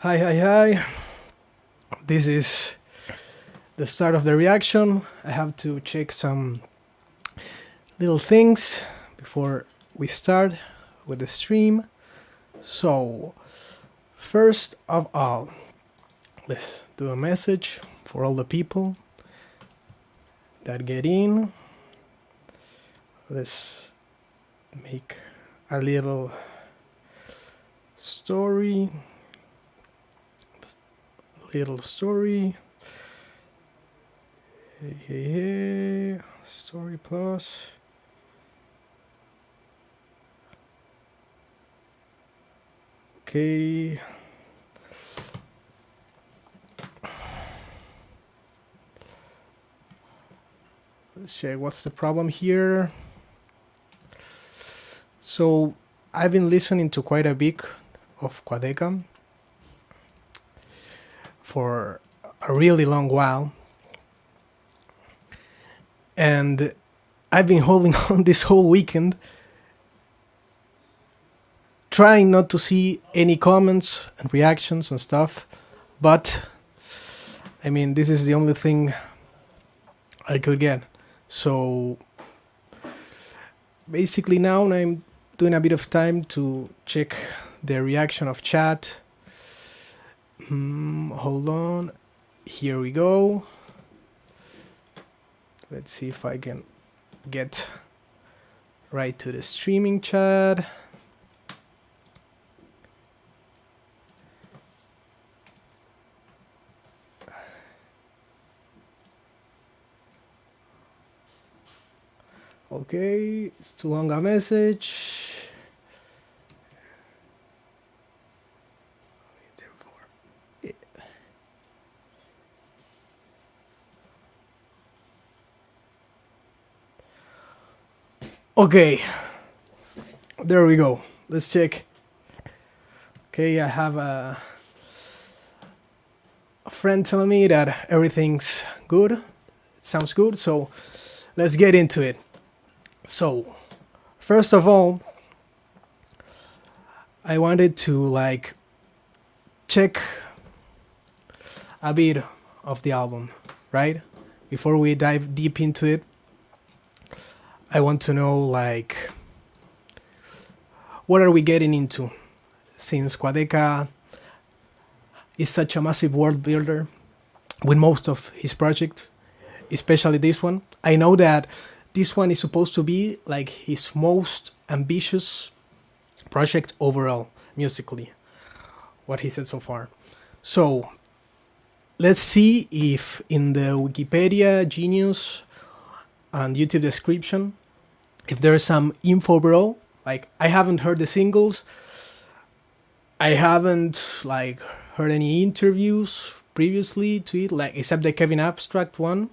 Hi, hi, hi. This is the start of the reaction. I have to check some little things before we start with the stream. So, first of all, let's do a message for all the people that get in. Let's make a little story. Hey, story plus. Okay. Let's check what's the problem here. So I've been listening to quite a bit of Quadeca for a really long while, and I've been holding on this whole weekend, trying not to see any comments and reactions and stuff, but I mean, this is the only thing I could get. So basically now I'm doing a bit of time to check the reaction of chat. Hold on. Here we go. Let's see if I can get right to the streaming chat. Okay, it's too long a message. Okay, there we go. Let's check. Okay, I have a friend telling me that everything's good. It sounds good, so let's get into it. So, first of all, I wanted to check a bit of the album, right? Before we dive deep into it, I want to know what are we getting into? Since Quadeca is such a massive world builder with most of his projects, especially this one. I know that this one is supposed to be like his most ambitious project overall, musically, what he said so far. So let's see if in the Wikipedia, Genius, and YouTube description, if there's some info overall. Like, I haven't heard the singles. I haven't heard any interviews previously to it, except the Kevin Abstract one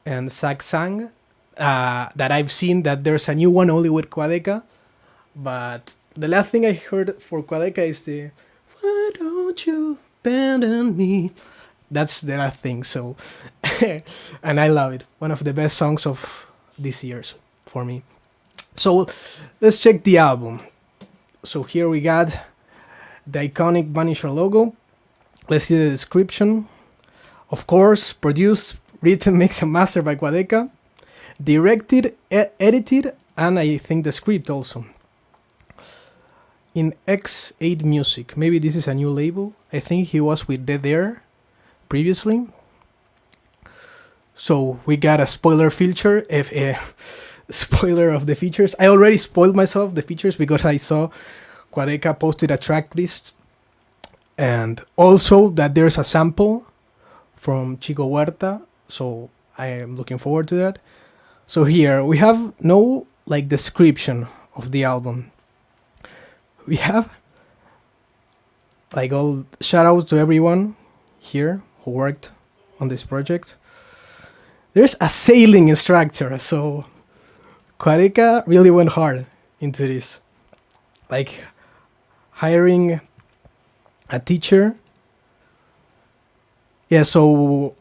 and Zach Sang. That I've seen that there's a new one only with Quadeca. But the last thing I heard for Quadeca is the "Why don't you abandon me?" That's the last thing. So, and I love it. One of the best songs of this year's for me. So let's check the album. So here we got the iconic Vanisher logo. Let's see the description. Of course, produced, written, mixed, and mastered by Quadeca. Directed, edited, and I think the script also. In X8 Music. Maybe this is a new label. I think he was with Dead Air previously. So we got a spoiler feature, spoiler of the features. I already spoiled myself the features because I saw Quadeca posted a track list, and also that there's a sample from Chico Huerta, so I am looking forward to that. So here we have no description of the album. We have all shoutouts to everyone here who worked on this project. There's a sailing instructor, so Quadeca really went hard into this. Hiring a teacher. Yeah, so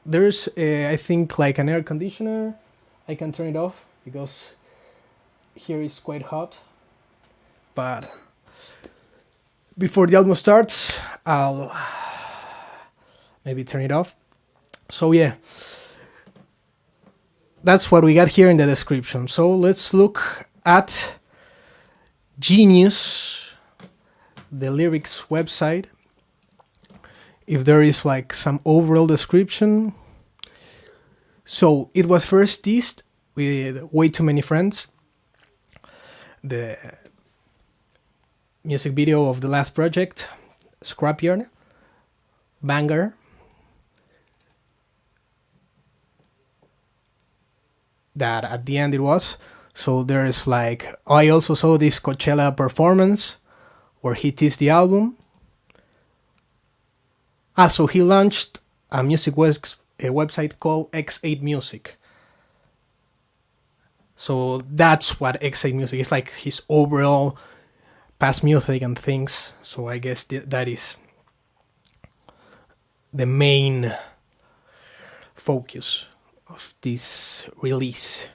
there's I think an air conditioner. I can turn it off because here is quite hot. But before the album starts, I'll maybe turn it off. So yeah, that's what we got here in the description. So let's look at Genius, the lyrics website. If there is like some overall description. So it was first teased with Way Too Many Friends, the music video of the last project, Scrapyard, banger. That at the end it was. So there's like, I also saw this Coachella performance where he teased the album. So he launched a music website called X8 Music. So that's what X8 Music is, like his overall past music and things. So I guess that is the main focus of this release.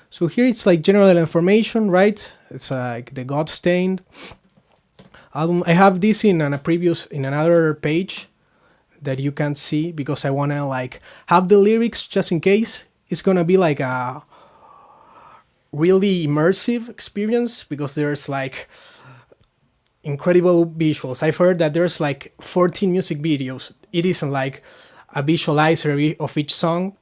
So here it's like general information, right? It's like the GODSTAINED album. I have this in another page that you can't see because I wanna like have the lyrics just in case. It's gonna be like a really immersive experience because there's like incredible visuals. I've heard that there's like 14 music videos. It isn't like a visualizer of each song.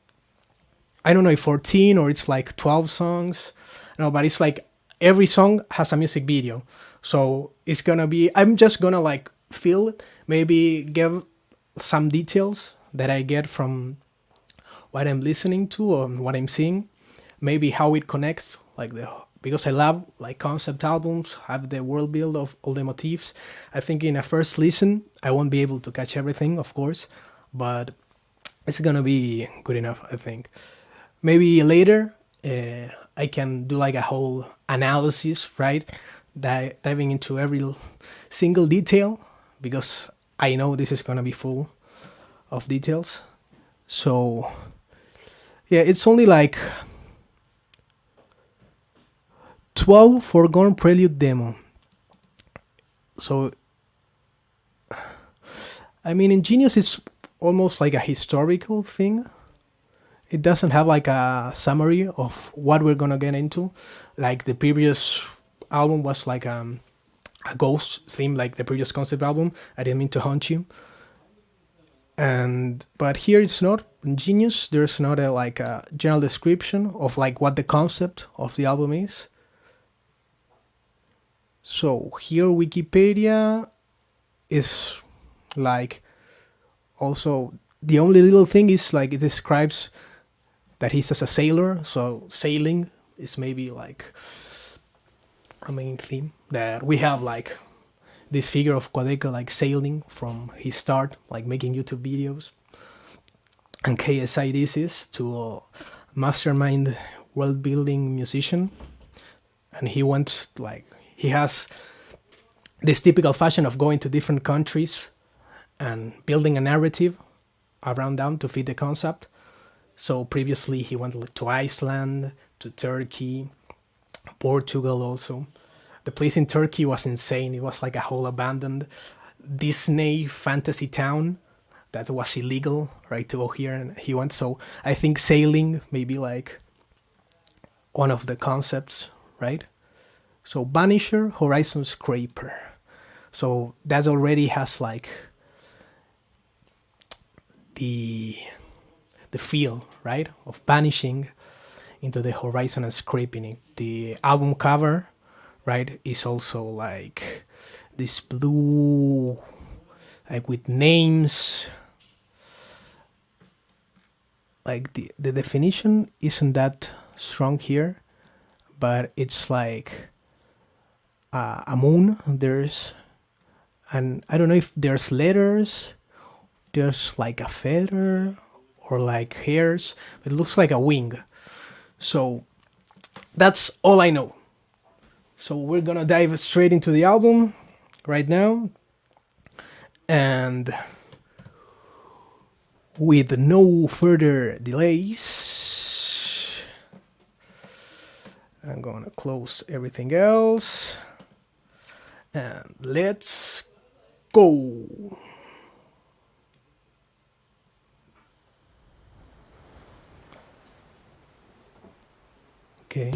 I don't know if 14 or it's like 12 songs. No, but it's like every song has a music video. So it's gonna be, I'm just gonna like feel it, maybe give some details that I get from what I'm listening to or what I'm seeing, maybe how it connects, like because I love like concept albums, have the world build of all the motifs. I think in a first listen I won't be able to catch everything, of course, but it's gonna be good enough, I think. Maybe later I can do like a whole analysis, right, diving into every single detail, because I know this is gonna be full of details. So yeah, it's only like 12 Forgone Prelude demo. So I mean, in Genius it's almost like a historical thing. It doesn't have like a summary of what we're gonna get into. Like the previous album was like a ghost theme, like the previous concept album. I didn't mean to haunt you. But here it's not. In Genius, there's not like a general description of like what the concept of the album is. So here Wikipedia is like, also the only little thing is like it describes that he's as a sailor, so sailing is maybe like a main theme, that we have like this figure of Quadeca like sailing from his start, like making YouTube videos. And KSI this is to a mastermind world building musician, and he went like, he has this typical fashion of going to different countries and building a narrative around them to fit the concept. So previously he went to Iceland, to Turkey, Portugal also. The place in Turkey was insane. It was like a whole abandoned Disney fantasy town that was illegal, right, to go here, and he went. So I think sailing may be like one of the concepts, right? So Vanisher, Horizon Scraper. So that already has like the feel, right, of vanishing into the horizon and scraping it. The album cover, right, is also like this blue, like with names. Like the definition isn't that strong here, but it's like a moon. There's, and I don't know if there's letters, there's like a feather or like hairs. It looks like a wing. So that's all I know. So we're gonna dive straight into the album right now, and with no further delays, I'm gonna close everything else and let's go. Okay.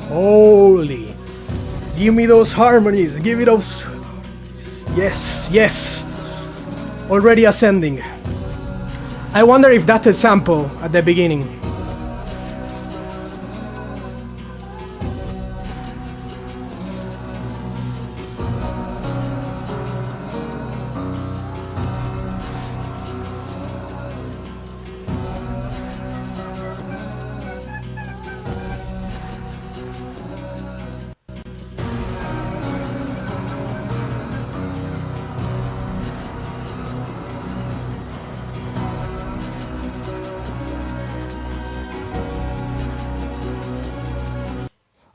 Holy. Give me those harmonies. Give me those. Yes, yes. Already ascending. I wonder if that's a sample at the beginning.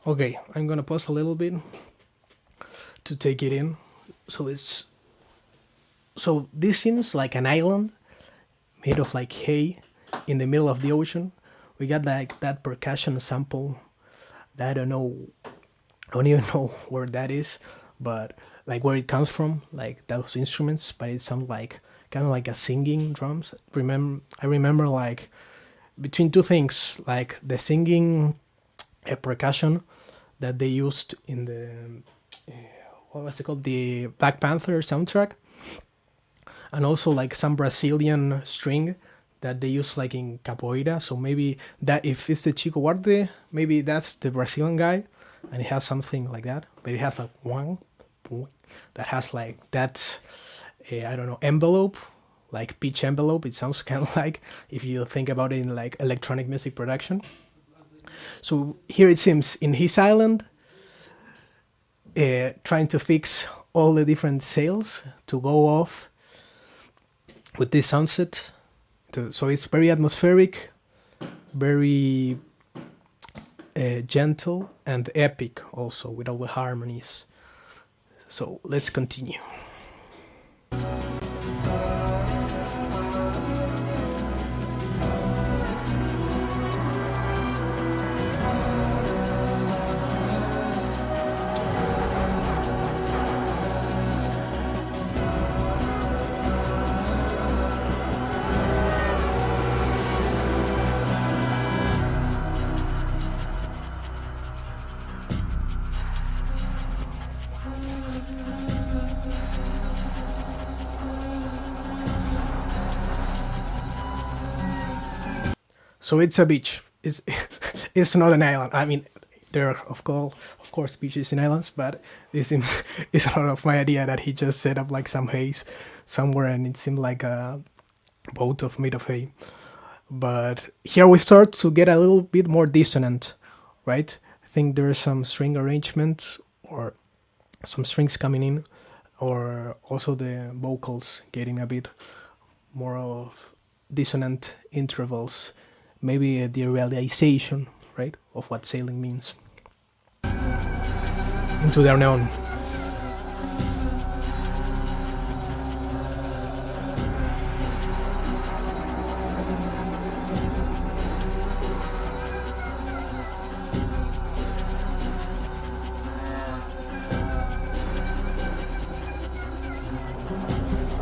Okay, I'm gonna pause a little bit to take it in. So this seems like an island made of like hay in the middle of the ocean. We got like that percussion sample that I don't even know where that is, but like where it comes from, like those instruments, but it sounds like kind of like a singing drums. I remember like between two things, like the singing percussion that they used in the what was it called, the Black Panther soundtrack, and also like some Brazilian string that they use like in capoeira. So maybe that if it's the Chico Huarte, maybe that's the Brazilian guy, and it has something like that. But it has like one that has like that I don't know, envelope, like pitch envelope. It sounds kind of like if you think about it in like electronic music production. So here it seems in his island, trying to fix all the different sails to go off with this sunset. So it's very atmospheric, very gentle and epic also with all the harmonies. So let's continue. So it's a beach. It's not an island. I mean, there are of course beaches in islands, but this is sort of my idea that he just set up like some haze somewhere, and it seemed like a boat made of hay. But here we start to get a little bit more dissonant, right? I think there's some string arrangement or some strings coming in, or also the vocals getting a bit more of dissonant intervals. Maybe the realization, right, of what sailing means into the unknown.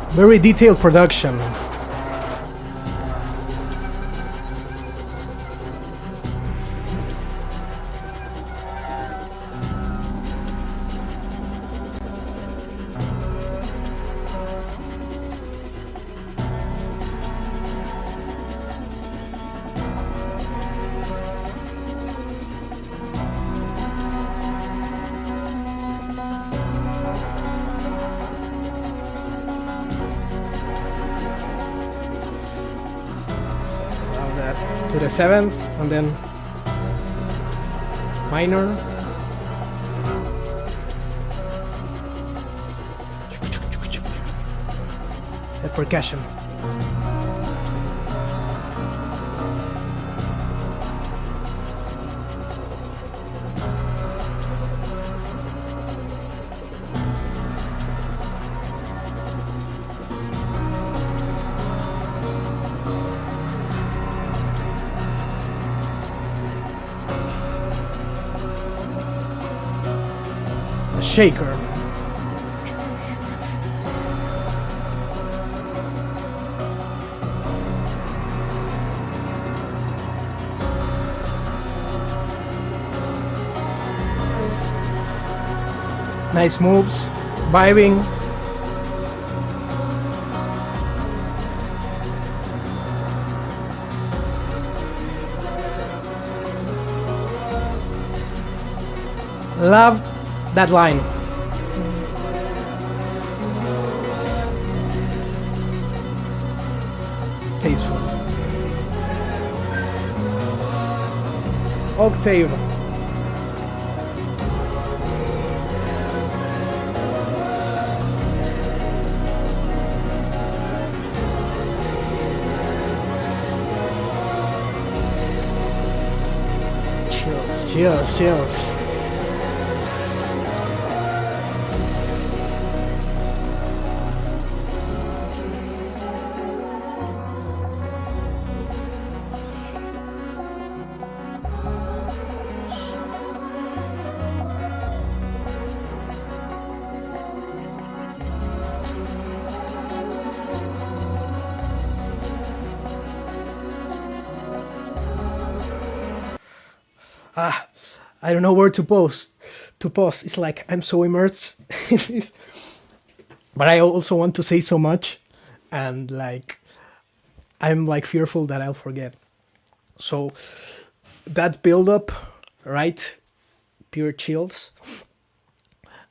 Very detailed production. To the seventh, and then minor, percussion. A shaker. Nice moves, vibing. Love that line. Tasteful. Octave. Chills. I don't know where to pause. It's like I'm so immersed in this. But I also want to say so much, and like I'm like fearful that I'll forget. So that build up, right? Pure chills.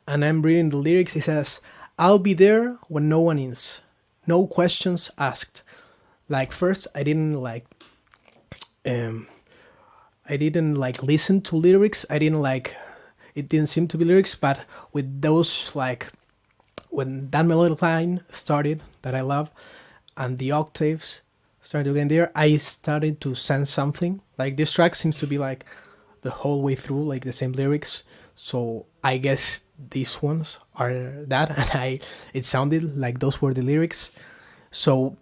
And I'm reading the lyrics. It says, "I'll be there when no one is. No questions asked." Like first I didn't like listen to lyrics. It didn't seem to be lyrics, but with those, like, when that melodic line started that I love and the octaves started again there, I started to sense something. Like this track seems to be like the whole way through, like the same lyrics. So I guess these ones are that, and it sounded like those were the lyrics. So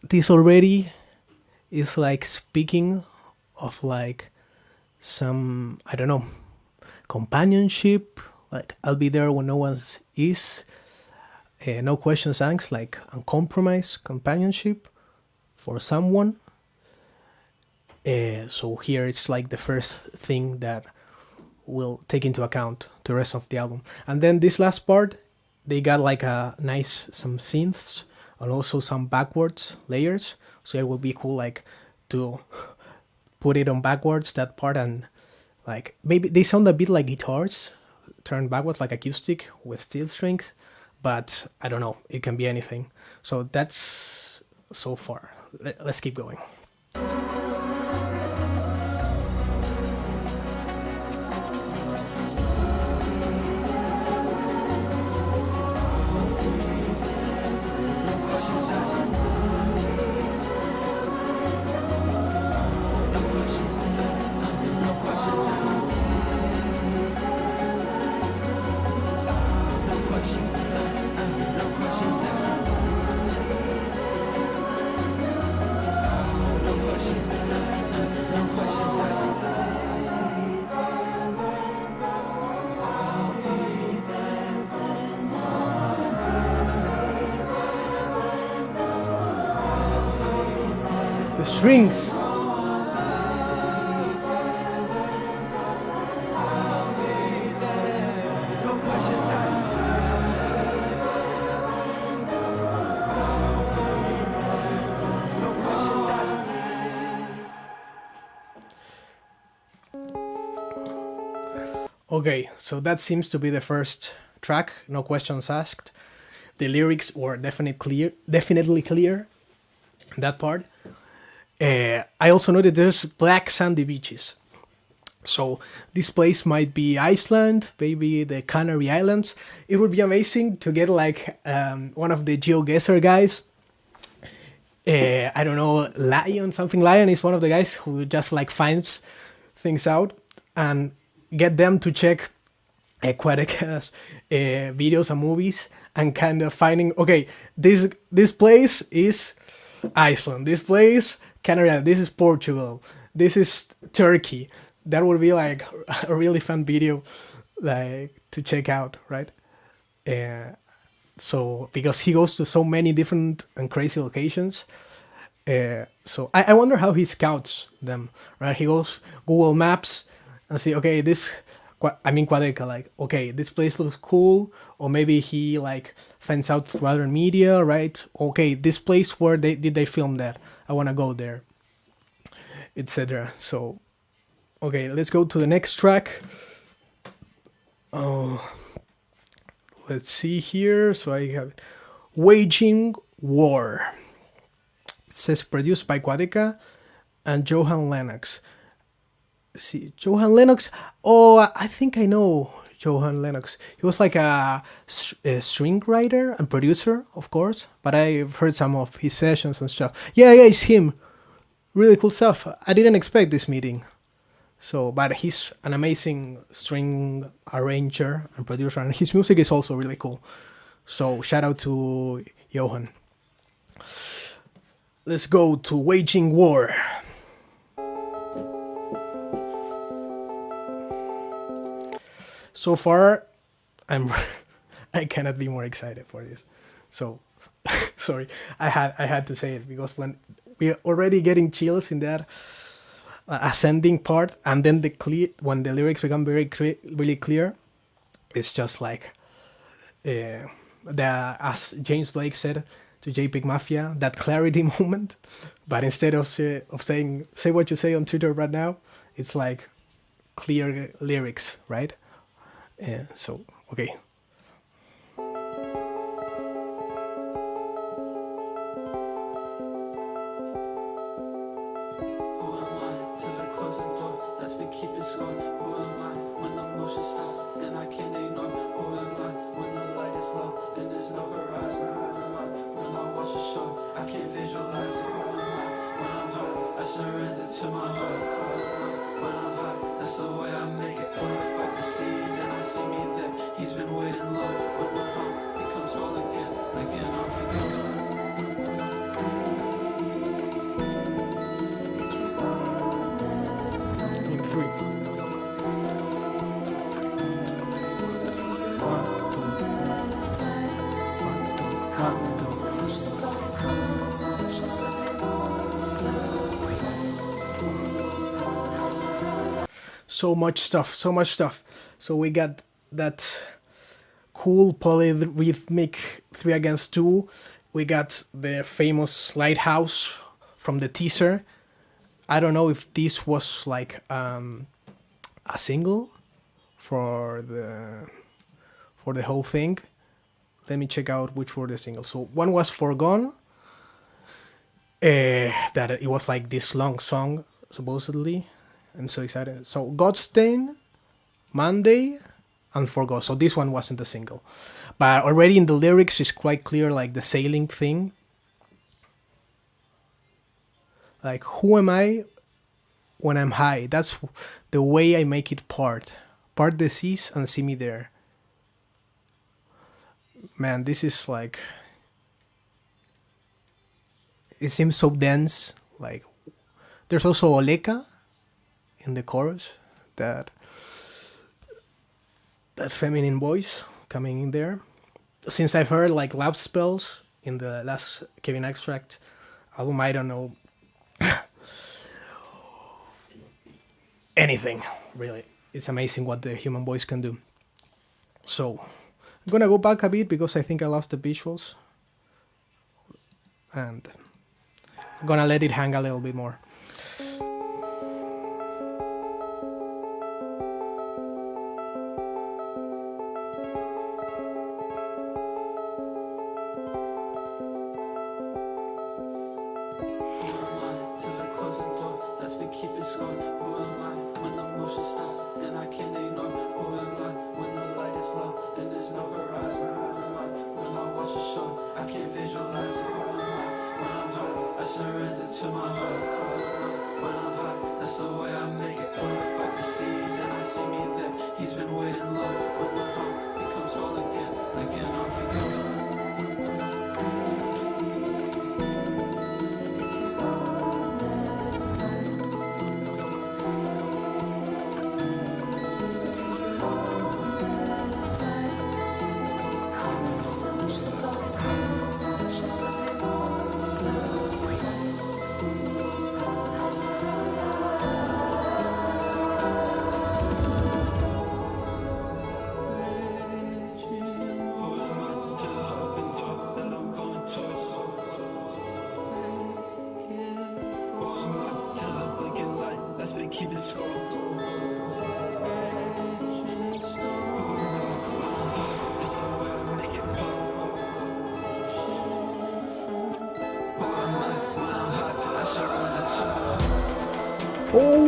this already is like speaking of like some, I don't know, companionship. Like I'll be there when no one is. No questions asked, like uncompromised companionship for someone. So here it's like the first thing that we'll take into account the rest of the album. And then this last part, they got like some synths and also some backwards layers. So it will be cool like to put it on backwards, that part, and like maybe they sound a bit like guitars turned backwards, like acoustic with steel strings, but I don't know, it can be anything. So that's so far. Let's keep going. The strings. Okay, so that seems to be the first track, no questions asked. The lyrics were definitely clear, that part. I also noted there's black sandy beaches. So this place might be Iceland, maybe the Canary Islands. It would be amazing to get like one of the GeoGuessr guys. I don't know, Lion, something. Lion is one of the guys who just like finds things out, and get them to check Quadeca's videos and movies, and kind of finding, okay, this place is Iceland, this place Canary Island, this is Portugal, this is Turkey. That would be like a really fun video, like to check out, right? So because he goes to so many different and crazy locations, so I wonder how he scouts them, right? He goes Google Maps and see, okay, Quadeca, like, okay, this place looks cool, or maybe he like finds out through other media, right? Okay, this place, where did they film that? I want to go there, etc. So, okay, let's go to the next track. Oh, let's see here. So I have Waging War. It says produced by Quadeca and Johan Lennox. See, Johan Lennox. Oh, I think I know Johan Lennox. He was like a string writer and producer, of course, but I've heard some of his sessions and stuff. Yeah, it's him. Really cool stuff. I didn't expect this meeting. So, but he's an amazing string arranger and producer, and his music is also really cool. So, shout out to Johan. Let's go to Waging War. So far, I cannot be more excited for this. So, sorry, I had to say it, because when we're already getting chills in that ascending part, and then when the lyrics become really clear, it's just like as James Blake said to JPEG Mafia, that clarity moment. But instead of saying say what you say on Twitter right now, it's like clear lyrics, right? So okay. So much stuff. So we got that cool polyrhythmic 3 against 2. We got the famous lighthouse from the teaser. I don't know if this was like a single for the whole thing. Let me check out which were the singles. So one was Forgone. That it was like this long song, supposedly. I'm so excited. So GODSTAINED, Monday, and Forgone. So this one wasn't a single. But already in the lyrics it's quite clear, like the sailing thing. Like, who am I when I'm high? That's the way I make it part. Part the seas and see me there. Man, this is like... It seems so dense. Like, there's also Oleka in the chorus. That feminine voice coming in there. Since I've heard like love spells in the last Kevin Extract album, I don't know anything, really. It's amazing what the human voice can do. So, I'm gonna go back a bit because I think I lost the visuals. And I'm gonna let it hang a little bit more. Keep it score. Who am I when the motion stops? he's been waiting low. When my heart becomes whole again, I cannot recover. It's your own advice. Take your own advice. Common solutions, always common solutions, but they won't suffice. I'll survive. Keep it slow. It's the way I make it pop. I surrender to. Oh!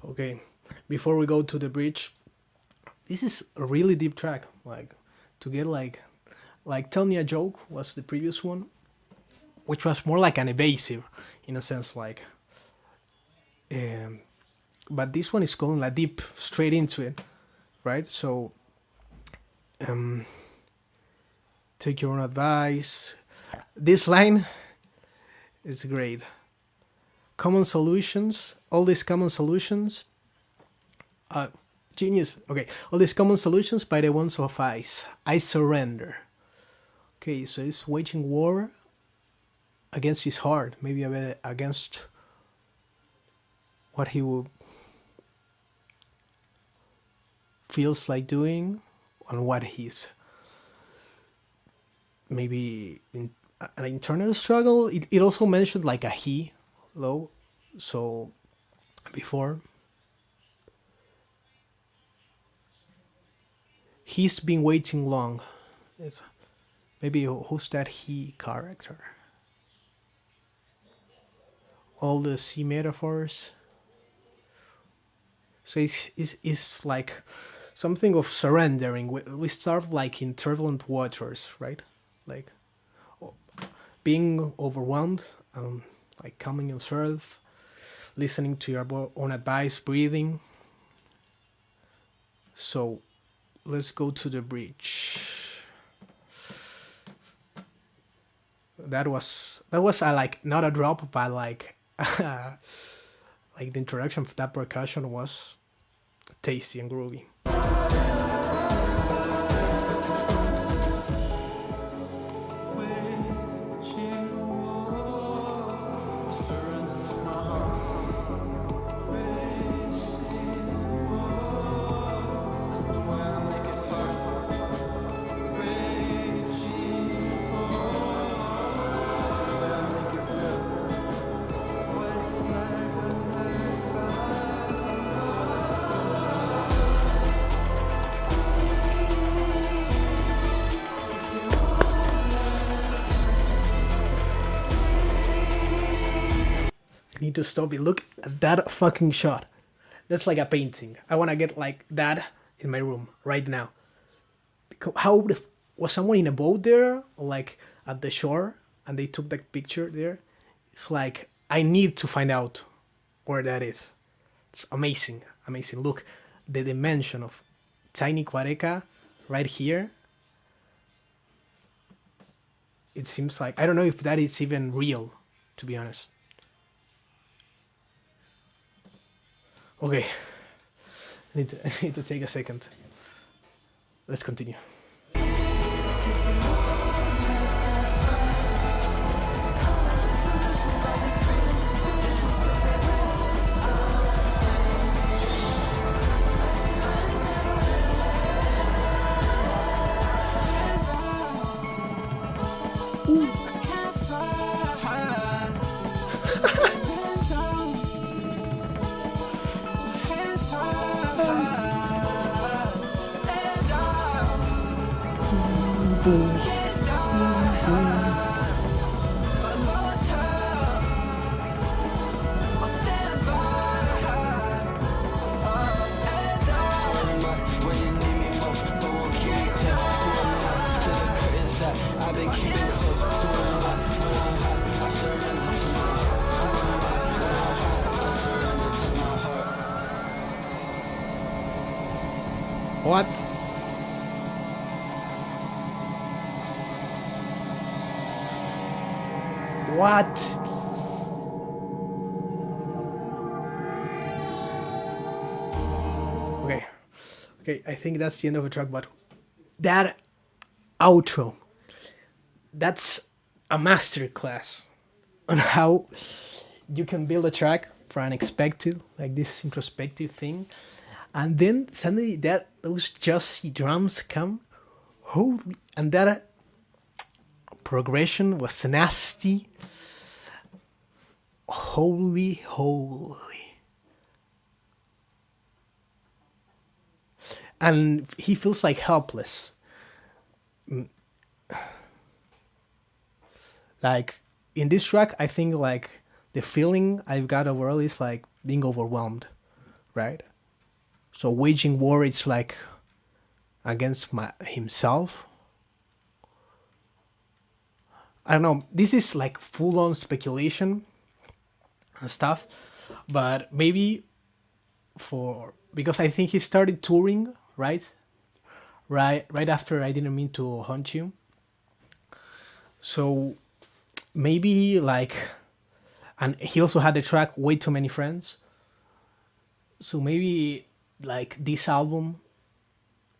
Okay, before we go to the bridge, this is a really deep track. Like, to get like Tell Me a Joke was the previous one, which was more like an evasive, in a sense, like. But this one is going like deep, straight into it, right? So, take your own advice. This line is great. Common solutions, all these common solutions, genius. Okay, all these common solutions by the ones of ice. I surrender. Okay, so he's waging war against his heart, maybe a bit against what he would feels like doing, and what he's maybe in an internal struggle. It also mentioned like a he low, so before he's been waiting long. It's maybe who's that he character? All the sea metaphors. So it's like something of surrendering. We start like in turbulent waters, right? Like being overwhelmed, like calming yourself, listening to your own advice, breathing. So let's go to the bridge. That was like not a drop, but like like the introduction of that percussion was tasty and groovy. Need to stop it. Look at that fucking shot. That's like a painting. I want to get like that in my room right now. How was someone in a boat there, like at the shore, and they took that picture there? It's like I need to find out where that is. It's amazing, amazing. Look, the dimension of tiny Quadeca right here. It seems like I don't know if that is even real, to be honest. Okay, I need to take a second. Let's continue. boom. What? What? Okay. Okay, I think that's the end of the track, but that outro, that's a masterclass on how you can build a track for unexpected, like this introspective thing, and then suddenly those juicy drums come, holy, and that progression was nasty. Holy. And he feels like helpless. Like in this track, I think like the feeling I've got overall is like being overwhelmed, right? So waging war, it's like against himself. I don't know. This is like full on speculation and stuff, but maybe because I think he started touring right after I Didn't Mean to Haunt You. So maybe like, and he also had the track Way Too Many Friends. So maybe like this album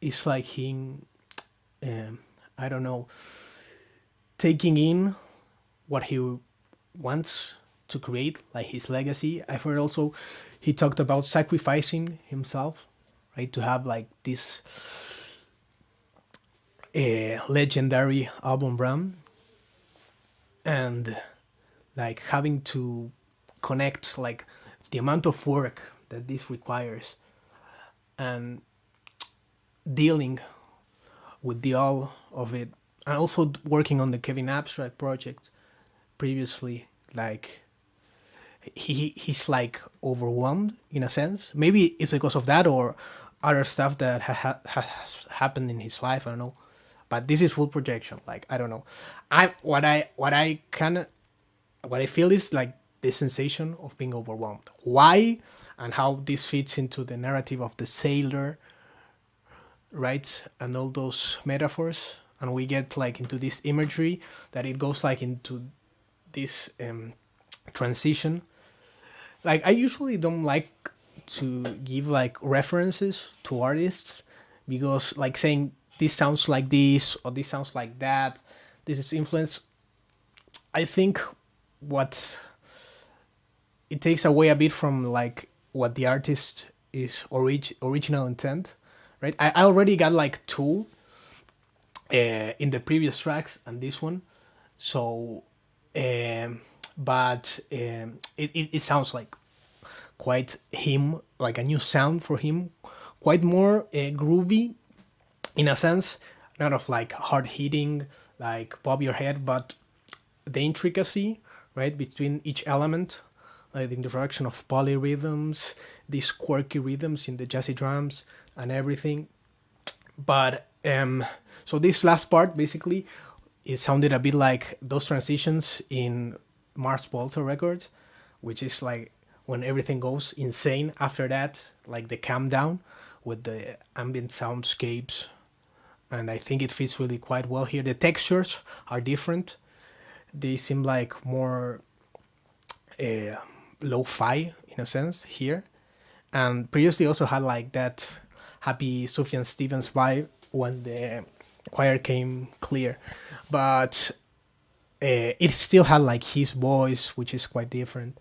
is like him, I don't know, taking in what he wants to create, like his legacy. I've heard also he talked about sacrificing himself, right, to have like this legendary album run, and like having to connect like the amount of work that this requires, and dealing with the all of it, and also working on the Kevin Abstract project previously. Like he's like overwhelmed in a sense. Maybe it's because of that or other stuff that has happened in his life. I don't know, but this is full projection. Like I don't know. What I feel is like the sensation of being overwhelmed. Why and how this fits into the narrative of the sailor, right? And all those metaphors, and we get like into this imagery that it goes like into this transition. Like I usually don't like to give like references to artists, because like saying this sounds like this or this sounds like that, this is influence, I think what it takes away a bit from like what the artist is original intent, right? I already got like two in the previous tracks and this one, so but it sounds like quite him, like a new sound for him, quite more groovy in a sense, not of like hard hitting like bob your head, but the intricacy, right, between each element, like the introduction of polyrhythms, these quirky rhythms in the jazzy drums and everything. But so this last part basically, it sounded a bit like those transitions in Mars Volta record, which is like when everything goes insane after that, like the calm down with the ambient soundscapes. And I think it fits really quite well here. The textures are different. They seem like more lo-fi in a sense here. And previously also had like that happy Sufjan Stevens vibe when the choir came clear. But it still had like his voice, which is quite different.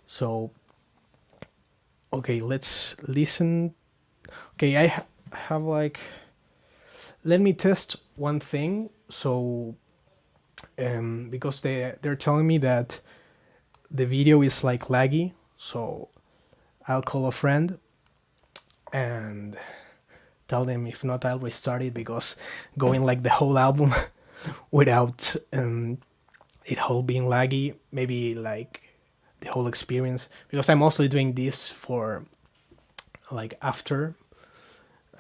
So, okay, let's listen. Okay, I have like, let me test one thing. So, because they're telling me that the video is like laggy, so I'll call a friend and tell them if not I'll restart it, because going like the whole album without it whole being laggy, maybe like the whole experience, because I'm mostly doing this for like after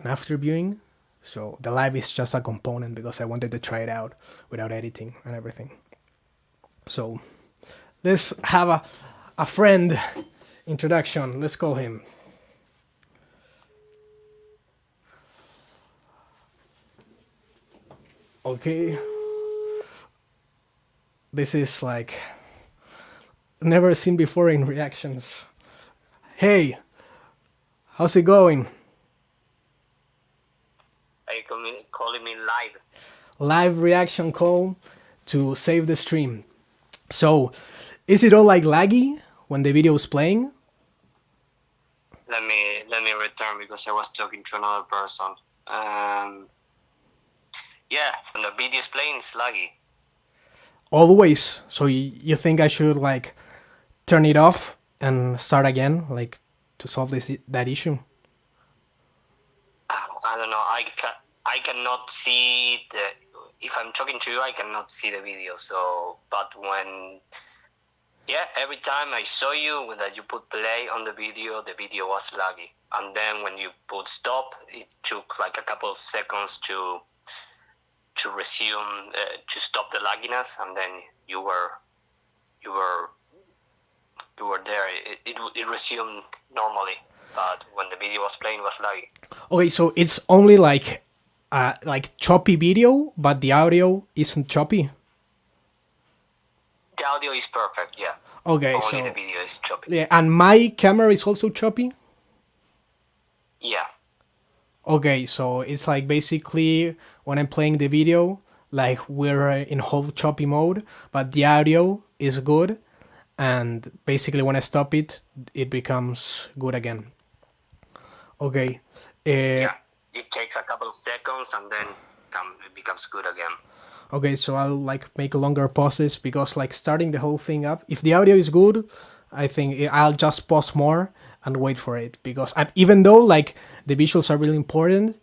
viewing. So the live is just a component because I wanted to try it out without editing and everything. So let's have a friend introduction. Let's call him. Okay. This is like never seen before in reactions. Hey, how's it going? Are you calling me live? Live reaction call to save the stream. So, is it all like laggy when the video is playing? Let me return because I was talking to another person. Yeah, when the video is playing, it's laggy. Always. So you think I should like turn it off and start again, like to solve that issue? I don't know. I cannot see if I'm talking to you, I cannot see the video. So, but every time I saw you that you put play on the video was laggy, and then when you put stop, it took like a couple of seconds to resume, to stop the lagginess, and then you were there. It resumed normally, but when the video was playing, it was laggy. Okay, so it's only like choppy video, but the audio isn't choppy. The audio is perfect, yeah. Okay, Only so the video is choppy. yeah, and my camera is also choppy. Yeah. Okay, so it's like basically when I'm playing the video, like we're in whole choppy mode, but the audio is good, and basically when I stop it, it becomes good again. Okay. Yeah, it takes a couple of seconds and then it becomes good again. Okay, so I'll like make longer pauses because like starting the whole thing up, if the audio is good, I think I'll just pause more and wait for it, because even though like the visuals are really important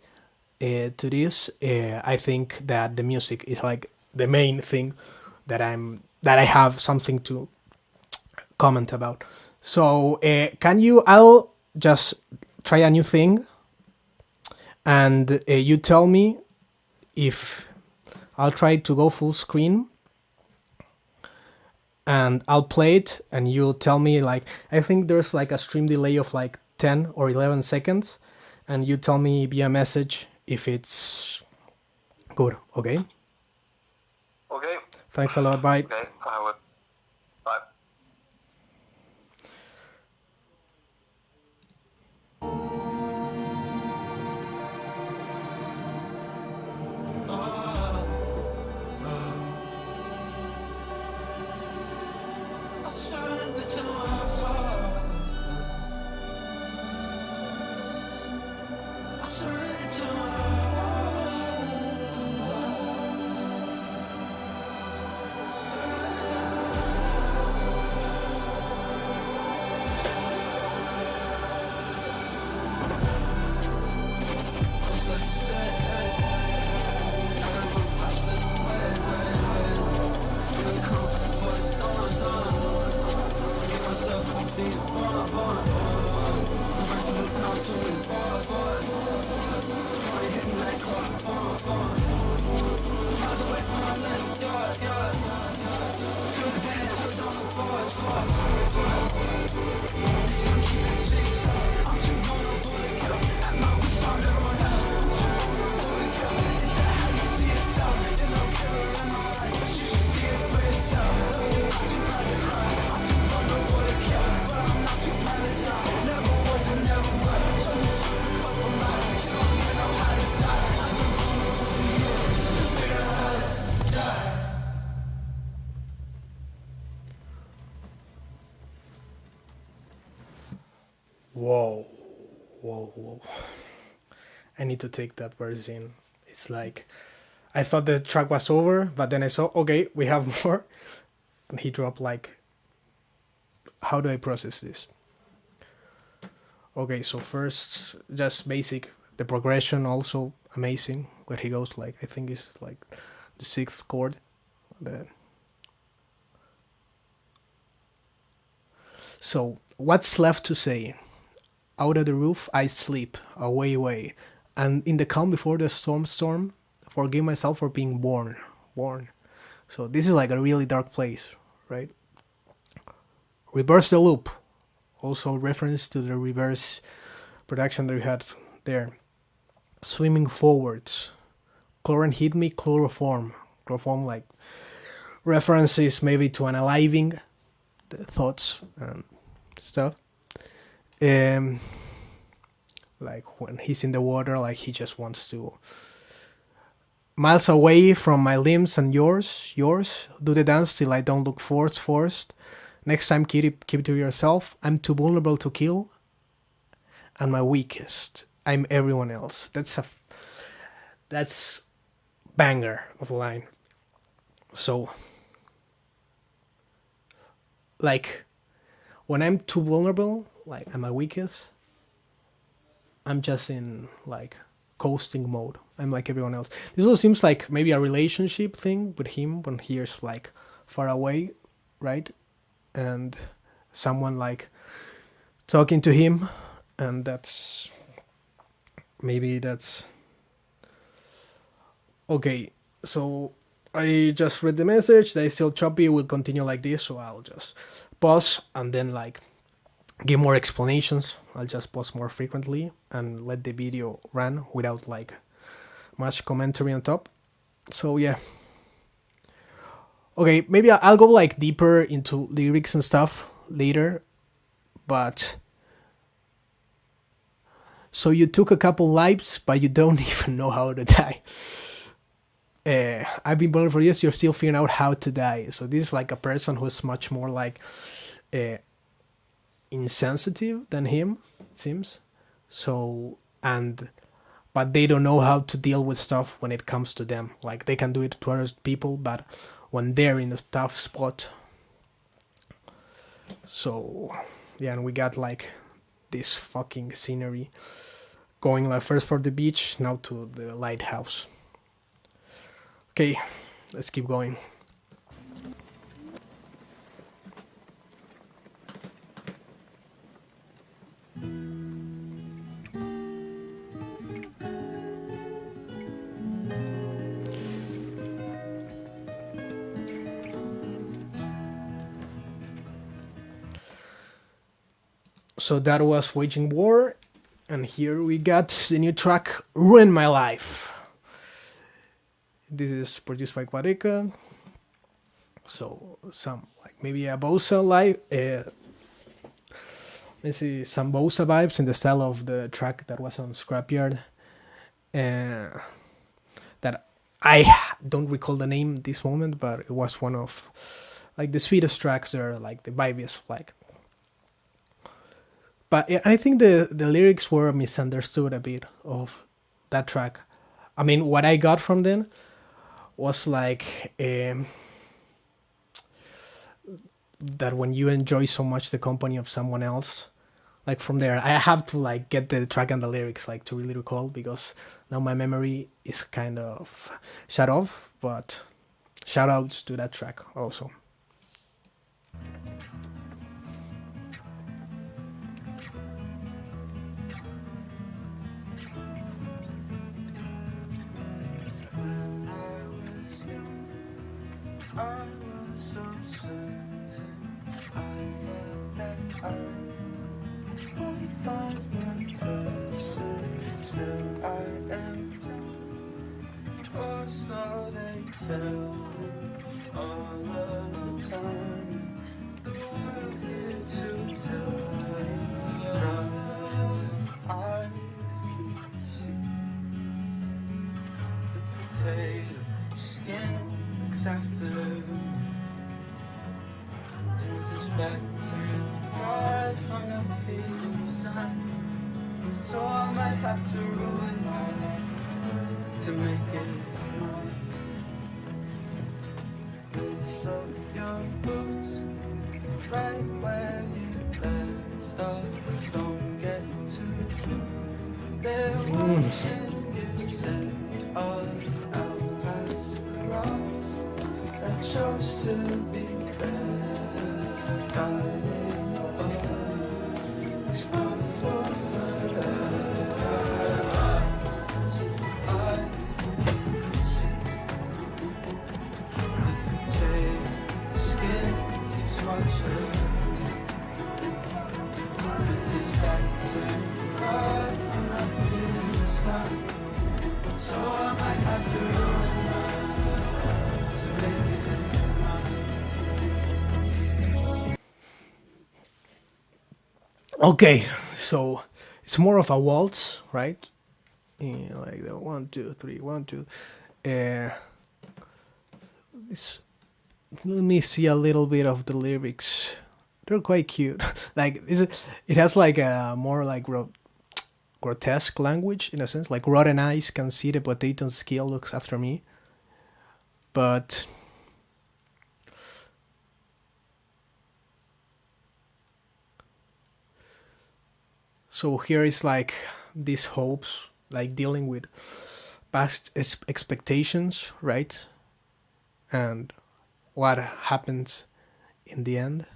to this, I think that the music is like the main thing that I have something to comment about. So I'll just try a new thing, and you tell me if I'll try to go full screen, and I'll play it, and you'll tell me like, I think there's like a stream delay of like 10 or 11 seconds, and you tell me via message if it's good, okay? Okay. Thanks a lot, bye. Okay, I will. Bye. I surrender to my heart. I surrender to my Whoa. I need to take that verse in. It's like, I thought the track was over, but then I saw, okay, we have more. And he dropped like, how do I process this? Okay, so first, just basic The progression also amazing. Where he goes like, I think it's like the 6th chord. So what's left to say? Out of the roof I sleep, away, away, and in the calm before the storm, forgive myself for being born. So this is like a really dark place, right? Reverse the loop, also reference to the reverse production that we had there. Swimming forwards, chlorine hit me, chloroform like references maybe to analyzing the thoughts and stuff. Like when he's in the water, like he just wants to. Miles away from my limbs and yours, do the dance till I don't look forced. Next time keep it to yourself. I'm too vulnerable to kill, and my weakest. I'm everyone else. That's banger of a line. So, like, when I'm too vulnerable, like I'm my weakest, I'm just in like coasting mode. I'm like everyone else. This also seems like maybe a relationship thing with him when he's like far away, right? And someone like talking to him, and that's okay. So I just read the message. They still choppy. Will continue like this, so I'll just pause and then like give more explanations. I'll just pause more frequently and let the video run without like much commentary on top. So yeah. Okay, maybe I'll go like deeper into lyrics and stuff later, but so you took a couple lives, but you don't even know how to die. I've been born for years. You're still figuring out how to die. So this is like a person who's much more like insensitive than him, it seems. So but they don't know how to deal with stuff when it comes to them. Like they can do it to other people, but when they're in a tough spot. So yeah, and we got like this fucking scenery going like first for the beach, now to the lighthouse. Okay, let's keep going. So that was Waging War, and here we got the new track Ruin My Life. This is produced by Quadeca. So some like maybe a Bosa live, let's see, some Bosa vibes in the style of the track that was on Scrapyard. That I don't recall the name at this moment, but it was one of like the sweetest tracks there, like the vibiest like. But I think the lyrics were misunderstood a bit of that track. I mean, what I got from them was like that when you enjoy so much the company of someone else, like from there, I have to like get the track and the lyrics like to really recall, because now my memory is kind of shut off. But shoutouts to that track also. So they tell me all of the time. The world here to help me. Drugs and eyes can see. The potato skin looks after. Is this back turned to God hung up his sign? So I might have to ruin mine to make it. So your boots right where you left off. Don't get too cute. There was chose to be better, guiding us both for forever. Two eyes can see, take skin keeps watching with his back turned right up in the sun. So I might have to ruin mine to make it mine. Okay, so it's more of a waltz, right? Like the 1 2 3 1 2. Let me see a little bit of the lyrics. They're quite cute. Like it has like a more like grotesque language in a sense. Like rotten eyes can see the potato skill looks after me. But so here is like these hopes, like dealing with past expectations, right? And what happens in the end.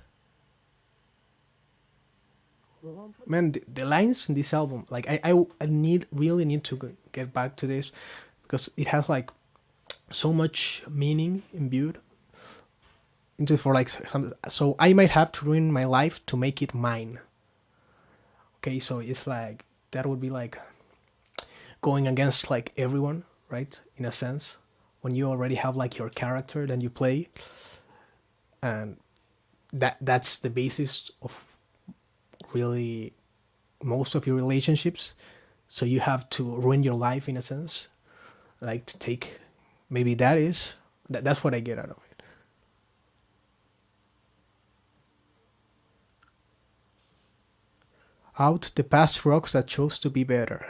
Man, the lines in this album, like I really need to get back to this because it has like so much meaning imbued into for like some. So I might have to ruin my life to make it mine. Okay, so it's like that would be like going against like everyone, right? In a sense, when you already have like your character that you play, and that's the basis of really most of your relationships. So you have to ruin your life in a sense, like to take. Maybe that's what I get out of it. Out the past rocks that chose to be better,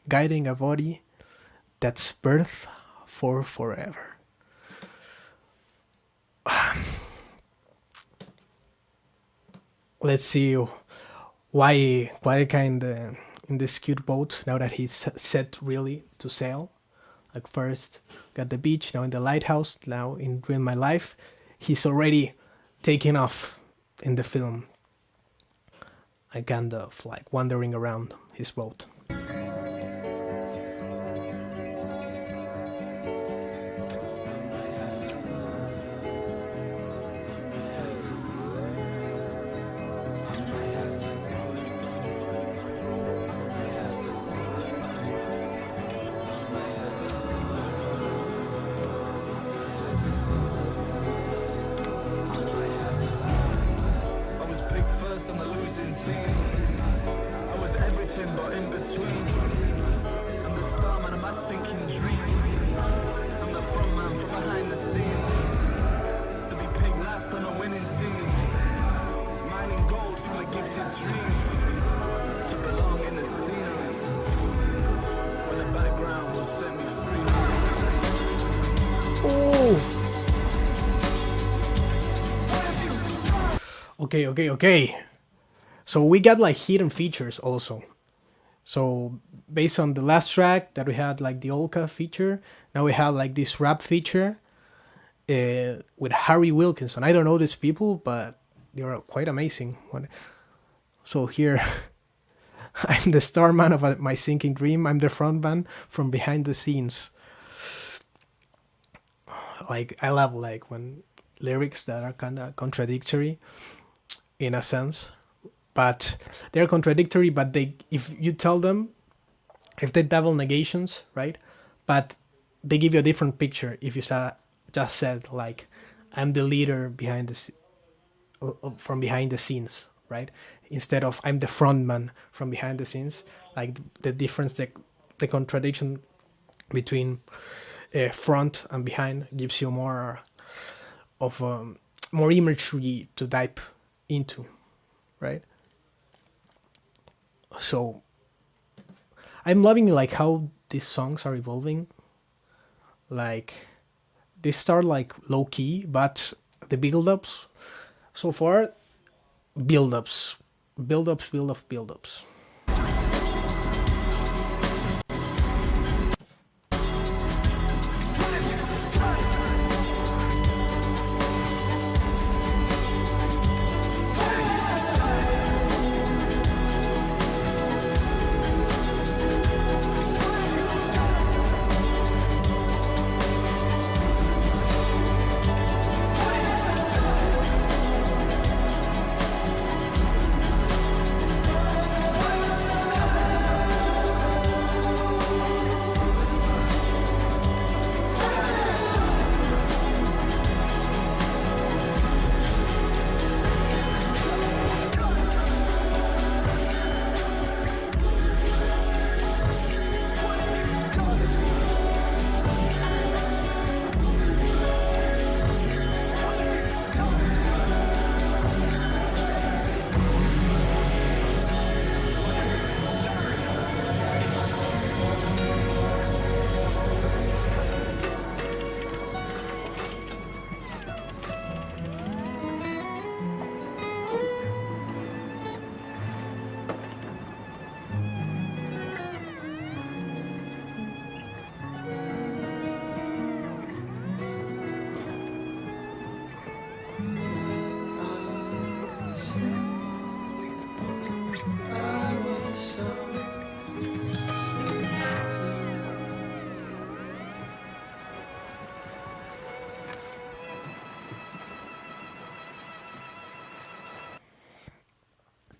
guiding a body that's birth for forever. Let's see why Quadeca in this cute boat now that he's set really to sail. Like first got the beach, now in the lighthouse, now in Ruin My Life. He's already taking off in the film. Like kind of like wandering around his boat. I was everything but in between. I'm the starman of my sinking dream. I'm the front man from behind the scenes. To be picked last on a winning team. Mining gold from a gifted dream. To belong in the scenery. Where the background will set me free. Oh! Okay. So we got like hidden features also. So based on the last track that we had like the Olka feature, now we have like this rap feature with Harry Wilkinson. I don't know these people, but they are quite amazing. So here, I'm the starman of my sinking dream. I'm the frontman from behind the scenes. Like I love like when lyrics that are kind of contradictory in a sense. But they're contradictory, but if you tell them, if they double negations, right? But they give you a different picture if you just said, like, I'm the leader from behind the scenes, right? Instead of I'm the frontman from behind the scenes. Like the difference, the contradiction between front and behind gives you more of more imagery to dive into, right? So I'm loving like how these songs are evolving. Like they start like low key, but the build-ups so far, build-ups.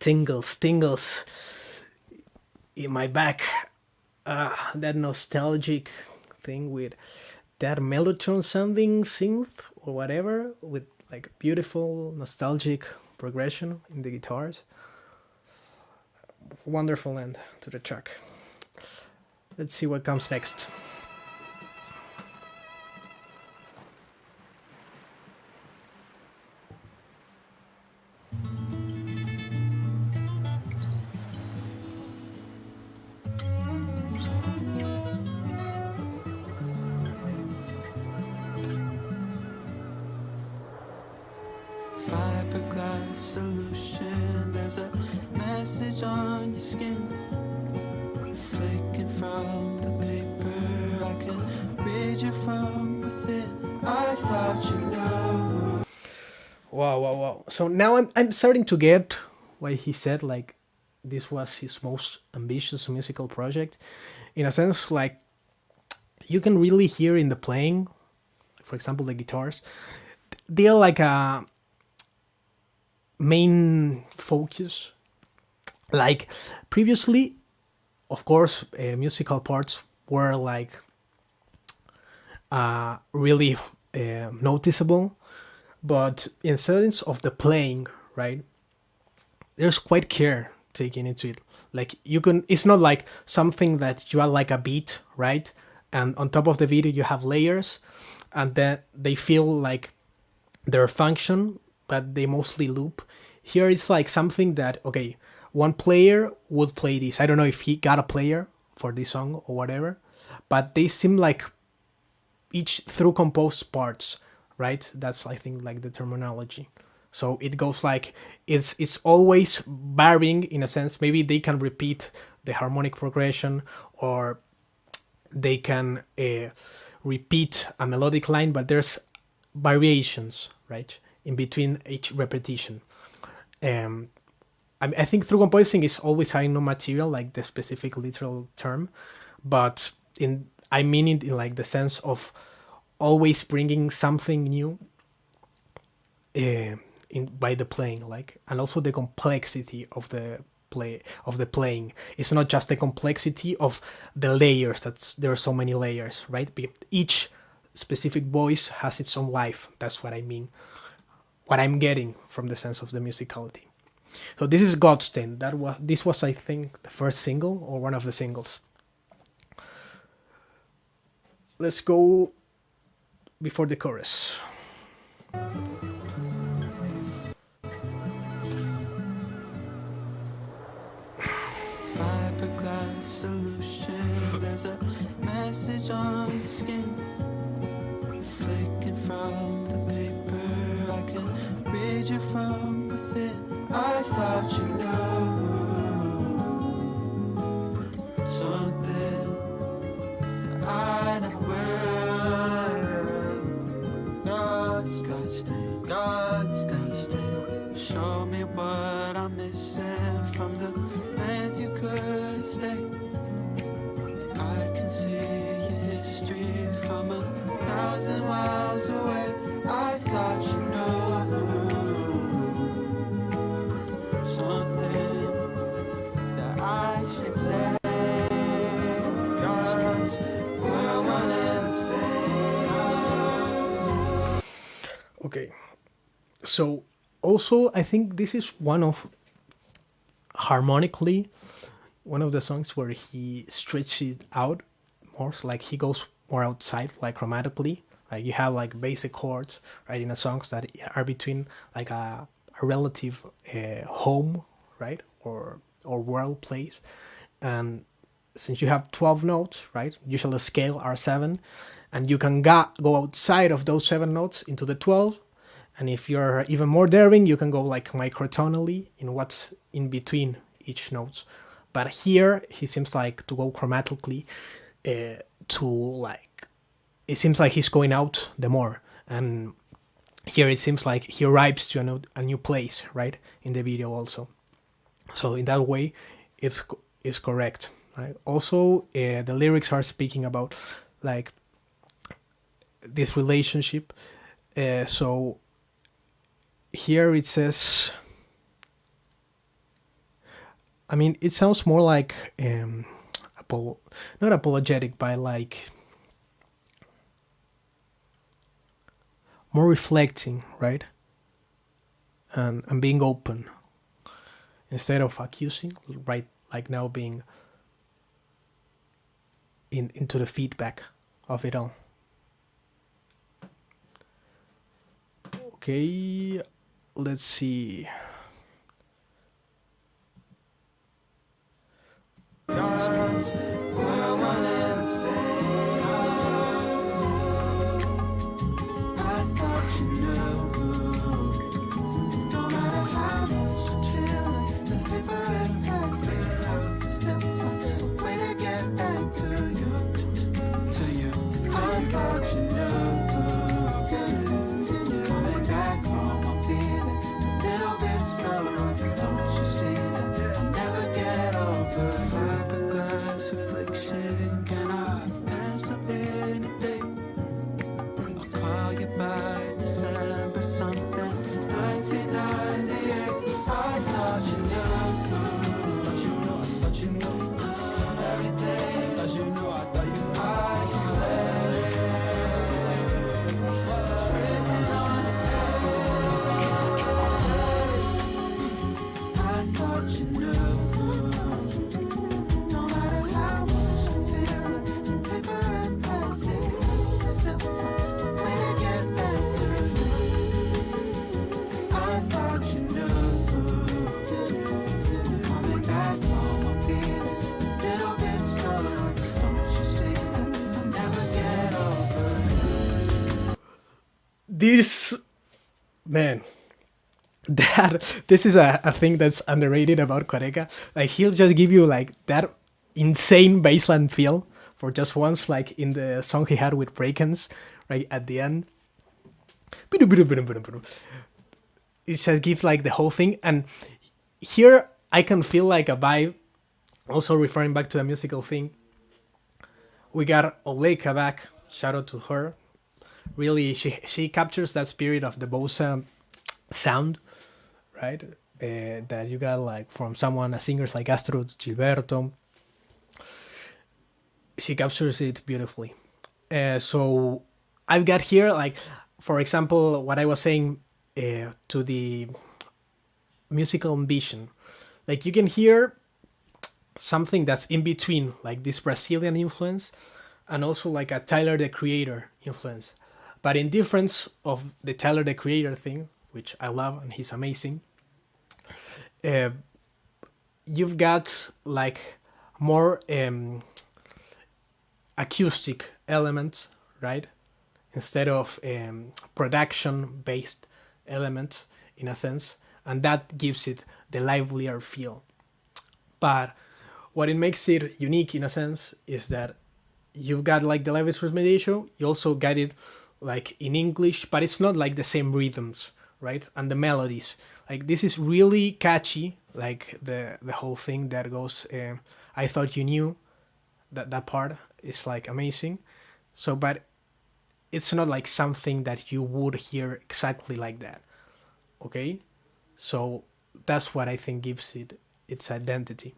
tingles in my back. That nostalgic thing with that mellotron sounding synth or whatever, with like beautiful nostalgic progression in the guitars. Wonderful end to the track. Let's see what comes next. Fiberglass solution, there's a message on your skin, flicking from the paper. I can read you from within. I thought you knew. Wow. So now I'm starting to get why he said like this was his most ambitious musical project. In a sense, like you can really hear in the playing, for example, the guitars, they're like a main focus. Like previously, of course, musical parts were like really noticeable, but in sense of the playing, right, there's quite care taken into it. Like you can, it's not like something that you are like a beat, right, and on top of the video you have layers, and then they feel like their function, but they mostly loop. Here it's like something that, okay, one player would play this. I don't know if he got a player for this song or whatever, but they seem like each through composed parts, right? That's, I think, like the terminology. So it goes like, it's always varying in a sense. Maybe they can repeat the harmonic progression, or they can repeat a melodic line, but there's variations, right, in between each repetition. I think through composing is always having no material, like the specific literal term, but I mean it in like the sense of always bringing something new in by the playing, like, and also the complexity of the playing. It's not just the complexity of the layers. There are so many layers, right? Each specific voice has its own life. That's what I mean. What I'm getting from the sense of the musicality. So this is GODSTAINED. This was I think the first single or one of the singles. Let's go before the chorus. Fiberglass solution, there's a message on your skin, flicking from the paper. I can read you from within. I thought you knew something that I never will. GODSTAINED, GODSTAINED. Show me what I'm missing from the land you couldn't stay. I can see your history from 1,000 miles away. I thought you knew something that I should say. Cause we're one and the same. Okay, so also I think this is one of harmonically one of the songs where he stretches it out more, so like he goes more outside, like chromatically. Like you have like basic chords, right, in a songs that are between like a relative home, right, or world place. And since you have 12 notes, right, usually scale R7, and you can go outside of those 7 notes into the 12. And if you're even more daring, you can go like microtonally in what's in between each notes. But here he seems like to go chromatically to like, it seems like he's going out the more. And here it seems like he arrives to a new place, right, in the video also. So in that way, it's correct, right? Also, the lyrics are speaking about like this relationship. So here it says, I mean, it sounds more like not apologetic, but like more reflecting, right? And being open instead of accusing, right? Like now being into the feedback of it all. Okay, let's see. This man, this is a thing that's underrated about Quadeca. Like he'll just give you like that insane bassline feel for just once, like in the song he had with Breakins, right at the end. It just gives like the whole thing, and here I can feel like a vibe. Also referring back to the musical thing, we got Oleka back. Shout out to her. Really, she captures that spirit of the bossa sound, right? That you got like from singers like Astro Gilberto. She captures it beautifully. So I've got here like, for example, what I was saying to the musical ambition. Like you can hear something that's in between, like this Brazilian influence, and also like a Tyler the Creator influence. But in difference of the Tyler the Creator thing, which I love and he's amazing, you've got like more acoustic elements, right? Instead of production-based elements, in a sense, and that gives it the livelier feel. But what it makes it unique, in a sense, is that you've got like the live instrumentation, you also got it like in English, but it's not like the same rhythms, right? And the melodies, like this is really catchy, like the whole thing that goes, I thought you knew, that part is like amazing. So, but it's not like something that you would hear exactly like that, okay? So that's what I think gives it its identity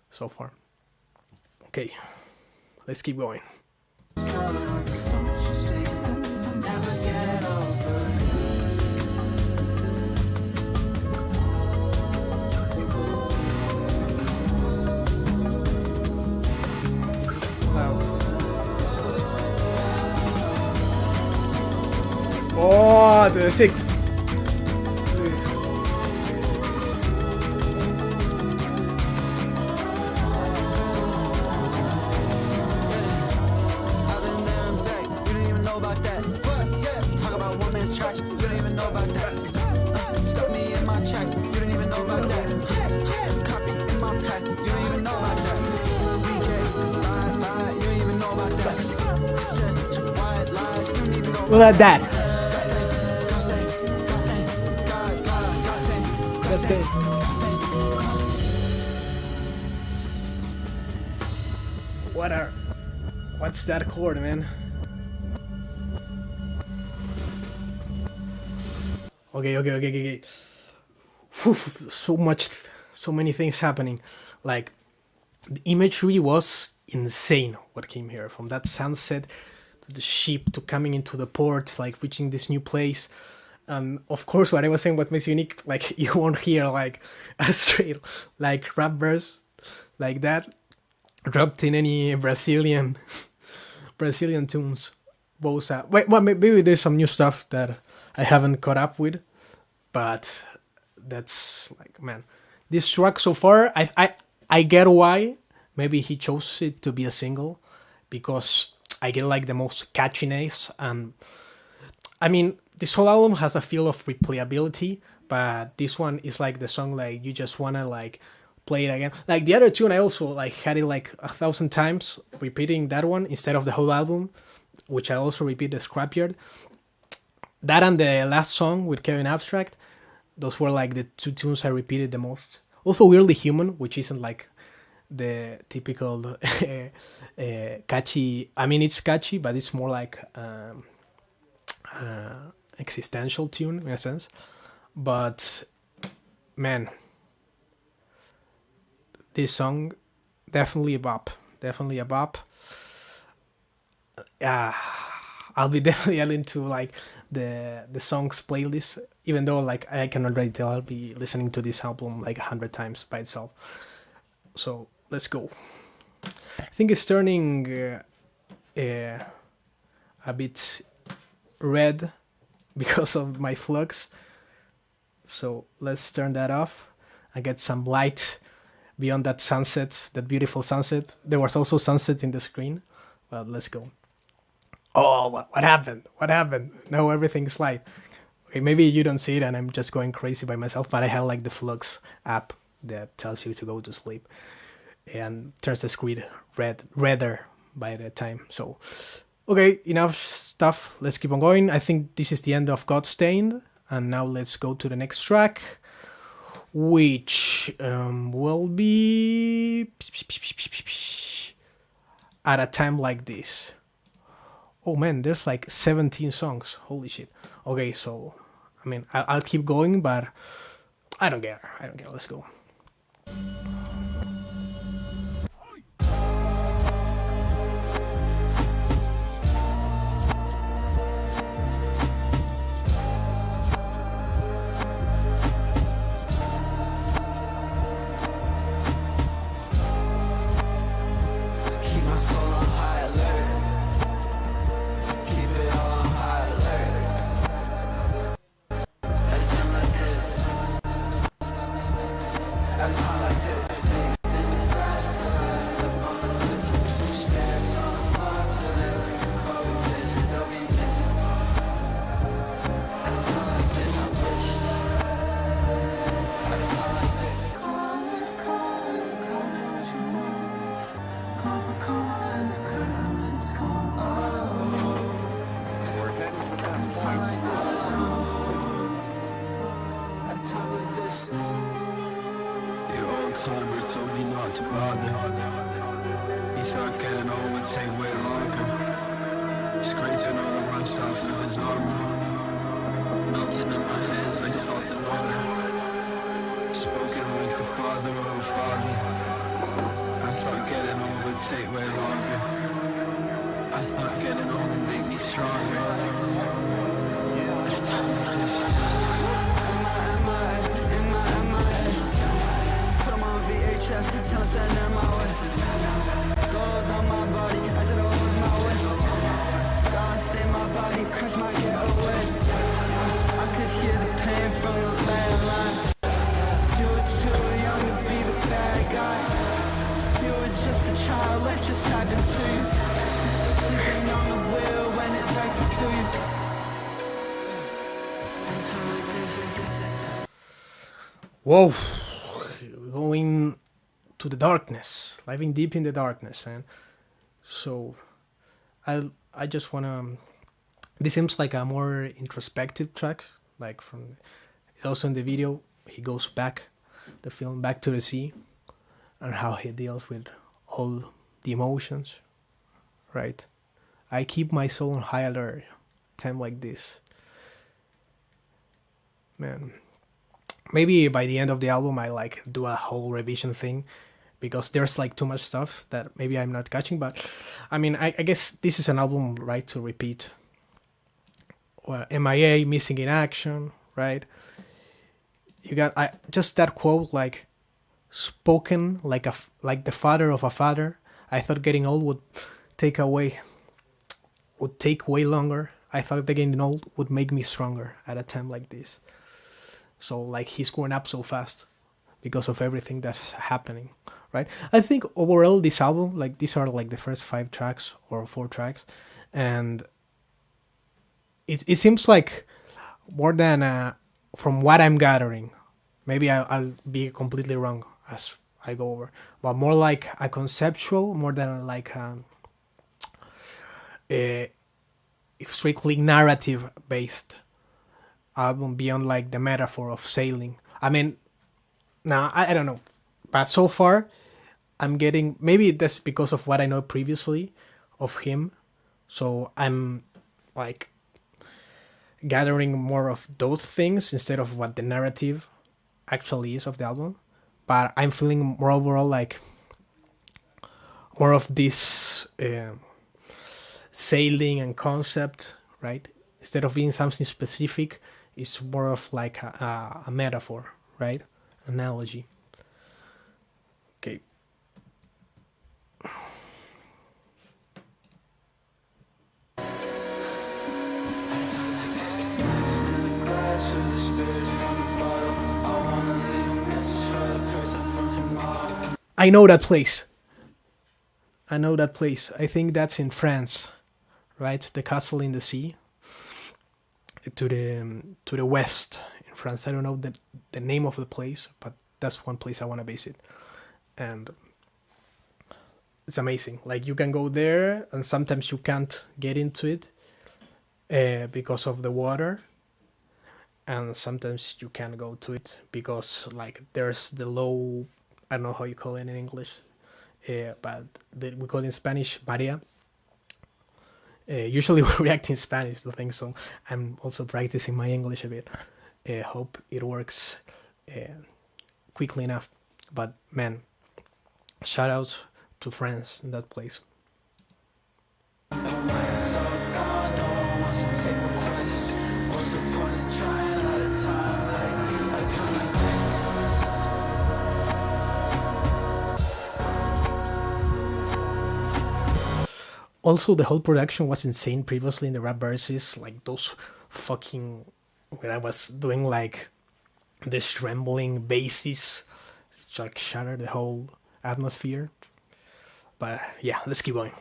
so far. Okay, let's keep going. Oh, det är sikt. Look at that. That's good. What's that chord, man? Okay. Whew, so so many things happening. Like, the imagery was insane. What came here, from that sunset to the ship to coming into the port, like reaching this new place. Of course, what I was saying, what makes unique, like you won't hear like a straight like rap verse like that dropped in any Brazilian tunes. Both well, maybe there's some new stuff that I haven't caught up with, but that's like, man, this track so far, I get why maybe he chose it to be a single, because I get like the most catchiness. And I mean, this whole album has a feel of replayability, but this one is like the song like you just wanna like play it again. Like the other tune, I also like had it like 1,000 times, repeating that one instead of the whole album, which I also repeat the Scrapyard. That and the last song with Kevin Abstract, those were like the two tunes I repeated the most. Also, Weirdly Human, which isn't like the typical catchy. I mean, it's catchy, but it's more like existential tune in a sense. But man, this song definitely a bop. Definitely a bop. I'll be definitely adding to like the songs playlist, even though like I can already tell I'll be listening to this album like 100 times by itself. So let's go. I think it's turning a bit red because of my flux. So let's turn that off and get some light beyond that sunset, that beautiful sunset. There was also sunset in the screen, but let's go. Oh, what happened? What happened? No, everything's light. Okay, maybe you don't see it and I'm just going crazy by myself, but I have like the Flux app that tells you to go to sleep and turns the screen redder by the time. So, okay, enough stuff. Let's keep on going. I think this is the end of GODSTAINED, and now let's go to the next track, which will be At a Time Like This. Oh man, there's like 17 songs. Holy shit. Okay, so, I mean, I'll keep going, but I don't care. Let's go. Timer told me not to bother. He thought getting home would take way longer. Scraping all the rust off of his armor, melting in my hands like salt and water. Spoken like the father of a father. I thought getting home would take way longer. I thought getting home would make me stronger. At a time like this. VHS, tell us that my way. Gold on my body, I said I was my way. God stay my body, crash my getaway. I could hear the pain from the landline. You were too young to be the bad guy. You were just a child, life just happened to you. Sleeping on the wheel when it breaks into you. And time like this. Whoa. Going to the darkness, living deep in the darkness, man. So I just wanna, this seems like a more introspective track, like from, also in the video he goes back, the film Back to the Sea, and how he deals with all the emotions, right? I keep my soul on high alert time like this, man. maybe by the end of the album I like do a whole revision thing, because there's like too much stuff that maybe I'm not catching. But I mean, I guess this is an album, right, to repeat. Well, MIA, Missing in Action, right? You got just that quote, like, spoken like like the father of a father. I thought getting old would take way longer. I thought that getting old would make me stronger at a time like this. So like he's growing up so fast because of everything that's happening, right? I think overall this album, like these are like the first 5 tracks or 4 tracks, and it seems like more than from what I'm gathering. Maybe I'll be completely wrong as I go over, but more like a conceptual, more than like a strictly narrative based album, beyond like the metaphor of sailing. I mean, now I don't know, but so far I'm getting, maybe that's because of what I know previously of him, so I'm like gathering more of those things instead of what the narrative actually is of the album. But I'm feeling more overall like more of this sailing and concept, right? Instead of being something specific, it's more of like a metaphor, right? Analogy. Okay. I know that place. I think that's in France, right? The castle in the sea. To the west in France. I don't know the name of the place, but that's one place I want to visit. And it's amazing. Like you can go there, and sometimes you can't get into it because of the water. And sometimes you can't go to it because like there's the low, I don't know how you call it in English, but we call it in Spanish marea. Usually we react in Spanish to things, so I'm also practicing my English a bit. Hope it works quickly enough. But man, shout out to France in that place. Also, the whole production was insane previously in the rap verses, like those fucking, when I was doing like this trembling basses, like shattered the whole atmosphere. But yeah, let's keep going.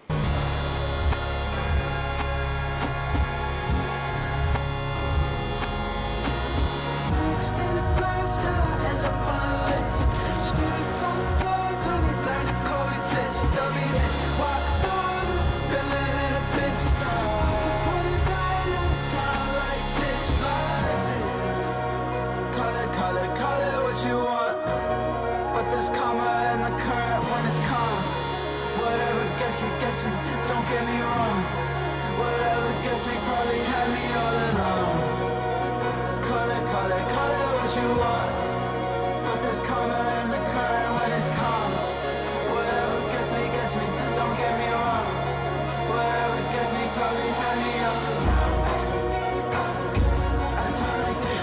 Don't get me wrong. Whatever gets me probably had me all alone. Call it what you want. But there's karma in the current when it's calm. Whatever gets me, don't get me wrong. Whatever gets me probably had me all alone. At times like this.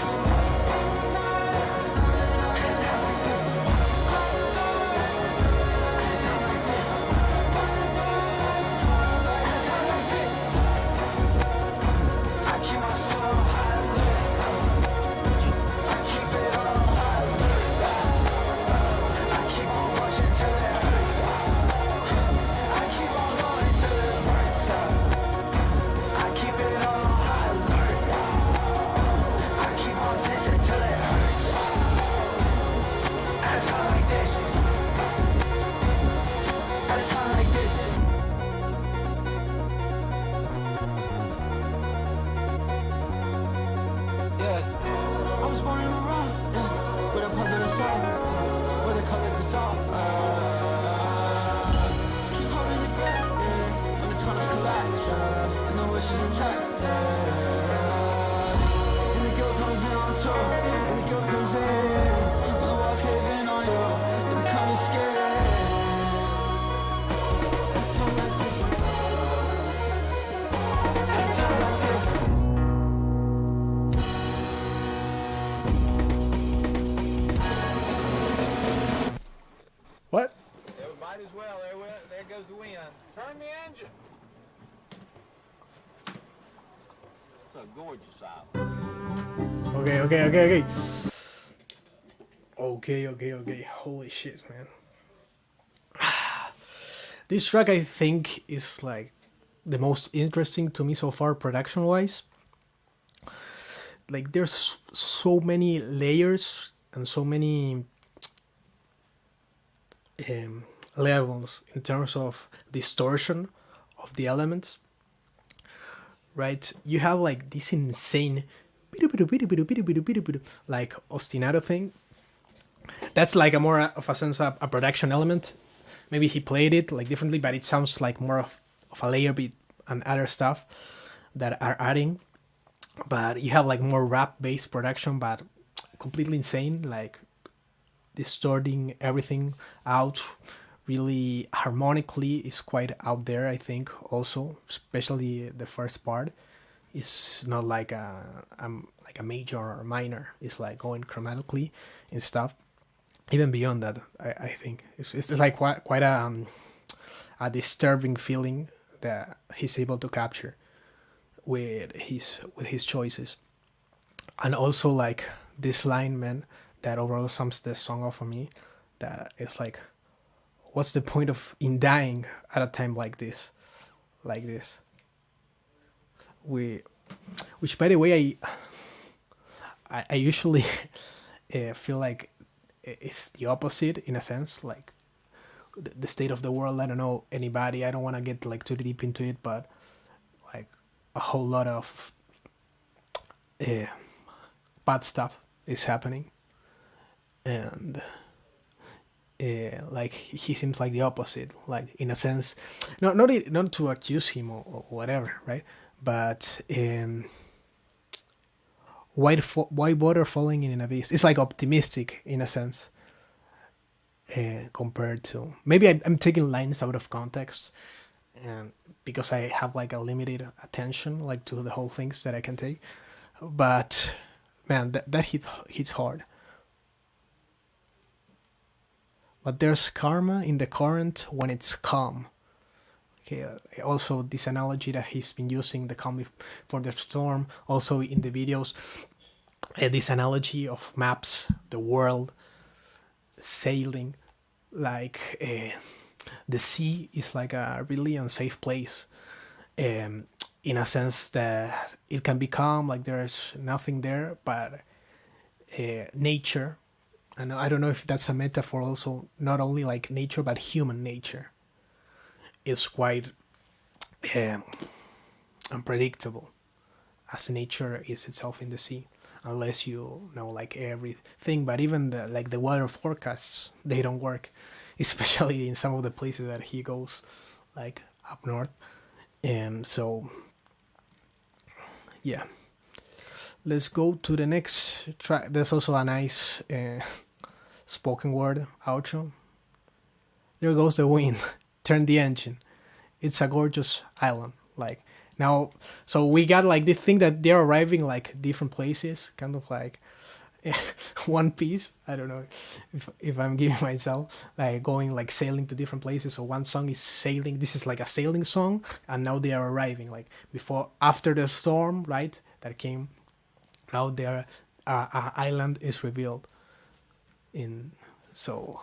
And the girl comes in on tour, and the girl comes in. well. There goes the wind. Turn the engine. It's a gorgeous island. Okay. Okay. Holy shit, man. This track I think is like the most interesting to me so far, production wise. Like there's so many layers and so many levels in terms of distortion of the elements, right? You have like this insane like ostinato thing. That's like a more of a sense of a production element. Maybe he played it like differently, but it sounds like more of a layer beat and other stuff that are adding. But you have like more rap based production, but completely insane, like distorting everything out really harmonically is quite out there, I think. Also, especially the first part is not like a major or minor. It's like going chromatically and stuff. Even beyond that, I think it's like quite a disturbing feeling that he's able to capture with his choices. And also like this line, man, that overall sums the song up for me, that it's like, what's the point of in dying at a time like this, which by the way I usually feel like it's the opposite in a sense, like the state of the world. I don't know anybody, I don't want to get like too deep into it, but like a whole lot of bad stuff is happening, and like he seems like the opposite, like in a sense, not to accuse him or whatever, right? But white water falling in an abyss. It's like optimistic in a sense, compared to maybe I'm taking lines out of context, and because I have like a limited attention like to the whole things that I can take. But man, that hits hard. But there's karma in the current when it's calm. Okay, also this analogy that he's been using, the calm for the storm, also in the videos, this analogy of maps, the world, sailing, like the sea is like a really unsafe place, in a sense that it can be calm, like there's nothing there, but nature, and I don't know if that's a metaphor also, not only like nature but human nature is quite unpredictable, as nature is itself in the sea, unless you know like everything. But even the weather forecasts, they don't work, especially in some of the places that he goes, like up north. And so yeah, let's go to the next track. There's also a nice spoken word outro. There goes the wind. Turn the engine. It's a gorgeous island. Like now, so we got like this thing that they're arriving like different places, kind of like One Piece. I don't know if I'm giving myself like going like sailing to different places. So one song is sailing. This is like a sailing song, and now they are arriving like after the storm, right? That came. Now their island is revealed. So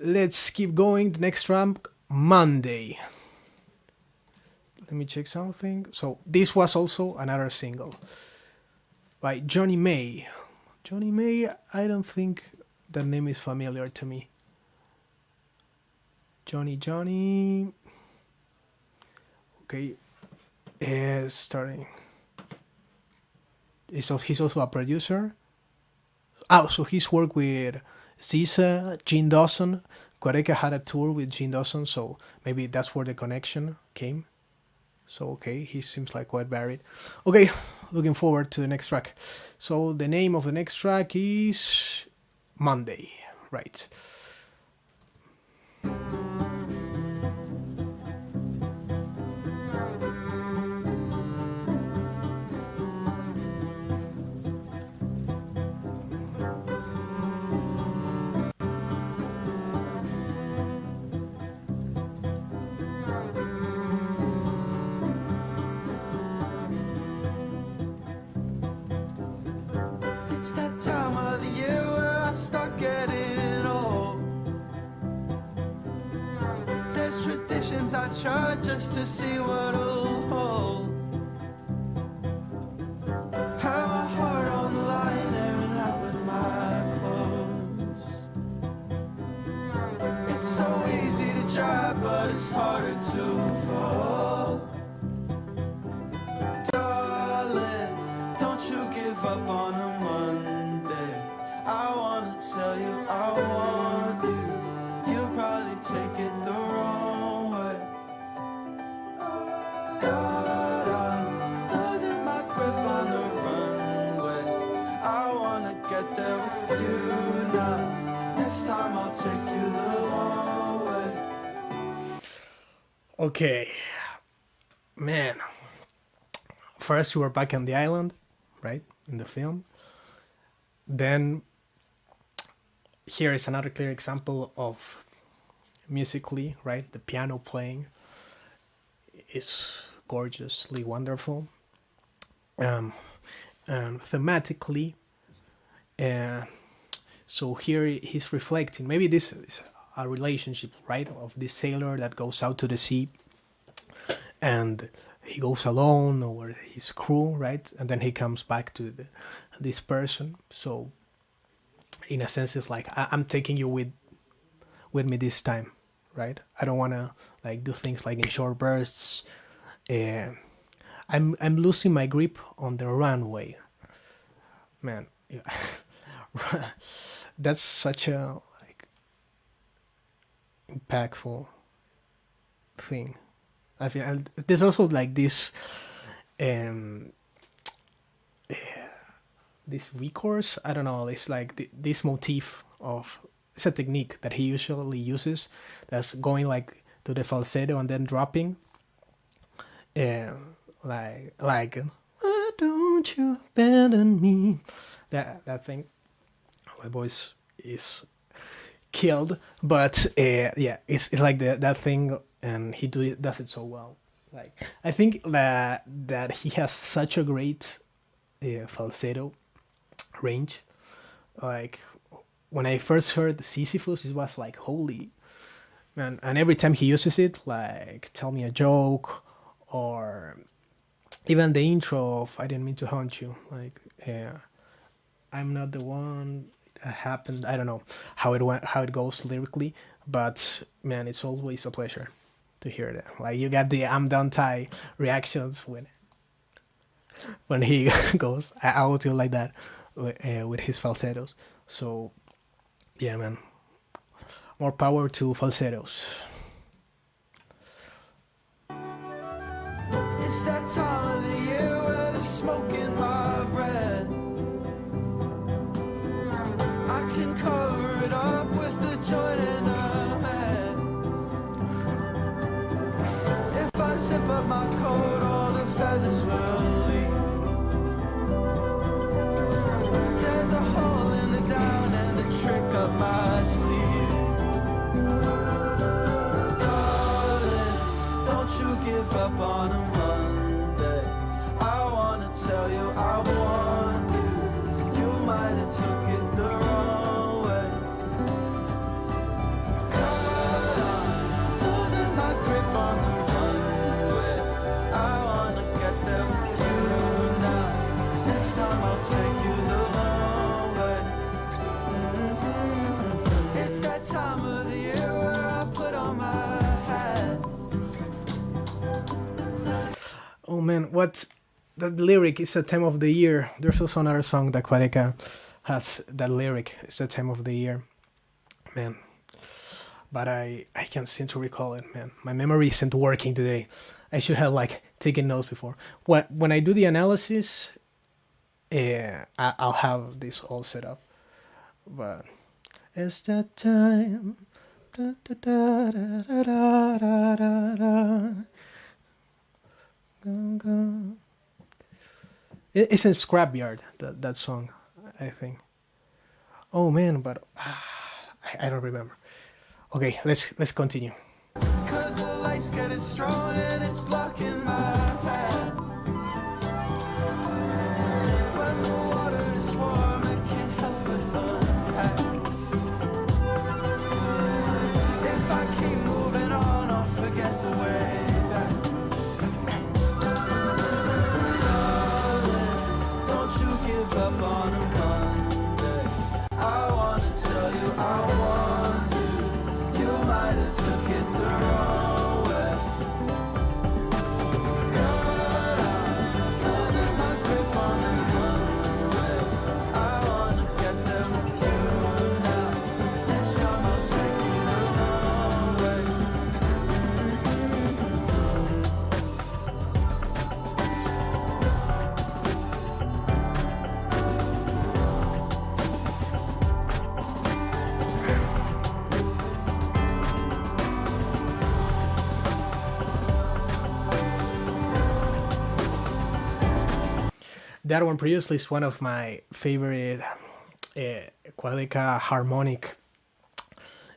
let's keep going. The next track, Monday. Let me check something. So this was also another single by Johnny May. Johnny May, I don't think the name is familiar to me. Johnny. Okay, starting. He's also a producer. So he's worked with Zisa, Gene Dawson. Quadeca had a tour with Gene Dawson, so maybe that's where the connection came. So okay, he seems like quite varied. Okay, looking forward to the next track. So the name of the next track is Monday, right? It's that time of the year where I start getting old. There's traditions I try just to see what'll hold. Have my heart on the line, airing out with my clothes. It's so easy to try, but it's harder to fall. Darling, don't you give up on a Monday. I wanna tell you I want you. You'll probably take it the wrong way. God, I'm losing my grip on the runway. I wanna get there with you now. Next time I'll take you the long way. Okay, man. First, you were back on the island, right, in the film. Then, here is another clear example of musically, right? The piano playing is gorgeously wonderful. And thematically, so here he's reflecting. Maybe this is a relationship, right, of this sailor that goes out to the sea, and he goes alone or his crew, right, and then he comes back to this person. So, in a sense, it's like I'm taking you with me this time, right? I don't want to like do things like in short bursts. I'm losing my grip on the runway, man. Yeah. That's such a like impactful thing. I feel, and there's also like this this recourse. I don't know. It's like this motif of, it's a technique that he usually uses. That's going like to the falsetto and then dropping. Like why don't you abandon me? That thing. My voice is killed, but yeah, it's like that thing, and he does it so well. Like I think that he has such a great falsetto range. Like when I first heard Sisyphus, it was like holy man, and every time he uses it, like tell me a joke, or even the intro of I Didn't Mean to Haunt You, like I'm not the one that happened. I don't know how it goes lyrically, but man, it's always a pleasure to hear that. Like you got the I'm done tie reactions when he goes. I will do like that with his falsettos. So yeah, man, more power to falsettos. It's that time of the year where there's smoke in my breath. I can cover it up with a joint and a match. If I zip up my coat, all the feathers will leave. There's a hole in the down and a trick up my sleeve. Darling, don't you give up on a Monday. I wanna tell you I want you. You might have took it the wrong way. God, I'm losing my grip on the runway. I wanna get there with you now. Next time I'll take you the long way. It's that time of the year where I put on my hat. Oh man, what that lyric is the time of the year. There's also another song that Quadeca has that lyric. It's the time of the year, man. But I can't seem to recall it, man. My memory isn't working today. I should have like taken notes before. When I do the analysis, I'll have this all set up. But it's that time. Da, da, da, da, da, da, da, da. Go. It's in Scrapyard, that song, I think. Oh man, but I don't remember. Okay, let's continue. Cause the light's getting strong and it's blocking my path. When the water is warm, it give up on a Monday. I wanna tell you I want you. You might have took it the wrong way. God, I'm losing my grip on the runway. I wanna get there with you now. Next time I'll take you the long way. That one previously is one of my favorite Quadeca harmonic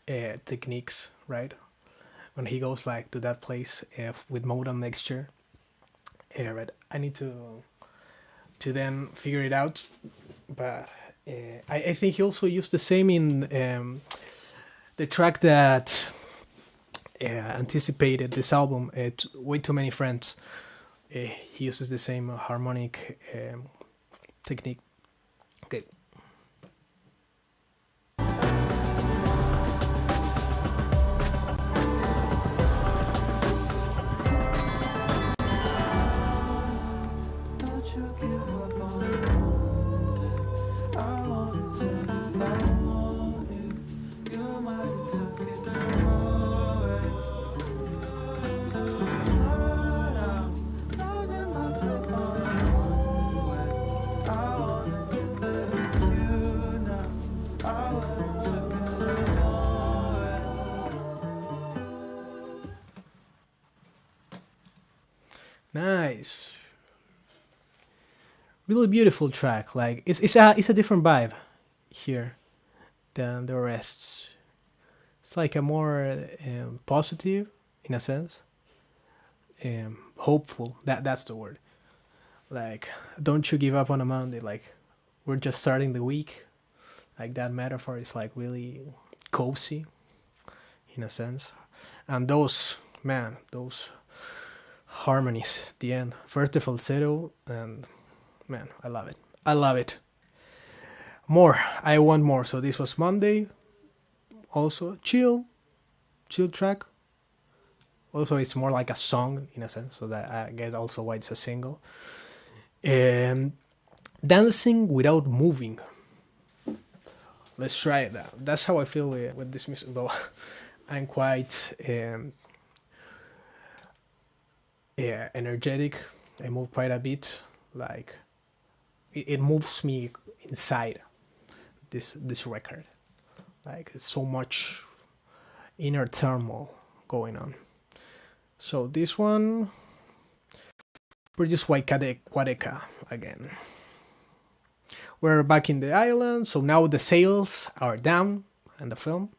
techniques, right? When he goes like to that place with modal mixture. Right. I need to then figure it out, but I think he also used the same in the track that anticipated this album. It's Way Too Many Friends. He uses the same harmonic technique. Okay. Don't you give up on me one day. I wanna tell you I want you. You might have took it the wrong way. God, I'm losing my grip on the one way. I wanna get there with you now. I wanna took it the wrong way. Nice. Really beautiful track. Like it's a different vibe here than the rest. It's like a more positive in a sense. Hopeful. That's the word. Like, don't you give up on a Monday. Like, we're just starting the week. Like, that metaphor is like really cozy in a sense. And those harmonies at the end. First the falsetto, and man, I love it. I love it. More. I want more. So this was Monday. Also chill track. Also, it's more like a song in a sense, so that I guess also why it's a single. Dancing Without Moving. Let's try it out. That's how I feel with this music, though. I'm quite energetic. I move quite a bit. Like it moves me inside this record. Like it's so much inner turmoil going on. So this one produced by Quadeca again. We're back in the island, so now the sails are down in the film.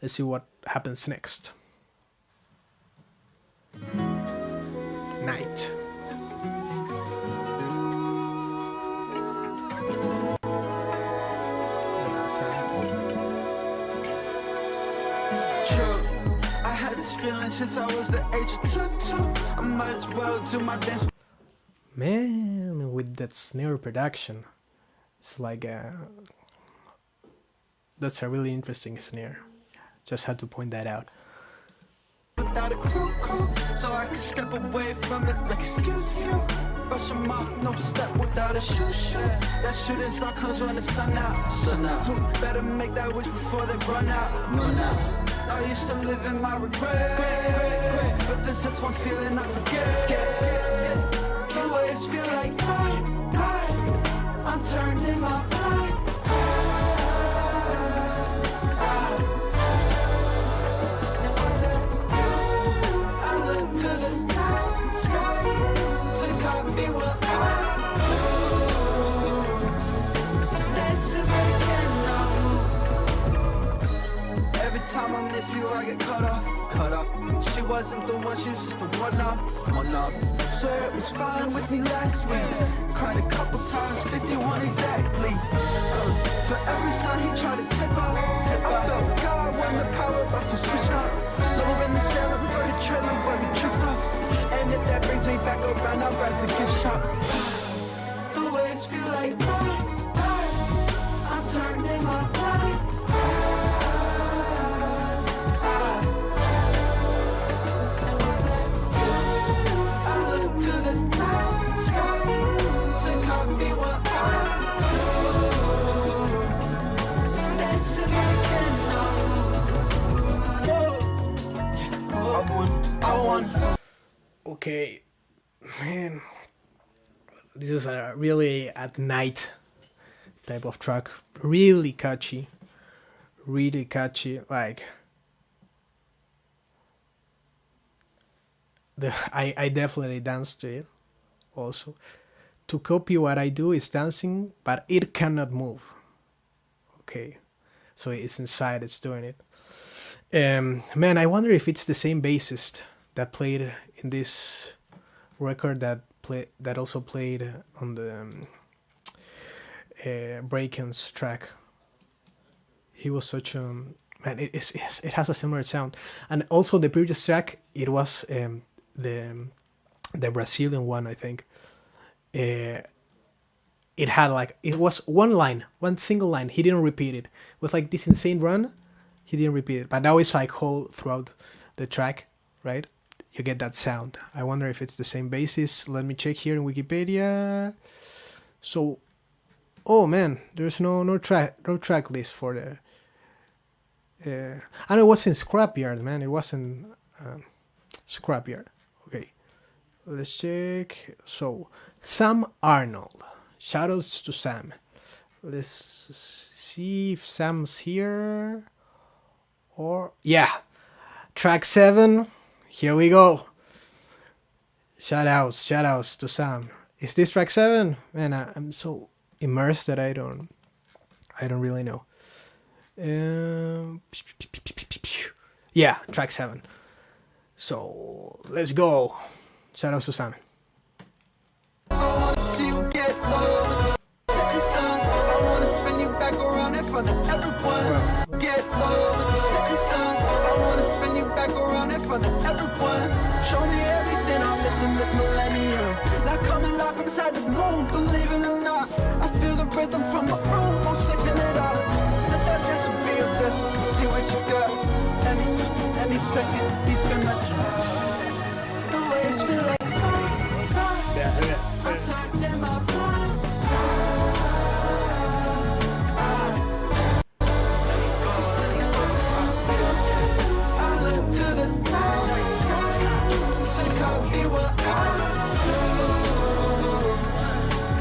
Let's see what happens next. Night. True. I had this feeling since I was the age of 22. I might as well do my dance. Man, with that snare production, it's like that's a really interesting snare. Just had to point that out. Without a crew, so I can step away from it like excuse you. Brush them off, no step without a shoe. That shooting star comes when the sun out. Better make that wish before they run out. I used to live in my regret, but there's just one feeling I forget. You always feel like I'm turned in my mind. Time I miss you, I get cut off. She wasn't the one, she was just the one off. Swear it was fine with me last week. Cried a couple times, 51 exactly. For every sign he tried to tip off, I felt God when the power box was switched off. Lower in the sail, I prefer the trailer where we drift off. And if that brings me back around, I'll rise the gift shop. The waves waves feel like I'm turning my back. And was it you? I look to the night sky to copy what I do. It's dancing like I want. Okay, man, this is a really at night type of track. Really catchy, like I definitely dance to it. Also, to copy what I do is dancing, but it cannot move. Okay, so it's inside, it's doing it. Man, I wonder if it's the same bassist that played in this record that also played on the Breakin's track. He was such a man. It has a similar sound, and also the previous track, it was the Brazilian one, I think. It had like, it was one single line. He didn't repeat it. It was like this insane run. He didn't repeat it, but now it's like whole throughout the track, right? You get that sound. I wonder if it's the same bassist. Let me check here in Wikipedia. So, oh man, there's no track list for the. I know it was in Scrapyard, man. It wasn't Scrapyard. Okay, let's check. So, Sam Arnold. Shoutouts to Sam. Let's see if Sam's here. Or yeah, track 7. Here we go. Shoutouts to Sam. Is this track 7? Man, I'm so immersed that I don't really know. Yeah, track 7. So let's go. Shoutouts to Sam. I wanna see you get low with the second song. I wanna spin you back around in front of everyone. Get low with the second song. I wanna spin you back around in front of everyone. Show me everything I'm missing this millennium. Now coming live from inside the moon, believe it or not. I feel the rhythm from the room, I'm sleeping it out. Let that vessel be a vessel to see what you got. Any second, he's gonna drop. The waves feel like I'm turning my back. I look to the night sky to copy what I do.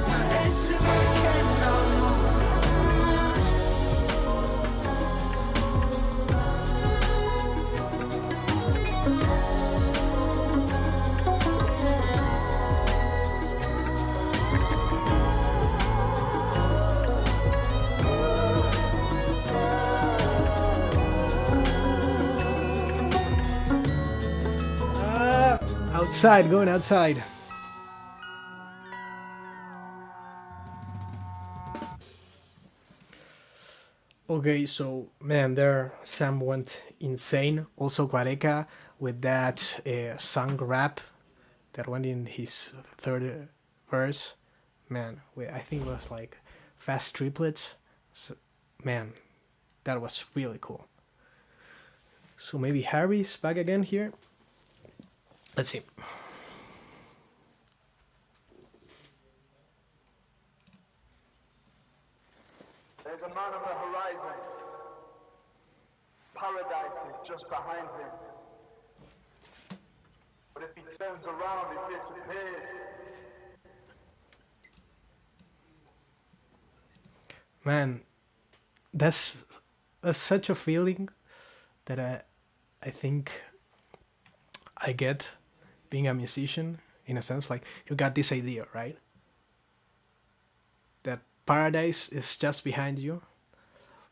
It's dancing like I know. Going outside. Okay, so man, there Sam went insane. Also Quadeca with that song rap that went in his third verse. Man, I think it was like fast triplets. So, man, that was really cool. So maybe Harry's back again here. Let's see. There's a man on the horizon. Paradise is just behind him. But if he turns around, it disappears. Man, that's such a feeling that I think I get being a musician, in a sense. Like, you got this idea, right? That paradise is just behind you,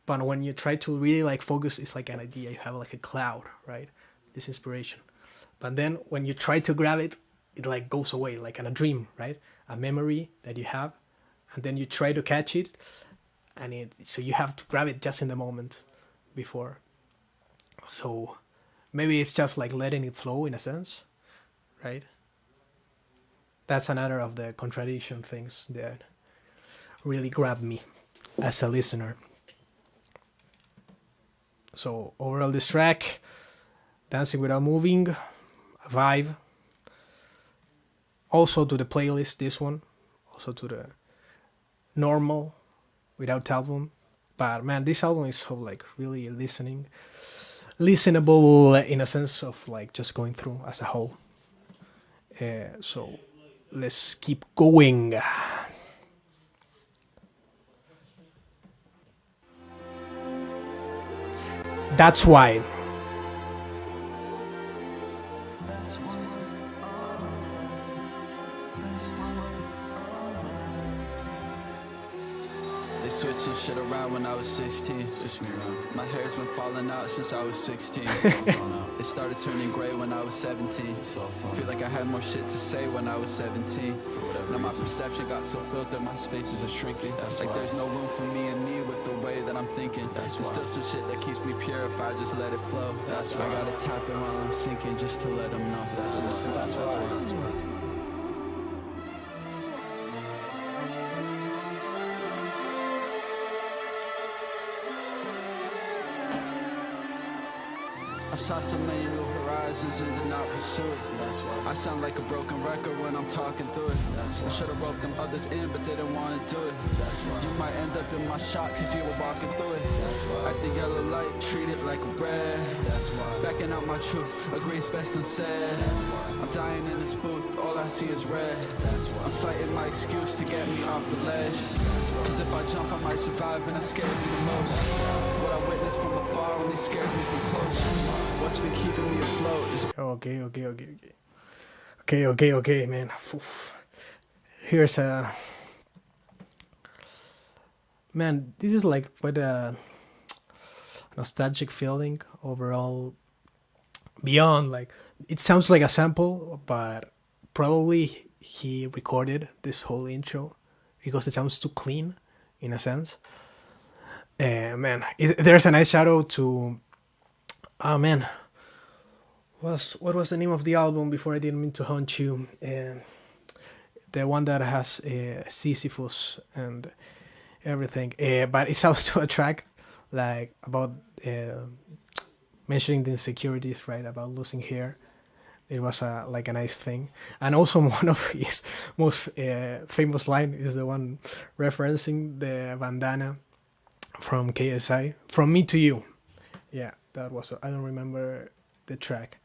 but when you try to really like focus, it's like an idea. You have like a cloud, right? This inspiration. But then when you try to grab it, it like goes away, like in a dream, right? A memory that you have, and then you try to catch it, and so you have to grab it just in the moment before. So maybe it's just like letting it flow in a sense, right? That's another of the contradiction things that really grabbed me as a listener. So overall, this track, Dancing Without Moving, a vibe. Also to the playlist, this one. Also to the normal, without album. But man, this album is so like really listenable in a sense of like just going through as a whole. So let's keep going. That's why. They switched some shit around when I was 16. My hair's been falling out since I was 16. It started turning gray when I was 17. Feel like I had more shit to say when I was 17. Now my perception got so filled that my spaces are shrinking. Like there's no room for me and me with the way that I'm thinking. There's still some shit that keeps me pure if I just let it flow. I gotta tap it while I'm sinking just to let them know. That's why. I saw so many new horizons and did not pursue it. That's why I sound like a broken record when I'm talking through it. That's why I should've roped them others in, but they didn't want to do it. That's why you might end up in my shot cause you were walking through it. That's why at the yellow light, treat it like a red. That's why backing out my truth, agree's best unsaid. That's why I'm dying in this booth, all I see is red. That's why I'm fighting my excuse to get me off the ledge. Cause if I jump I might survive and that scares me the most. What I witness from afar only scares me from close. What's been keeping me afloat is Okay, man. Here's a man. This is like quite a nostalgic feeling overall. Beyond like it sounds like a sample, but probably he recorded this whole intro because it sounds too clean in a sense. Man, there's a nice shout out to. Oh man, what was the name of the album before I didn't mean to haunt you? The one that has Sisyphus and everything. But it sounds to a track like about mentioning the insecurities, right? About losing hair. It was like a nice thing. And also one of his most famous line is the one referencing the bandana from KSI. From me to you. Yeah, that was, I don't remember the track,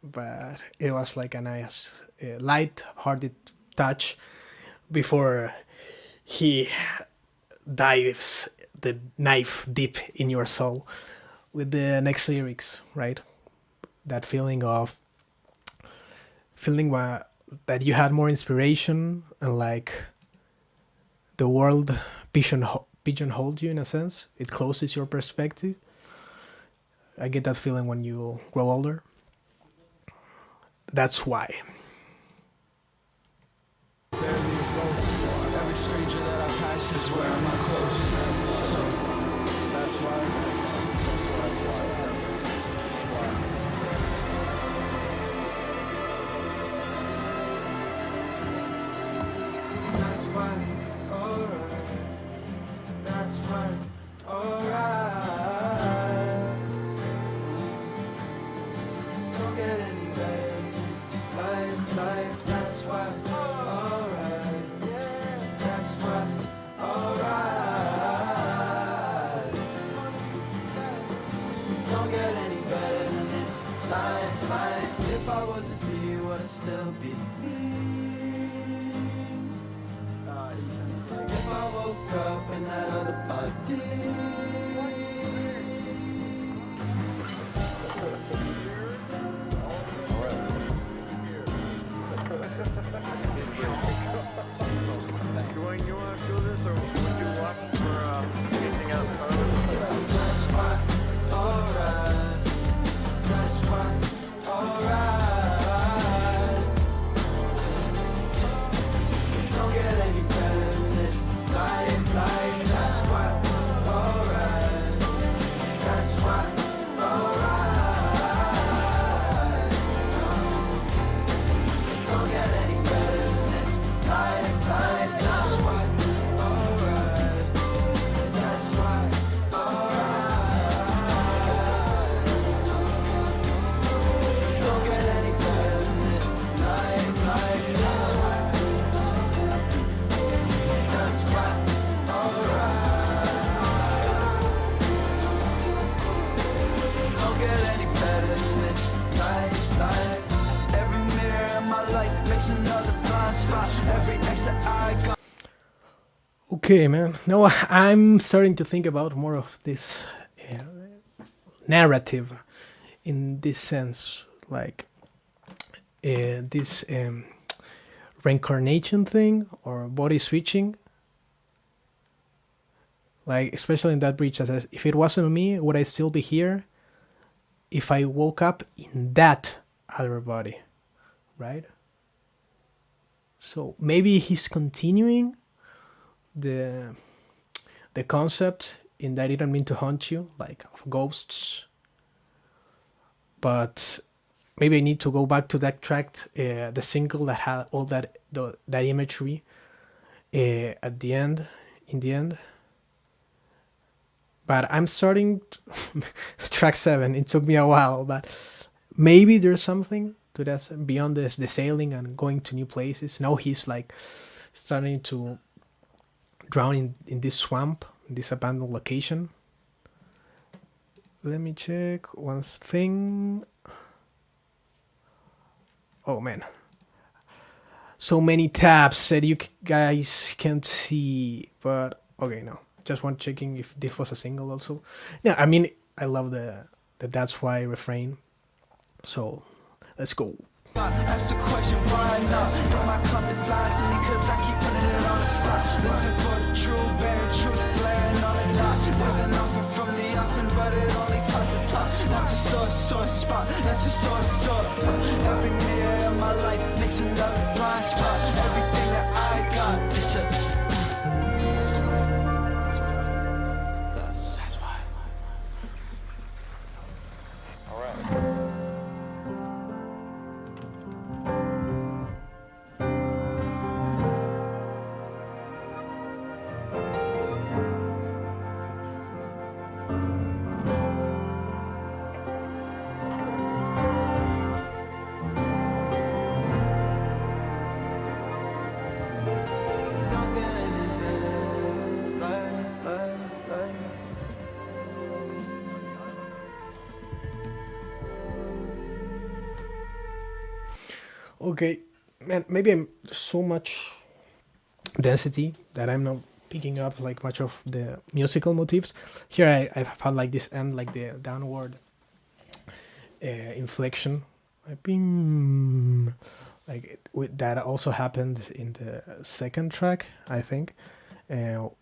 but it was like a nice, light-hearted touch before he dives the knife deep in your soul with the next lyrics, right? That feeling that you had more inspiration and like the world pigeonholed you in a sense. It closes your perspective. I get that feeling when you grow older. That's why. every stranger that I pass is where I'm not close. So that's why. That's fine, alright. That's fine, alright. Don't get any days. Life, that's why, alright. That's why, alright. Okay, man. No, I'm starting to think about more of this uh, narrative in this sense, like this reincarnation thing or body switching. Like, especially in that bridge, that says, if it wasn't me, would I still be here? If I woke up in that other body, right? So maybe he's continuing the concept in that it don't mean to haunt you, like of ghosts. But maybe I need to go back to that track, the single that had all that imagery at the end, in the end. But I'm starting track 7. It took me a while, but maybe there's something to that beyond the sailing and going to new places. Now he's like starting to drown in this swamp, in this abandoned location. Let me check one thing. Oh man, so many tabs that you guys can't see, but okay, no. Just one checking if this was a single also. Yeah, I mean, I love the that's why refrain. So let's go. Ask the question why not? But my compass lies to me cause I keep putting it on the spot. Listen for the truth, very true, blaring on the dots. There's an offer from the offering, but it only costs a toss. That's a sore spot, that's a sore. Every mirror in my life makes another blind spot. Everything that I got is a Okay, man, maybe I'm so much density that I'm not picking up like much of the musical motifs. Here I found like this end, like the downward inflection. I've been like with that also happened in the second track, I think,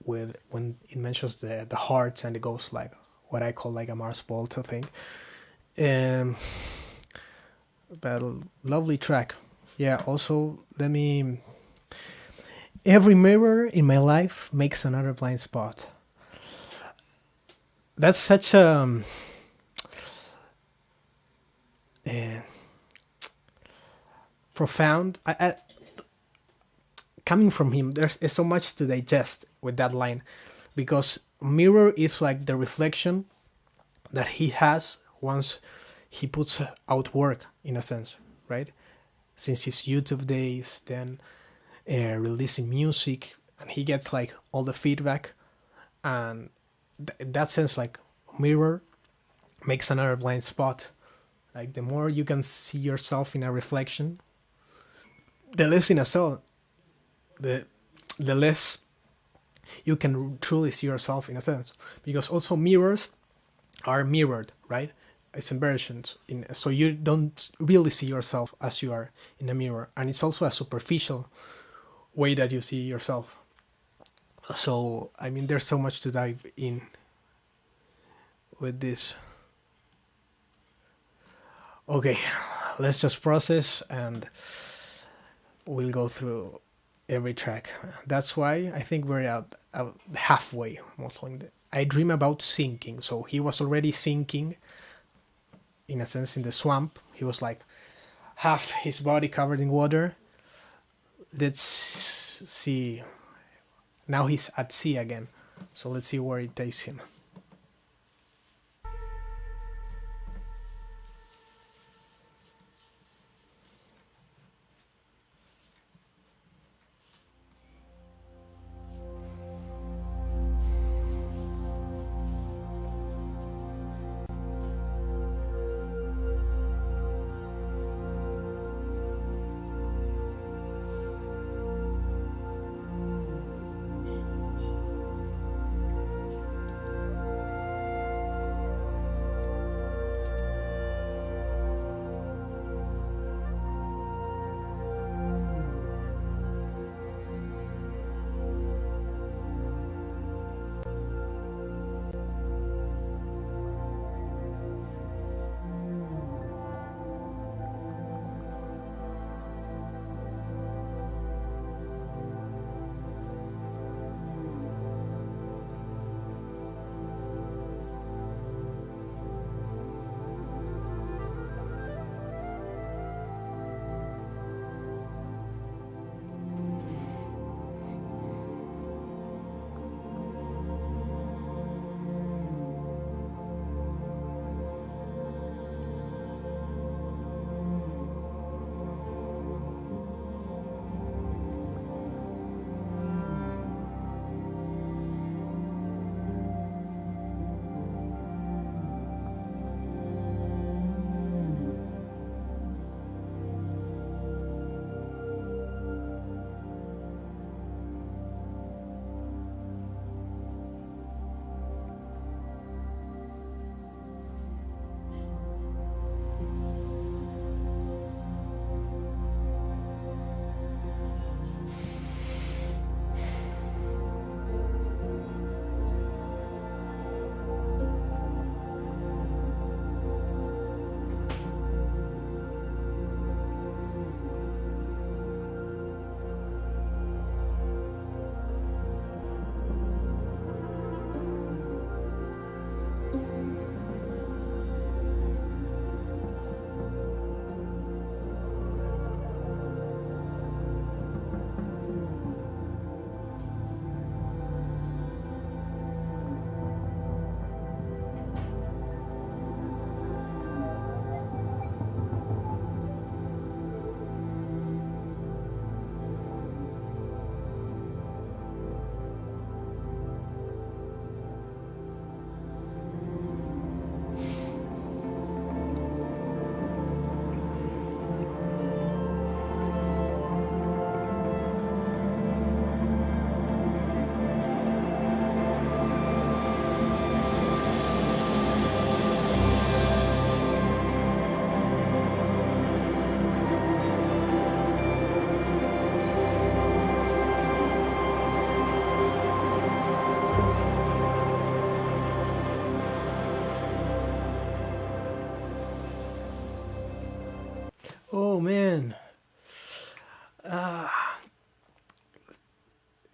with when it mentions the heart and it goes like what I call like a Mars Volta thing. But lovely track. Yeah, also let me. Every mirror in my life makes another blind spot. That's such a profound. Coming from him, there's so much to digest with that line, because mirror is like the reflection that he has once he puts out work, in a sense, right? Since his YouTube days, then releasing music, and he gets like all the feedback, and in that sense, like mirror makes another blind spot. Like the more you can see yourself in a reflection, the less in a cell, the less you can truly see yourself, in a sense, because also mirrors are mirrored, right? It's inversions, so you don't really see yourself as you are in a mirror, and it's also a superficial way that you see yourself. So I mean, there's so much to dive in with this. Okay, let's just process and we'll go through every track. That's why I think we're out halfway. I dream about sinking, so he was already sinking, in a sense, in the swamp. He was like half his body covered in water. Let's see. Now he's at sea again. So let's see where it takes him.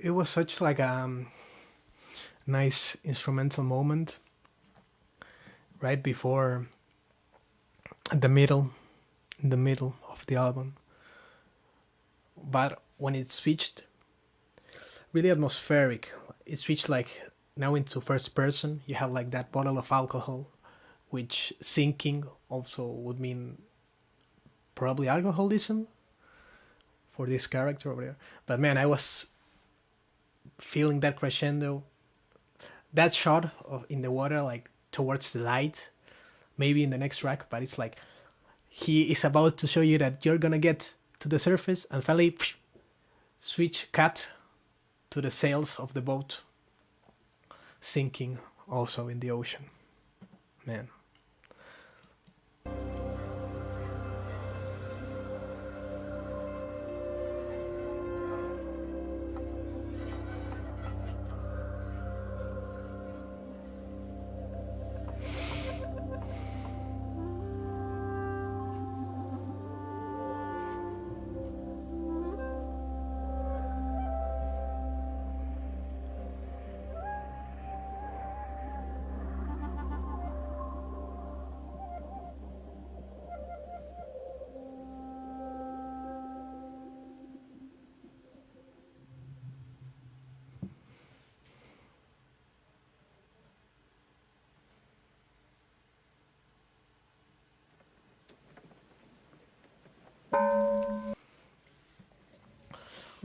it was such like a nice instrumental moment right before the middle, in the middle of the album. But when it switched, really atmospheric. It switched like now into first person. You have like that bottle of alcohol, which sinking also would mean probably alcoholism for this character over there. But man, I was feeling that crescendo, that shot of in the water, like towards the light, maybe in the next track. But it's like he is about to show you that you're gonna get to the surface, and finally switch cut to the sails of the boat sinking also in the ocean. Man.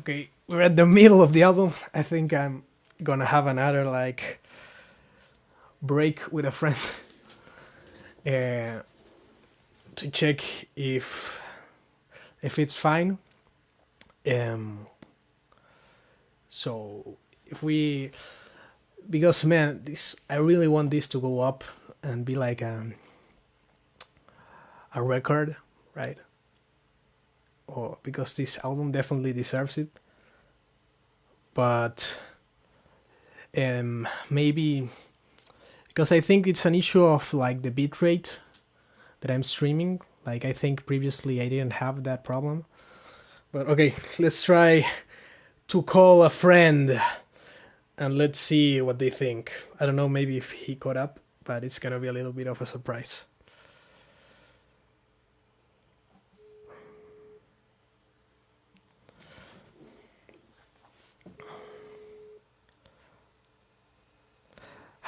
Okay, we're at the middle of the album. I think I'm gonna have another like break with a friend to check if it's fine. So if we, because man, this I really want this to go up and be like a record, right? Or because this album definitely deserves it. But maybe because I think it's an issue of like the bit rate that I'm streaming. Like I think previously I didn't have that problem. But okay, let's try to call a friend and let's see what they think. I don't know, maybe if he caught up, but it's gonna be a little bit of a surprise.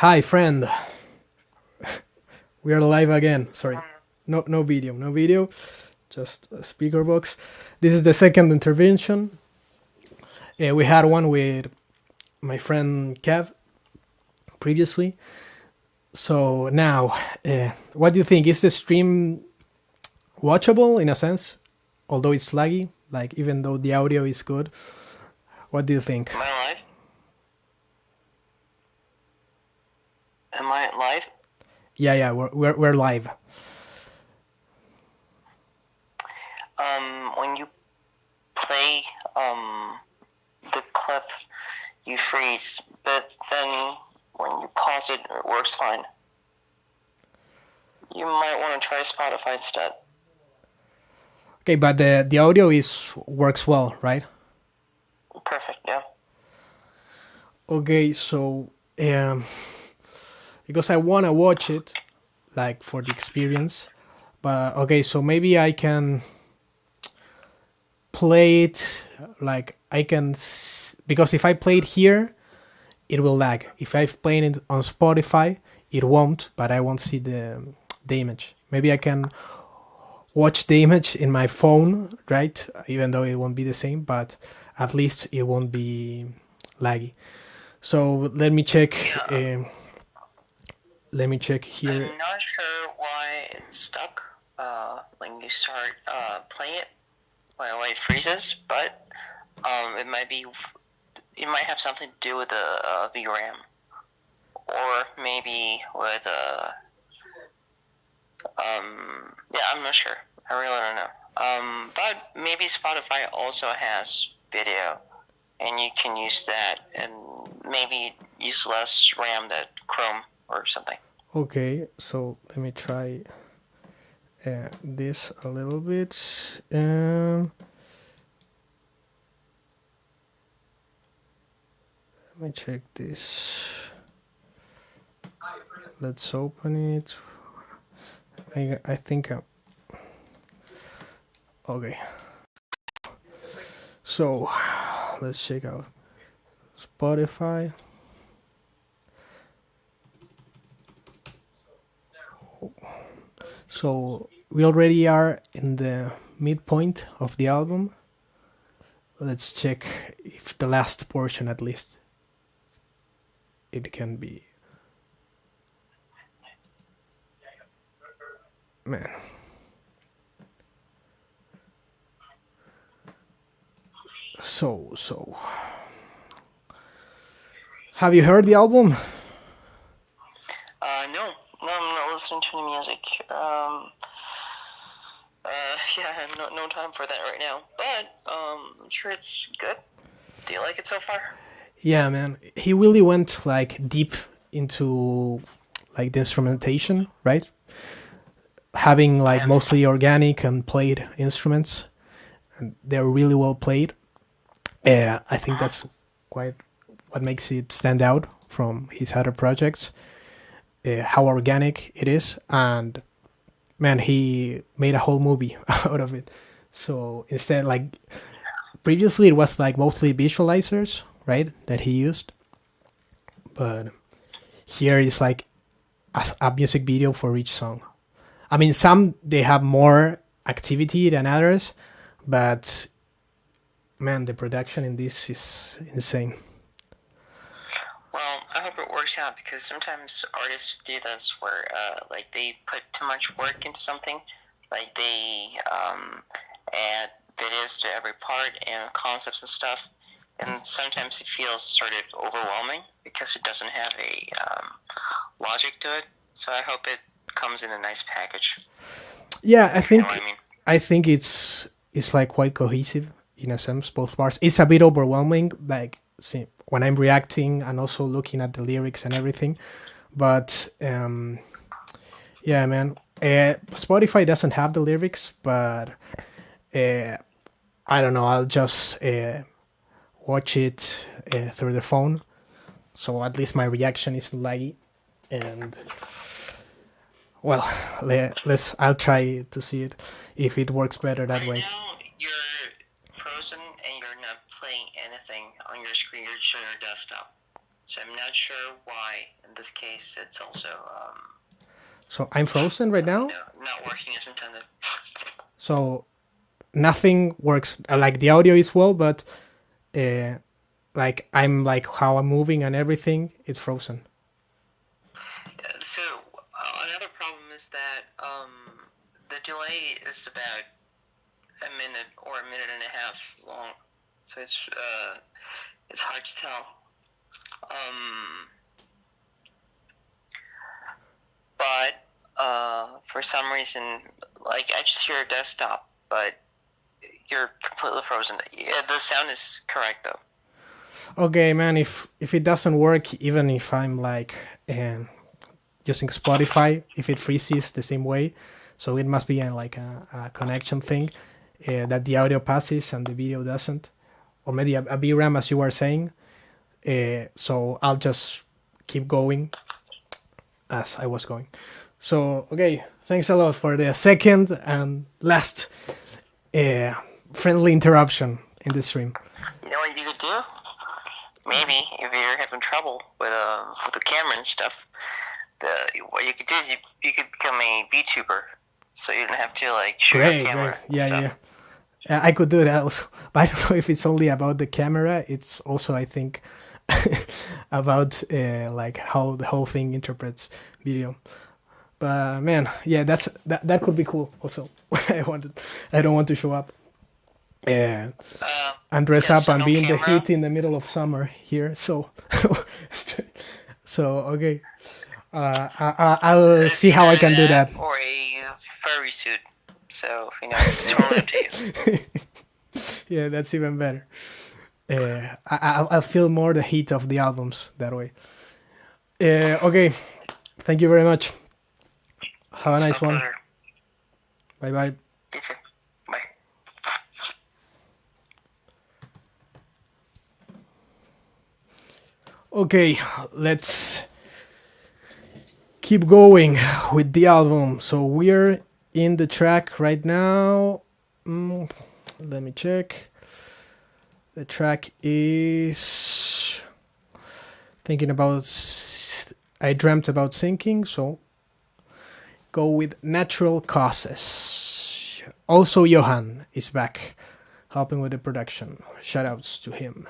Hi, friend. We are live again. Sorry, no video, just a speaker box. This is the second intervention. We had one with my friend Kev previously. So now, what do you think? Is the stream watchable in a sense, although it's laggy? Like even though the audio is good, what do you think? Am I live? Am I live? Yeah, we're live. When you play the clip, you freeze, but then when you pause it, it works fine. You might want to try Spotify instead. Okay, but the audio works well, right? Perfect, yeah. Okay, so because I wanna watch it, like for the experience, but okay, so maybe I can play it like I can because if I play it here, it will lag. If I've played it on Spotify, it won't, but I won't see the image. Maybe I can watch the image in my phone, right? Even though it won't be the same, but at least it won't be laggy. So let me check. Let me check here. I'm not sure why it's stuck when you start playing it, why it freezes, but it might have something to do with the VRAM, or maybe with yeah, I'm not sure. I really don't know. But maybe Spotify also has video, and you can use that, and maybe use less RAM than Chrome or something. Okay, so let me try this a little bit. Let me check this. Let's open it. I think okay. So let's check out Spotify. So we already are in the midpoint of the album. Let's check if the last portion, at least, it can be. Man. So. Have you heard the album? No, I'm not listening to any music. Yeah, no time for that right now. But I'm sure it's good. Do you like it so far? Yeah, man. He really went like deep into like the instrumentation, right? Having like mostly organic and played instruments, and they're really well played. I think that's quite what makes it stand out from his other projects. How organic it is, and man, he made a whole movie out of it. So instead, like previously, it was like mostly visualizers, right, that he used, but here is like a music video for each song. I mean, some they have more activity than others, but man, the production in this is insane. Well, I hope it works out because sometimes artists do this where like they put too much work into something, like they add videos to every part and concepts and stuff, and sometimes it feels sort of overwhelming because it doesn't have a logic to it. So I hope it comes in a nice package. Yeah, I think You know what I mean? I think it's like quite cohesive in a sense, both parts. It's a bit overwhelming, like when I'm reacting and also looking at the lyrics and everything. But yeah, man. Spotify doesn't have the lyrics, but I don't know. I'll just watch it through the phone, so at least my reaction isn't laggy. And well, I'll try to see it if it works better that way. Right now, you're frozen and you're not playing anything on your screen. You're showing your desktop. So I'm not sure why. In this case, it's also So I'm frozen right now. not working as intended. So nothing works. Like the audio is well, but like I'm like how I'm moving and everything, it's frozen. So another problem is that the delay is about a minute or a minute and a half long. So it's hard to tell. But for some reason, like I just hear a desktop, but you're completely frozen. Yeah, the sound is correct though. Okay, man. If it doesn't work, even if I'm like using Spotify, if it freezes the same way, so it must be like a connection thing that the audio passes and the video doesn't, or maybe a VRAM as you were saying. So I'll just keep going as I was going. So okay, thanks a lot for the second and last friendly interruption in the stream. You know what you could do? Maybe if you're having trouble with the camera and stuff, what you could do is you could become a VTuber, so you don't have to like shoot a camera. Great. Yeah. I could do that also, but I don't know if it's only about the camera. It's also, I think, about like how the whole thing interprets video. But man, yeah, that could be cool. Also, I don't want to show up and dress up and be in the heat in the middle of summer here. So, okay, I'll see how I can do that. Or a furry suit. So it's totally up to you. Yeah, that's even better. I'll feel more the heat of the albums that way. Okay, thank you very much. Have a nice one. Bye bye. You too. Bye. Okay, let's keep going with the album. So we're in the track right now. Let me check. The track is thinking about. I dreamt about sinking, so go with natural causes. Also, Johan is back, helping with the production. Shoutouts to him.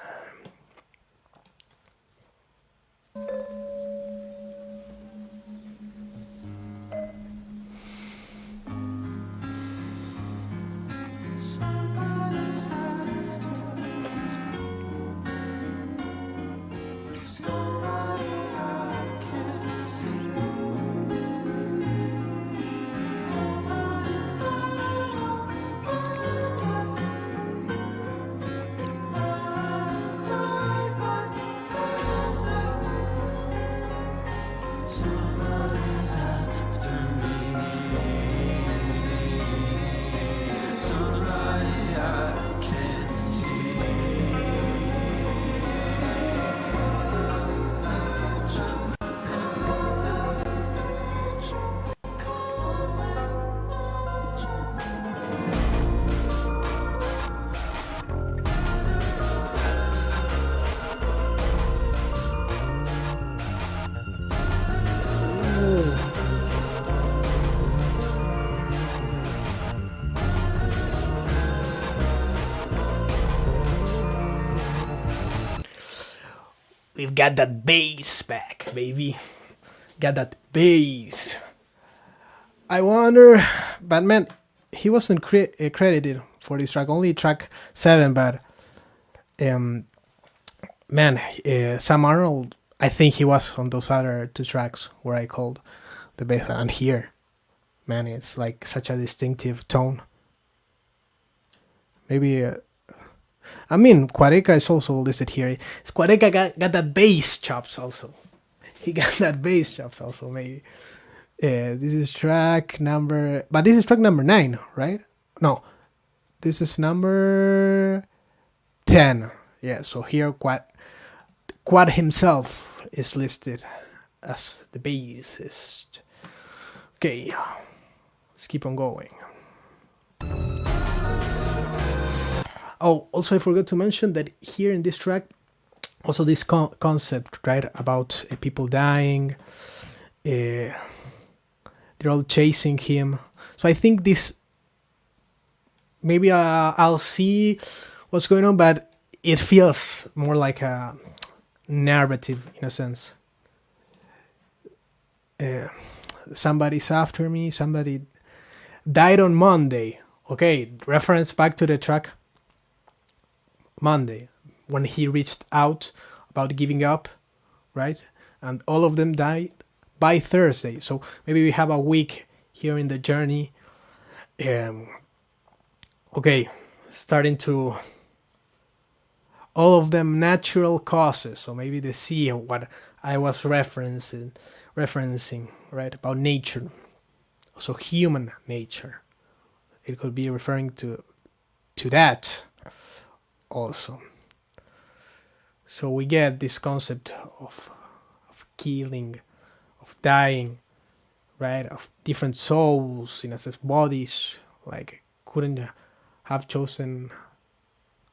We've got that bass back, baby. Got that bass. I wonder, but man, he wasn't credited for this track. Only track 7, but man, Sam Arnold. I think he was on those other 2 tracks where I called the bass. And here, man, it's like such a distinctive tone. Maybe. I mean, Quadeca is also listed here. Quadeca got that bass chops also. He got that bass chops also, maybe. This is track number... But this is track number 9, right? No. This is number 10. Yeah, so here Quad himself is listed as the bassist. Okay, let's keep on going. Oh, also I forgot to mention that here in this track, also this concept, right, about people dying, they're all chasing him. So I think this, maybe I'll see what's going on, but it feels more like a narrative in a sense. Somebody's after me, somebody died on Monday. Okay, reference back to the track Monday, when he reached out about giving up, right? And all of them died by Thursday. So maybe we have a week here in the journey. Okay, starting to all of them natural causes. So maybe they see what I was referencing, right, about nature. So human nature. It could be referring to that also. So we get this concept of killing, of dying, right? Of different souls in a sense, bodies. Like couldn't have chosen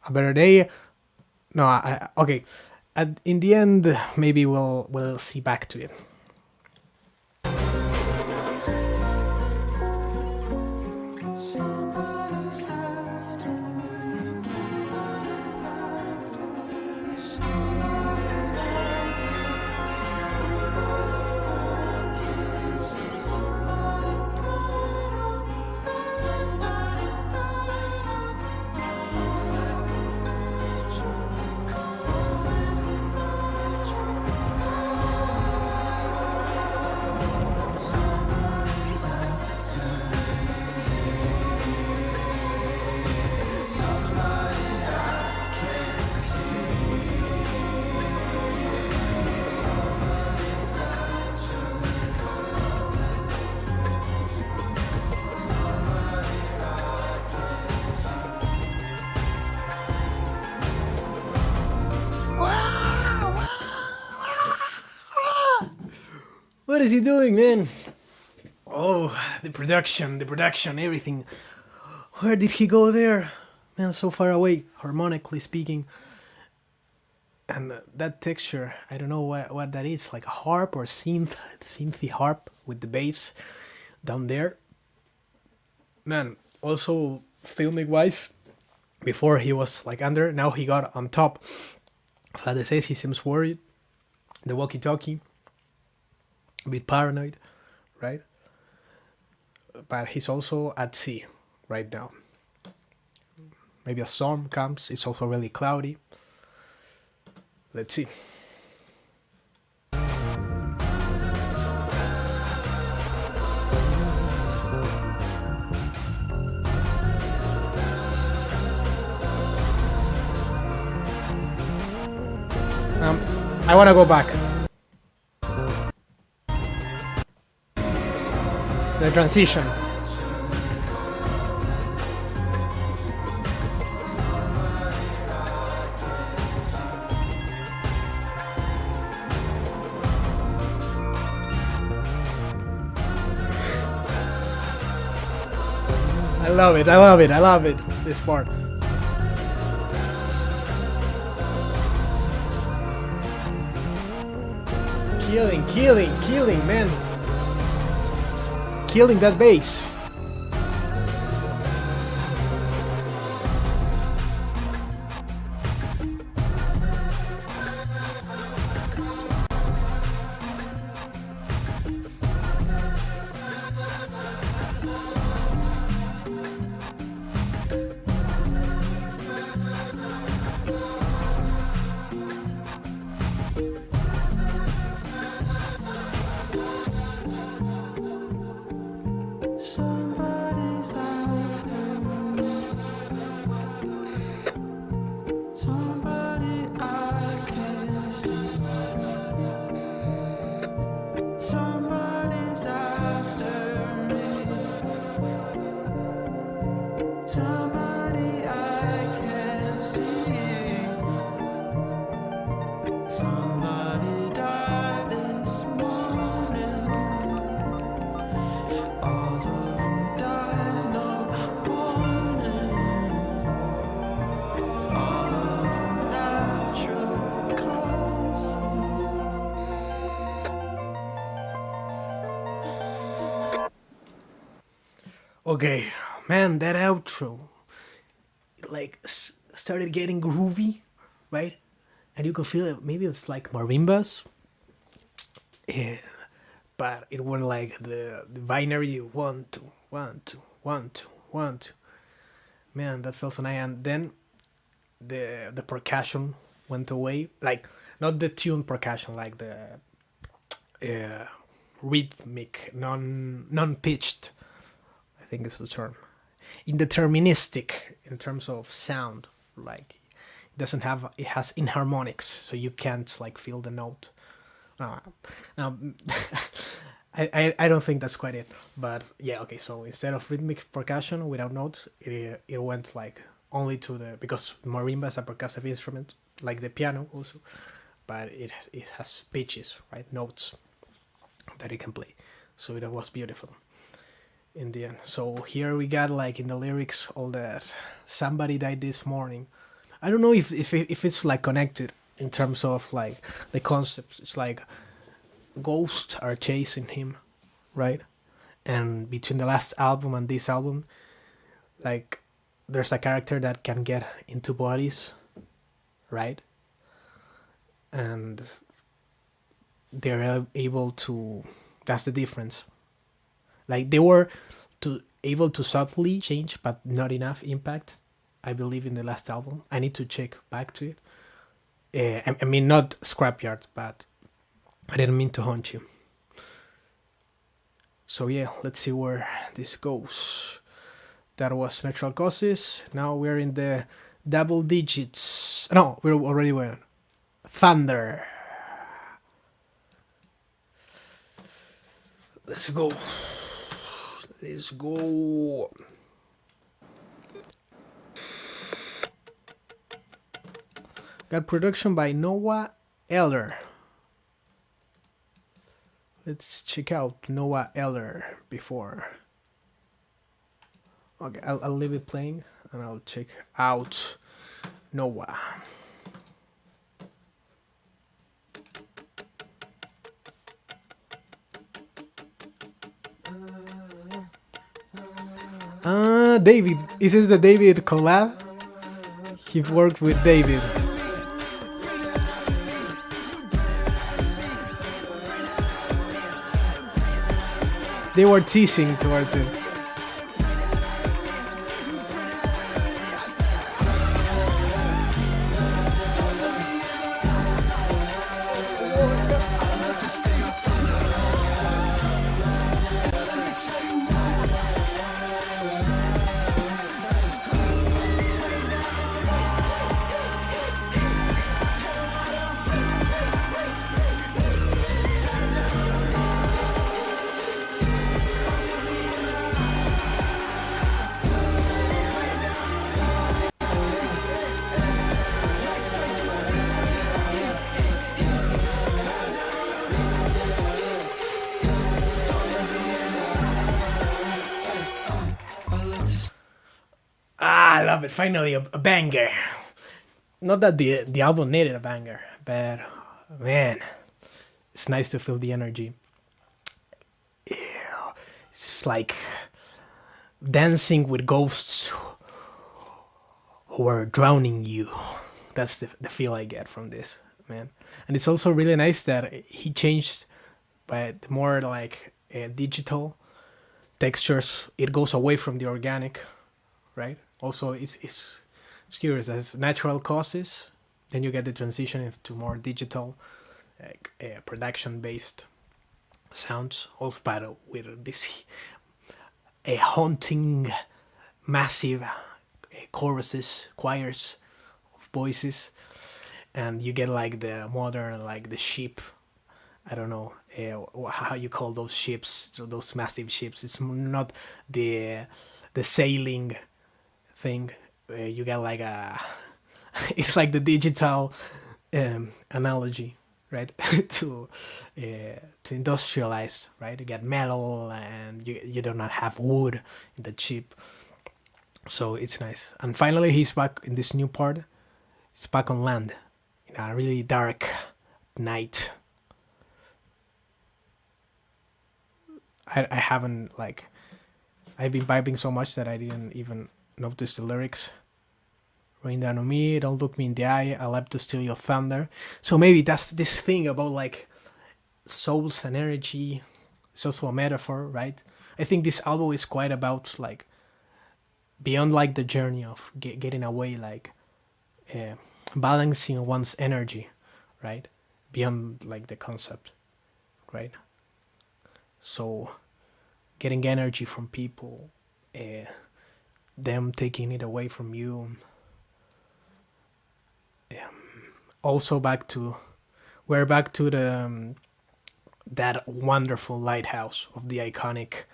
a better day. No, okay. In the end, maybe we'll see back to it. What is he doing, man? Oh, the production, everything. Where did he go there? Man, so far away, harmonically speaking. And that texture, I don't know what that is, like a harp or synthy harp with the bass down there. Man, also filmic wise, before he was like under, now he got on top. Fade says he seems worried. The walkie-talkie, a bit paranoid, right? But he's also at sea right now. Maybe a storm comes. It's also really cloudy. Let's see. I want to go back. The transition. I love it, this part. Killing, man. Killing that bass. Somebody's after me. Somebody I can't see. Somebody's after me. Somebody I can't see. Somebody died this morning. All of them died, no warning. All of them natural causes. Okay, man, that outro, it like started getting groovy, right? And you could feel it. Maybe it's like marimbas, yeah, but it went like the binary 1 2 1 2 1 2 1 2. Man, that felt so nice. And then the percussion went away, like not the tune percussion, like the rhythmic, non pitched. I think is the term. Indeterministic in terms of sound, like it has inharmonics, so you can't like feel the note. Now, I don't think that's quite it, but yeah, okay. So instead of rhythmic percussion without notes, it went like only to the, because marimba is a percussive instrument like the piano also, but it has pitches, right, notes that it can play. So it was beautiful in the end. So here we got like in the lyrics all that somebody died this morning. I don't know if it's like connected in terms of like the concepts. It's like ghosts are chasing him, right? And between the last album and this album, like there's a character that can get into bodies, right? And they're able to, that's the difference. Like they were able to subtly change, but not enough impact, I believe, in the last album. I need to check back to it. I mean, not Scrapyard, but I didn't mean to haunt you. So yeah, let's see where this goes. That was Natural Causes. Now we're in the double digits. No, we're already were. THUNDRRR. Let's go. Let's go. Got production by Noah Eller. Let's check out Noah Eller before. Okay, I'll leave it playing and I'll check out Noah. David. Is this the David collab? He worked with David. They were teasing towards it. I love it. Finally, a banger. Not that the album needed a banger, but man, it's nice to feel the energy. Yeah, it's like dancing with ghosts who are drowning you. That's the feel I get from this, man. And it's also really nice that he changed, but more like digital textures. It goes away from the organic, right? Also, it's curious, as natural causes, then you get the transition into more digital, production-based sounds. Also, but with this haunting, massive choruses, choirs of voices, and you get like the modern, like the ship. I don't know how you call those ships, those massive ships. It's not the sailing thing. You get like a it's like the digital analogy, right? to industrialize, right? You get metal and you do not have wood in the chip, so it's nice. And finally he's back in this new part. He's back on land in a really dark night. I haven't, like, I've been vibing so much that I didn't even notice the lyrics. Rain down on me, don't look me in the eye, I love to steal your thunder. So maybe that's this thing about like souls and energy. It's also a metaphor, right? I think this album is quite about like beyond like the journey of getting away, like balancing one's energy, right? Beyond like the concept, right? So getting energy from people, them taking it away from you. Also we're back to the that wonderful lighthouse of the iconic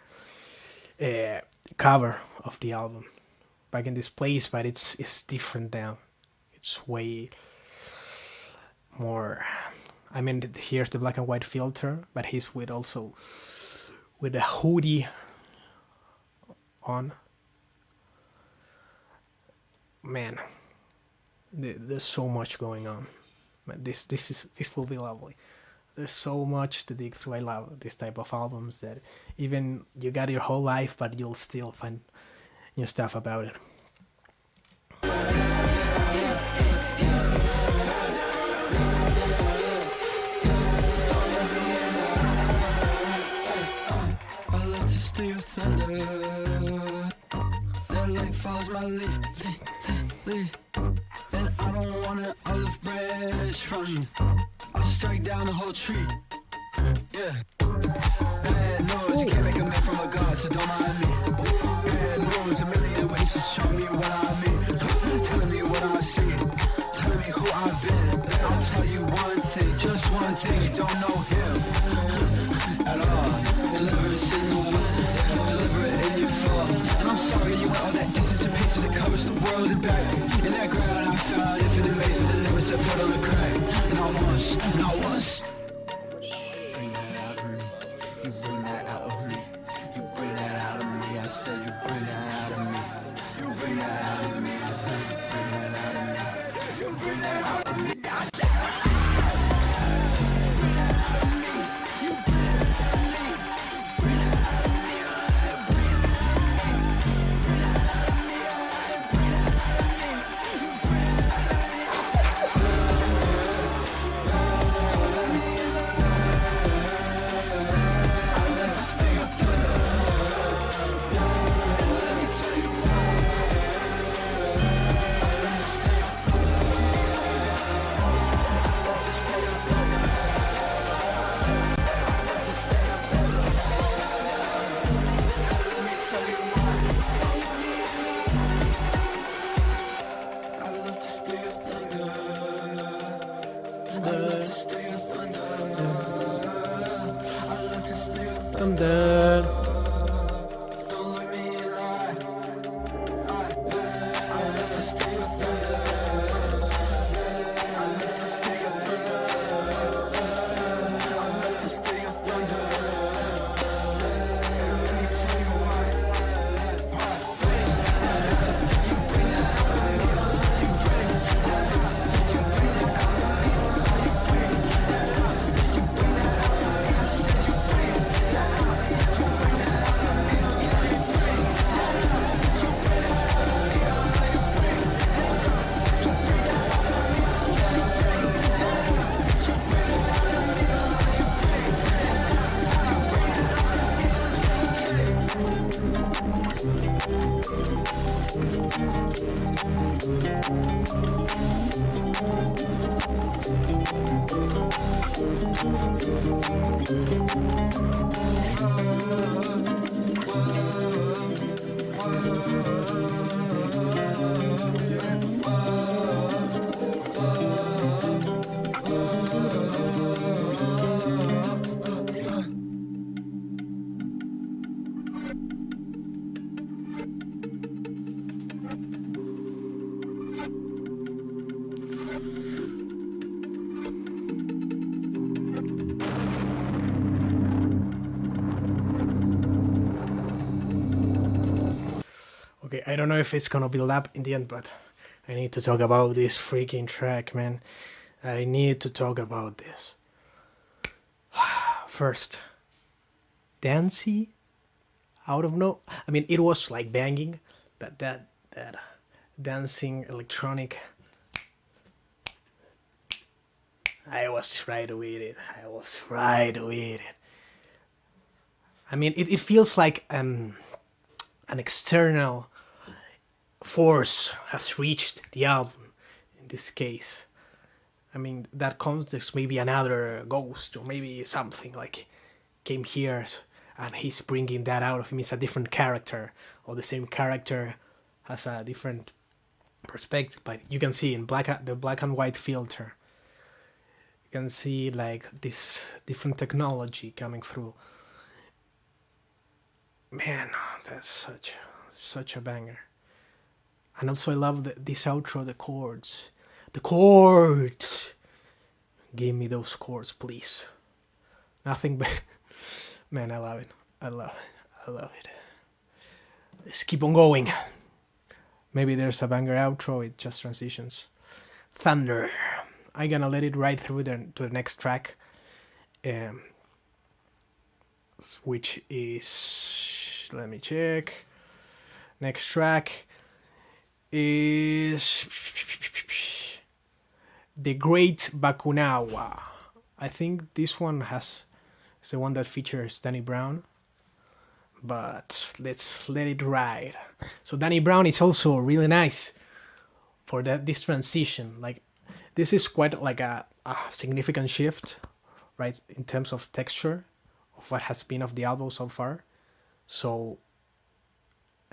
cover of the album. Back in this place, but it's different now. It's way more. I mean, here's the black and white filter, but he's with a hoodie on. Man, there's so much going on. This will be lovely. There's so much to dig through. I love this type of albums that even you got your whole life, but you'll still find new stuff about it. I love to steal thunder. That light follows my lead. And I don't want an olive branch from you. I'll strike down the whole tree. Yeah. Bad news, you can't make a man from a god, so don't mind me. Bad news, a million ways to show me what I mean. Telling me what I see, telling me who I've been. I'll tell you one thing, just one thing, you don't know him at all. Deliverance in the wind, deliberate in your fall. And I'm sorry you went all that distance and paces, it covers the world and back. In that ground I found infinite mazes and never set foot on the crack. Not once. Bring that out. I'm dead. Don't look me in the eye. I love to stay with thunder. I love to stay with thunder. I love to stay with thunder. Let me tell you why. Okay, I don't know if it's gonna build up in the end, but I need to talk about this freaking track, man. I need to talk about this. First, dancey, out of no. I mean, it was like banging, but that dancing electronic. I was right with it. I mean, it feels like an external force has reached the album in this case. I mean, that context, maybe another ghost or maybe something like came here and he's bringing that out of him. It's a different character, or the same character has a different perspective. But you can see in the black and white filter, you can see like this different technology coming through. Man, that's such a banger. And also I love this outro, the chords. The chords! Give me those chords, please. Nothing but... Man, I love it. I love it. Let's keep on going. Maybe there's a banger outro, it just transitions. Thunder. I'm gonna let it ride through to the next track. Which is... Let me check. Next track is The Great BAKUNAWA. I think this one is the one that features Danny Brown, but let's let it ride. So Danny Brown is also really nice for this transition. Like, this is quite like a significant shift, right, in terms of texture of what has been of the album so far. So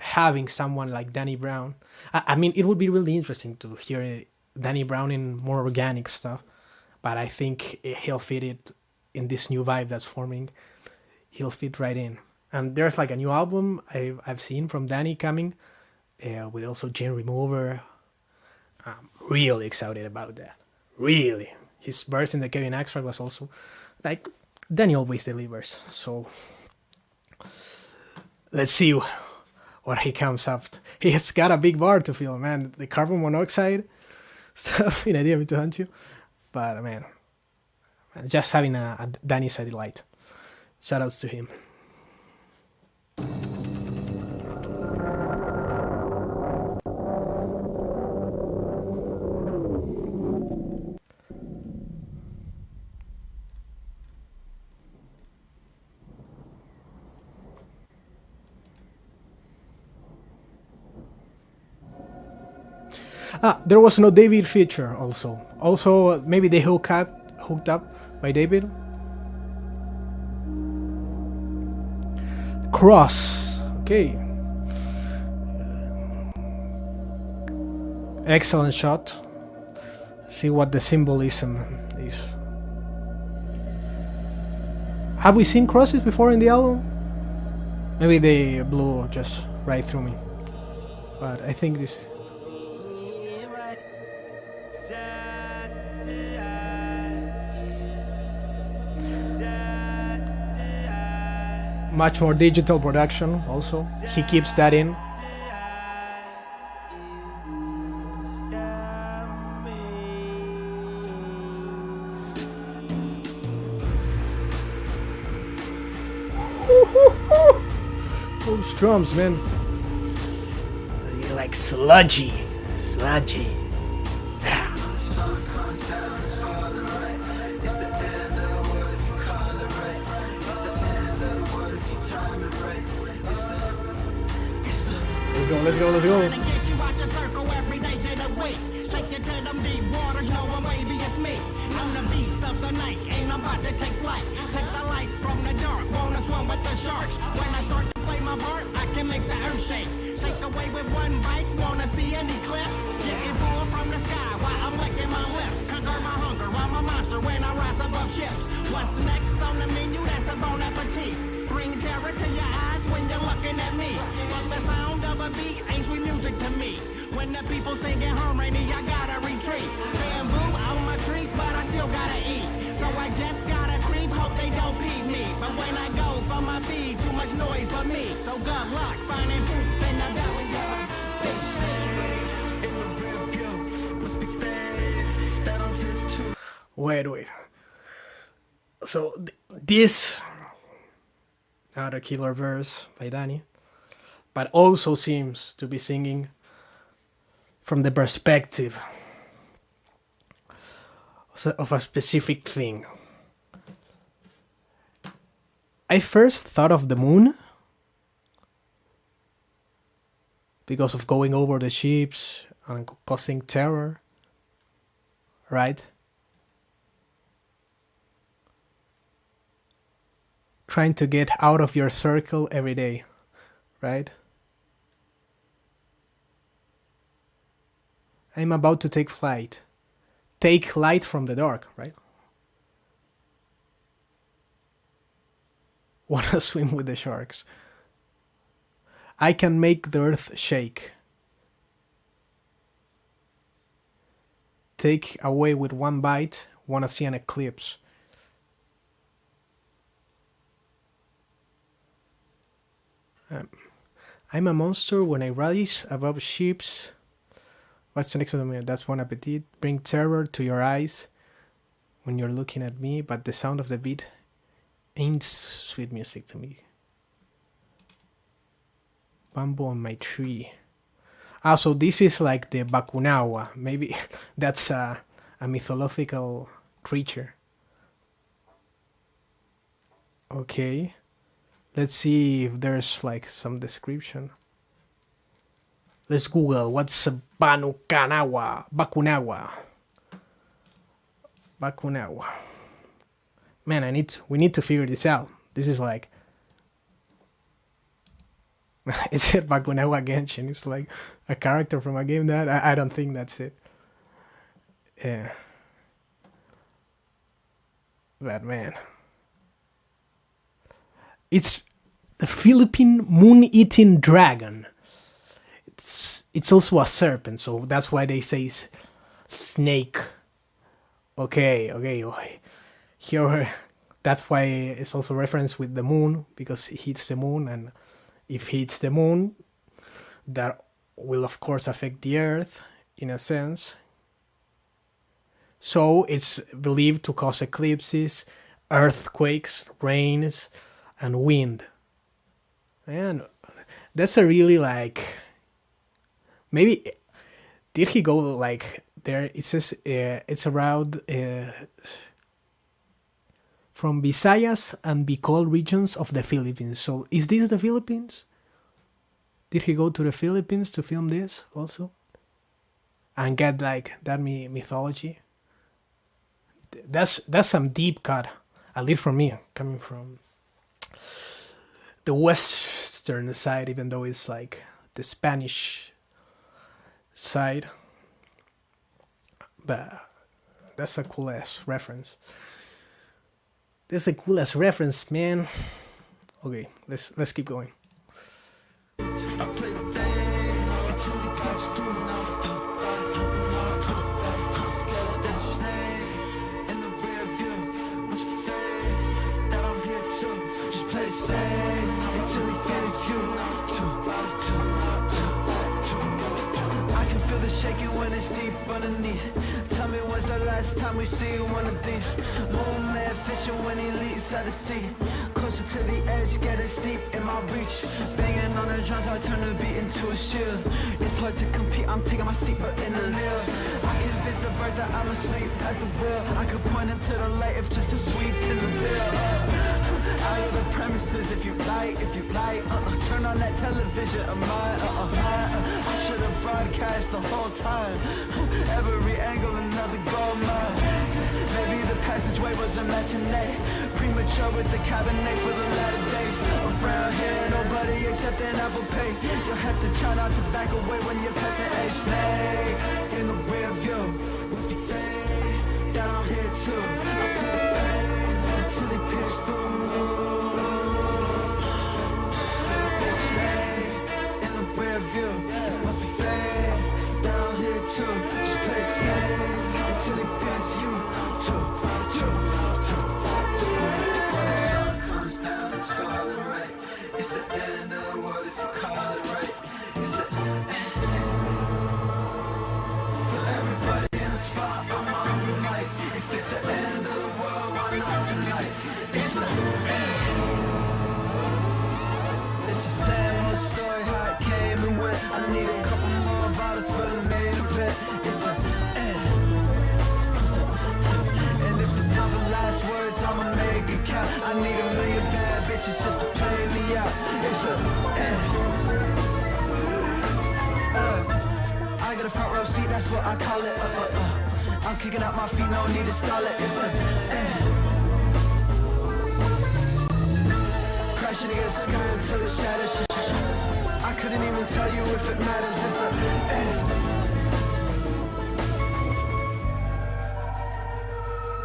having someone like Danny Brown, I mean, it would be really interesting to hear Danny Brown in more organic stuff, but I think he'll fit it in this new vibe that's forming. He'll fit right in. And there's like a new album I've seen from Danny coming, with also Chain Remover. I'm really excited about that. Really. His verse in the Kevin Extract was also, like, Danny always delivers. So let's see what he comes up. He has got a big bar to fill, man. The carbon monoxide stuff in Idea Me to Hunt You. But man, just having a Danny satellite. Shoutouts to him. There was no David feature also. Also, maybe they hooked up by David. Cross. Okay. Excellent shot. See what the symbolism is. Have we seen crosses before in the album? Maybe they blew just right through me. But I think this... Much more digital production also. He keeps that in. Those drums, man. You're like sludgy. Sludgy. Let's go. Get you out your circle every day to the week. Take you to them deep waters, know I'm wavy as me. I'm the beast of the night, ain't about to take flight. Take the light from the dark, wanna swim with the sharks. When I start to play my part, I can make the earth shake. Take away with one bite, wanna see an eclipse. Getting pulled from the sky while I'm licking my lips. Conquer my hunger, I'm a monster when I rise above ships. What's next on the menu? That's a bon appetit. Bring terror to your eyes when you're looking at me. But the sound of a beat ain't sweet music to me. When the people singing harmony, I gotta retreat. Bamboo on my tree, but I still gotta eat. So I just gotta creep, hope they don't beat me. But when I go for my feed, too much noise for me. So good luck finding boots in the belly of they stay in the rear view. Must be fair that I'm fit to. Wait. So this... Not a killer verse by Danny, but also seems to be singing from the perspective of a specific thing. I first thought of the moon because of going over the ships and causing terror, right? Trying to get out of your circle every day, right? I'm about to take flight. Take light from the dark, right? Wanna swim with the sharks. I can make the earth shake. Take away with one bite, wanna see an eclipse. I'm a monster when I rise above ships. What's the next of the minute? That's bon appetit. Bring terror to your eyes when you're looking at me, but the sound of the beat ain't sweet music to me. Bamboo on my tree. Ah, so this is like the BAKUNAWA. Maybe that's a mythological creature. Okay. Let's see if there's like some description. Let's Google what's a BAKUNAWA. Man, we need to figure this out. This is like is it BAKUNAWA Genshin? It's like a character from a game that I don't think that's it. Yeah. But man. It's the Philippine moon-eating dragon. It's also a serpent, so that's why they say snake. Okay. Here, that's why it's also referenced with the moon, because it hits the moon, and if it hits the moon, that will of course affect the earth, in a sense. So it's believed to cause eclipses, earthquakes, rains, and wind. And that's a really like... Maybe... Did he go like there? It says it's around from Visayas and Bicol regions of the Philippines. So is this the Philippines? Did he go to the Philippines to film this also? And get like that mythology? That's some deep cut, at least for me, coming from the western side, even though it's like the Spanish side. But that's a cool ass reference. This is the coolest reference, man. Okay, let's keep going. Shaking when it's deep underneath. Tell me when's the last time we see one of these? Moon man fishing when he leaps out the sea. Closer to the edge, getting steep in my reach. Banging on the drums, I turn the beat into a shield. It's hard to compete, I'm taking my seat, but in the leer. I convince the birds that I'm asleep at the wheel. I could point them to the light if just a sweet in the bill. Out of the premises, if you like, turn on that television of mine, I should have broadcast the whole time. Every angle, another gold mine. Maybe the passageway was a matinee. Premature with the cabinet for the latter days. Around here, nobody accepting Apple Pay. You'll have to try not to back away when you're passing a snake. In the rear view, must be fade down here too. I put it back until they pierce through. In the rear view, must be fade down here too. Just play it safe until they face you too. When the sun comes down, it's falling right. It's the end of the world if you call it right. It's the end. For everybody in the spot, I'm on the mic. If it's the end of the world, why not tonight? It's the end. It's the same old story, how it came and went. I need a couple more bottles for the main event. It's the end. And if it's not the last words, I'ma make it count. I need a million bad bitches just to play me out. It's the end. I got a front row seat, that's what I call it. I'm kicking out my feet, no need to stall it. It's the end. Crashing against the sky until it shatters. I couldn't even tell you if it matters. It's the end.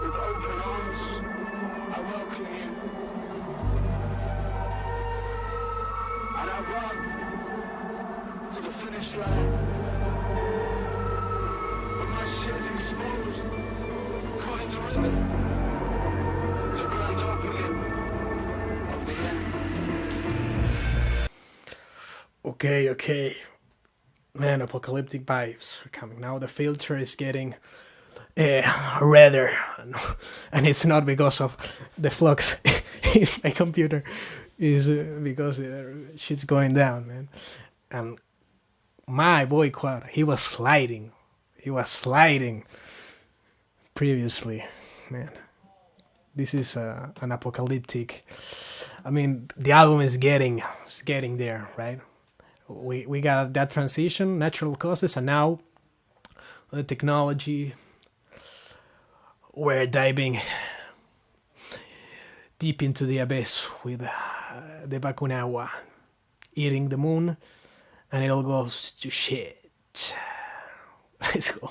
With open arms, I welcome you. And I run to the finish line. When my shit's exposed, caught in the rhythm. The grand opening of the end. Okay. Man, apocalyptic vibes are coming. Now the filter is getting redder. And it's not because of the flux in my computer. It's because shit's going down, man. And my boy Quad, he was sliding previously, man. This is an apocalyptic. I mean, the album is getting there, right? We got that transition, natural causes, and now the technology. We're diving deep into the abyss with the BAKUNAWA eating the moon, and it all goes to shit. Let's go.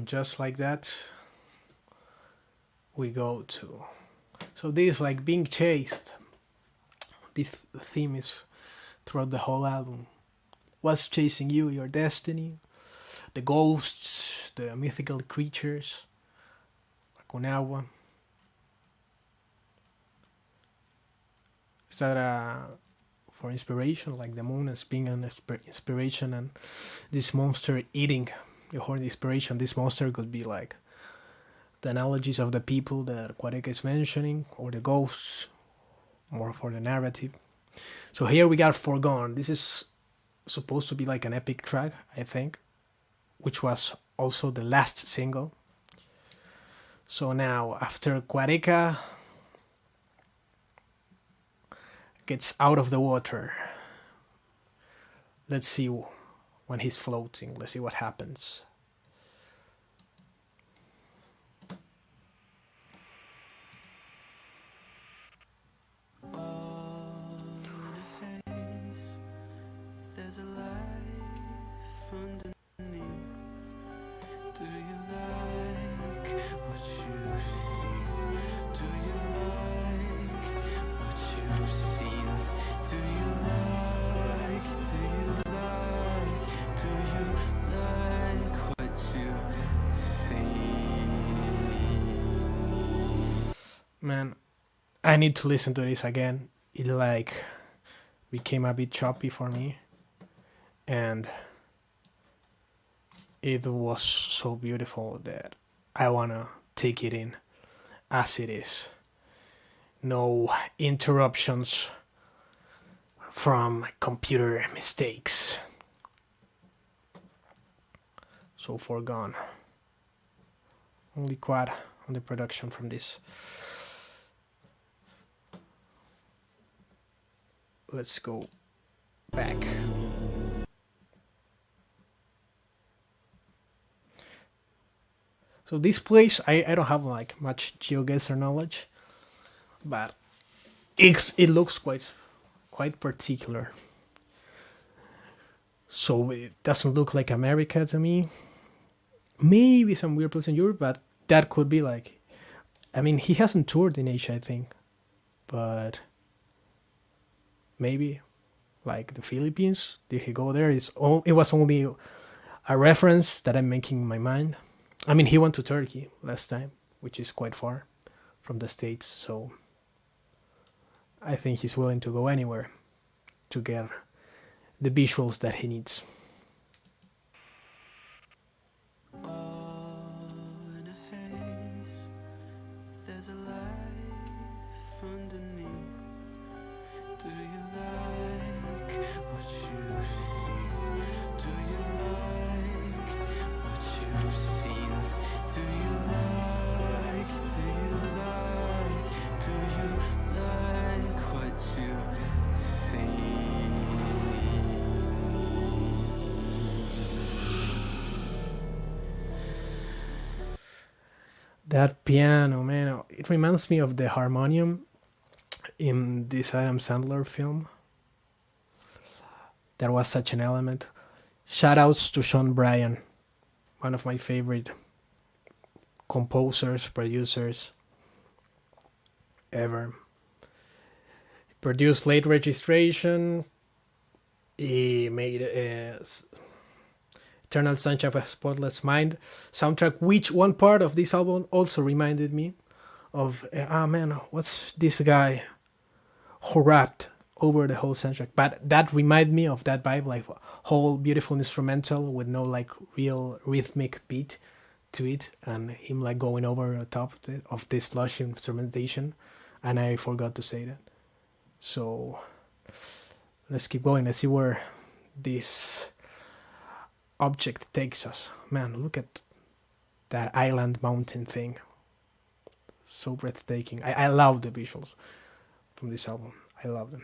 Just like that, we go to. So this, like being chased. This theme is throughout the whole album. What's chasing you? Your destiny, the ghosts, the mythical creatures. BAKUNAWA. Is that for inspiration, like the moon as being an inspiration, and this monster eating the horn inspiration? This monster could be like the analogies of the people that Quadeca is mentioning, or the ghosts, more for the narrative. So here we got Forgone. This is supposed to be like an epic track, I think, which was also the last single. So now, after Quadeca gets out of the water, let's see when he's floating. Let's see what happens. There's a life underneath. Do you like what you see? Do you like what you've seen? Do you like what you've seen? Man, I need to listen to this again. It like became a bit choppy for me, and it was so beautiful that I wanna take it in as it is. No interruptions from computer mistakes. So Forgone. Only quad on the production from this. Let's go back. So this place, I don't have like much GeoGuessr knowledge, but it looks quite particular. So it doesn't look like America to me. Maybe some weird place in Europe, but that could be like, I mean, he hasn't toured in Asia, I think, but maybe like the Philippines. Did he go there? It was only a reference that I'm making in my mind. I mean, he went to Turkey last time, which is quite far from the States, so I think he's willing to go anywhere to get the visuals that he needs. All in a haze, there's a life underneath. Do you like what you see? Do you like what you've seen? Do you like what you've seen? That piano, man, it reminds me of the harmonium in this Adam Sandler film. There was such an element. Shoutouts to Sean Bryan, one of my favorite composers, producers ever. He produced Late Registration. He made Eternal Sunshine of a Spotless Mind soundtrack, which one part of this album also reminded me of, what's this guy who rapped over the whole soundtrack? But that reminded me of that vibe, like whole beautiful instrumental with no like real rhythmic beat to it, and him like going over the top of this lush instrumentation, and I forgot to say that. So let's keep going. Let's see where this object takes us. Man, look at that island mountain thing. So breathtaking. I love the visuals from this album. I love them.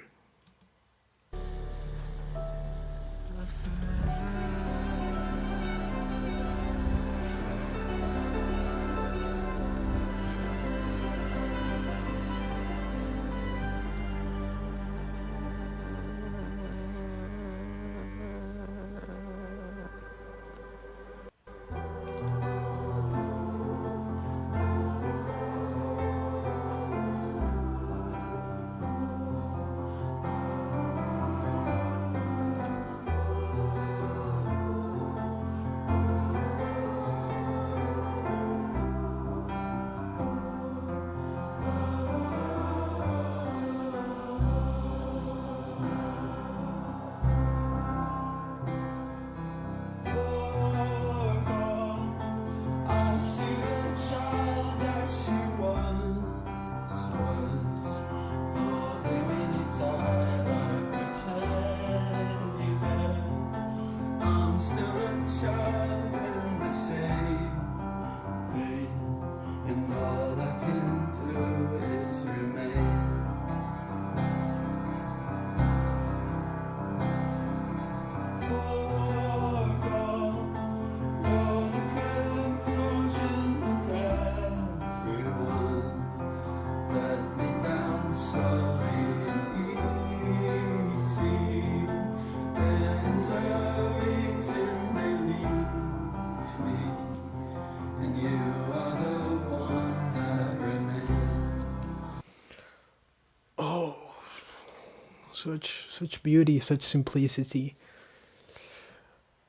such beauty, such simplicity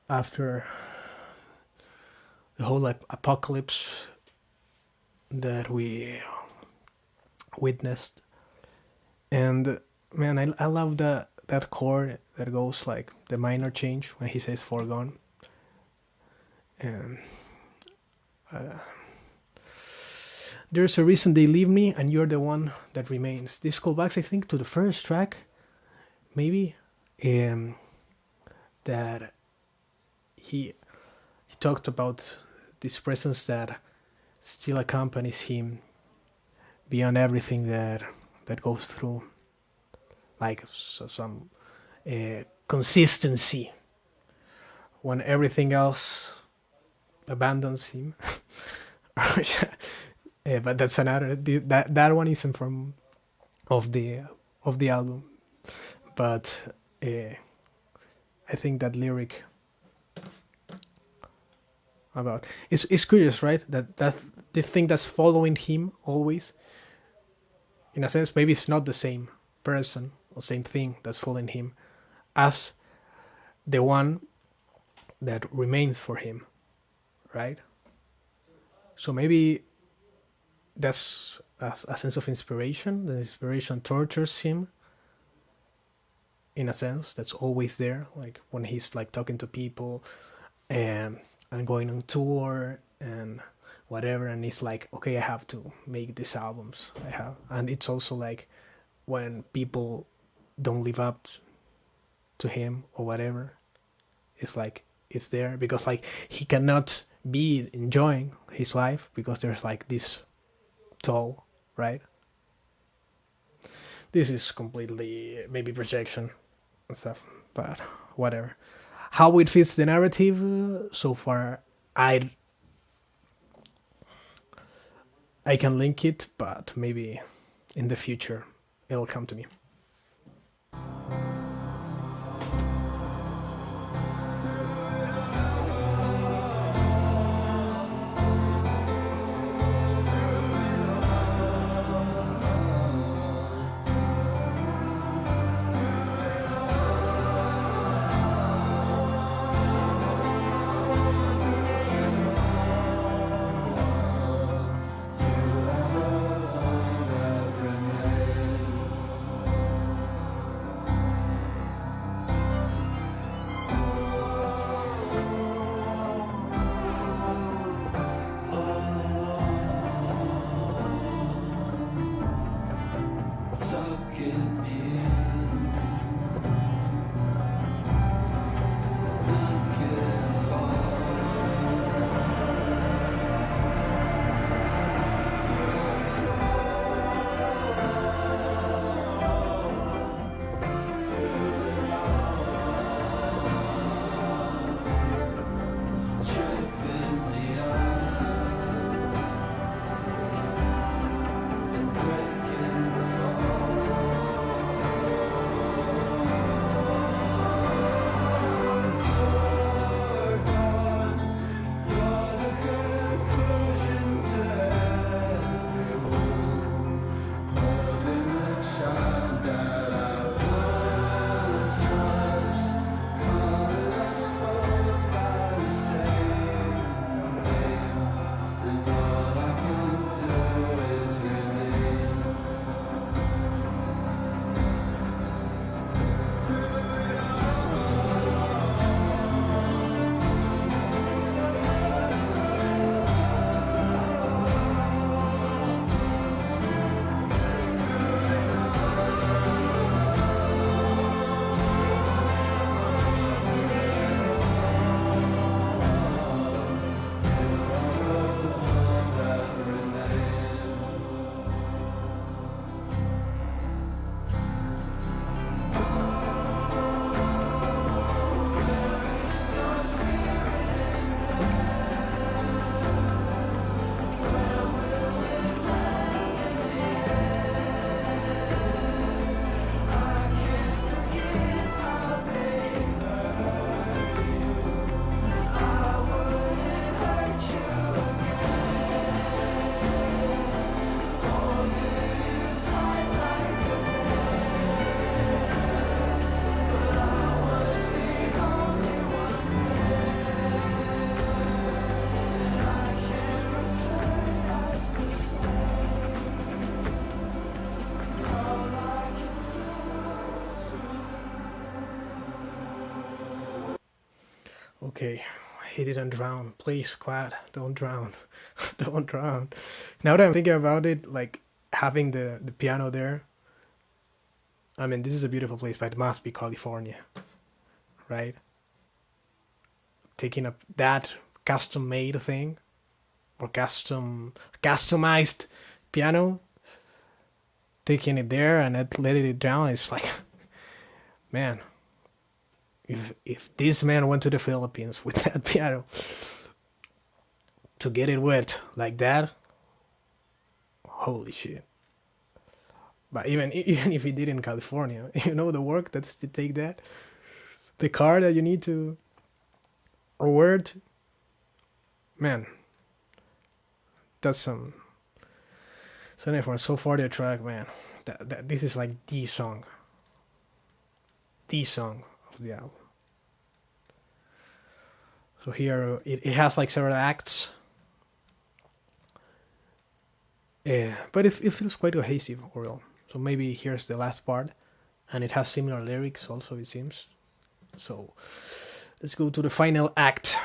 after the whole like apocalypse that we witnessed. And man, I love that chord that goes like the minor change when he says "forgone," and there's a reason they leave me, and you're the one that remains. This callbacks, I think, to the first track, maybe, that he talked about this presence that still accompanies him beyond everything that goes through, like some consistency when everything else abandons him. But that's another. That one isn't from of the album, but I think that lyric about it's curious, right? That this thing that's following him always. In a sense, maybe it's not the same person or same thing that's following him as the one that remains for him, right? So maybe that's a sense of inspiration. The inspiration tortures him in a sense that's always there, like when he's like talking to people and going on tour and whatever, and it's like, okay, I have to make these albums. And it's also like when people don't live up to him or whatever, it's like it's there because like he cannot be enjoying his life because there's like this toll, right? This is completely maybe projection and stuff, but whatever. How it fits the narrative so far, I can link it, but maybe in the future it'll come to me. Okay, he didn't drown. Please, Quad, don't drown. Don't drown. Now that I'm thinking about it, like having the piano there, I mean, this is a beautiful place, but it must be California, right? Taking up that custom made thing or customized piano, taking it there and letting it down, it's like, man, if this man went to the Philippines with that piano to get it wet like that, holy shit. But even if he did in California, you know the work that's to take that, the car that you need to, or where to, man, that's some. So therefore, so far the track, man, that this is like the song of the album. So here it has like several acts. Yeah, but it feels quite cohesive overall. So maybe here's the last part, and it has similar lyrics also, it seems. So let's go to the final act.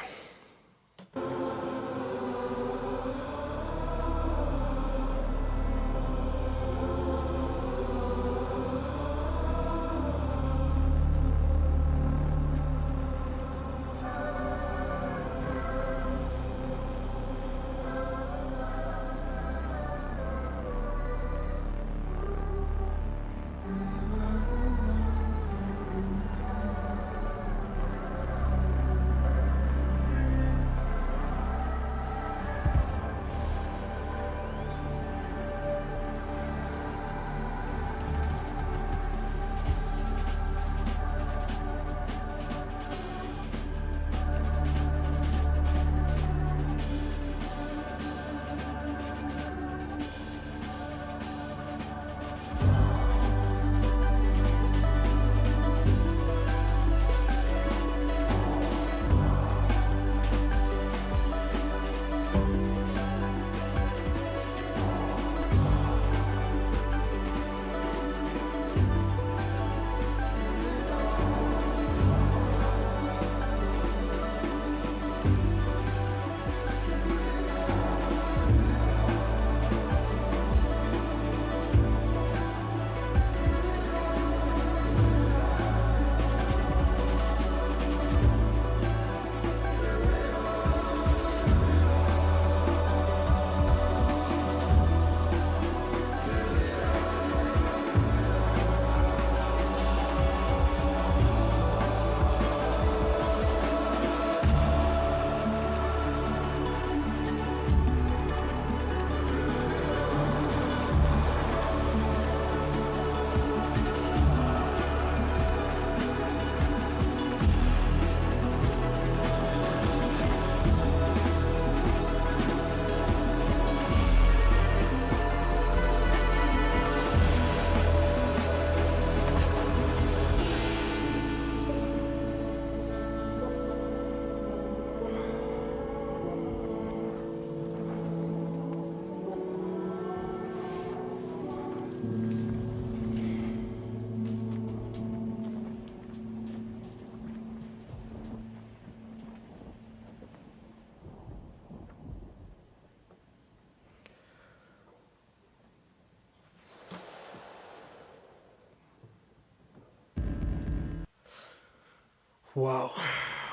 Wow,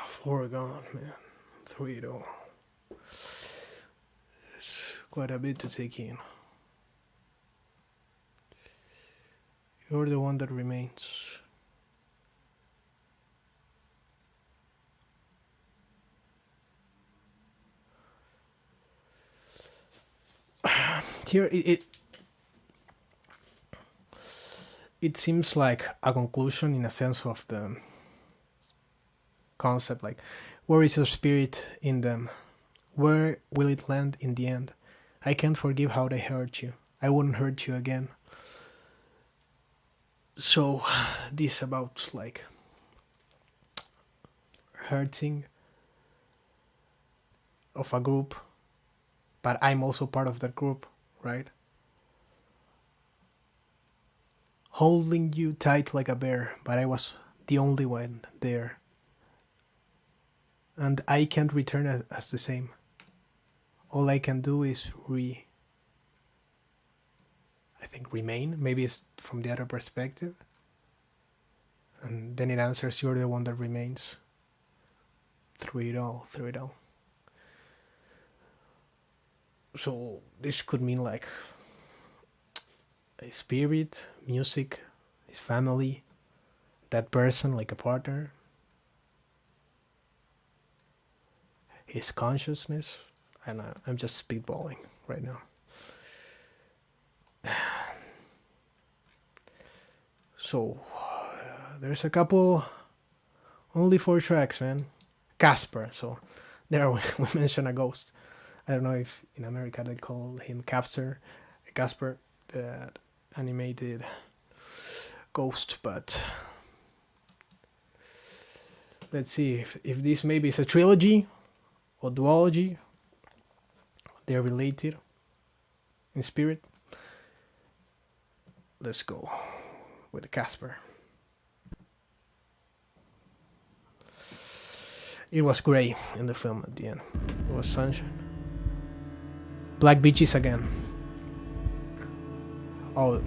Forgone, man, 3-0. It's quite a bit to take in. You're the one that remains. Here it seems like a conclusion in a sense of the concept, like where is your spirit in them? Where will it land in the end? I can't forgive how they hurt you. I wouldn't hurt you again. So this about like hurting of a group, but I'm also part of that group, right? Holding you tight like a bear, but I was the only one there. and I can't return it as the same. All I can do is I think remain. Maybe it's from the other perspective. And then it answers, you're the one that remains. Through it all. So this could mean like a spirit, music, his family, that person, like a partner, his consciousness. And I'm just spitballing right now. So there's a couple, only 4 tracks, man. CASPER, so there we mention a ghost. I don't know if in America they call him CASPER, that animated ghost, but let's see if this maybe is a trilogy or duology. They're related in spirit. Let's go with the CASPER. It was grey in the film at the end. It was sunshine. Black beaches again. Oh.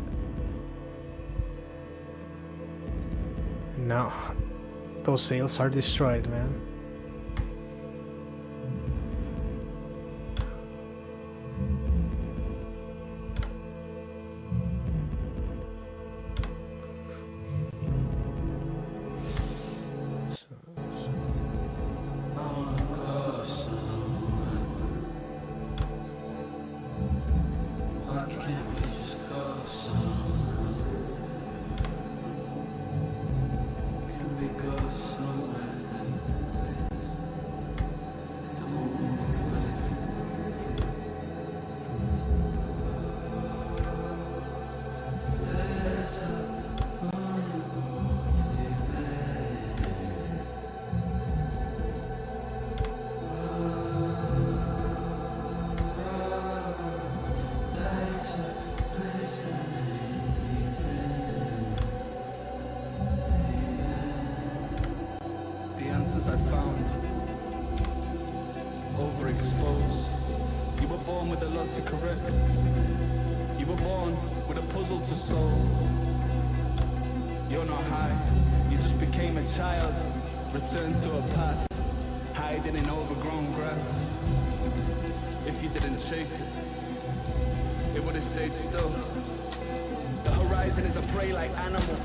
No. Those sails are destroyed, man. I found overexposed. You were born with a lot to correct. You were born with a puzzle to solve. You're not high, you just became a child. Returned to a path, hiding in overgrown grass. If you didn't chase it, it would have stayed still. The horizon is a prey like animal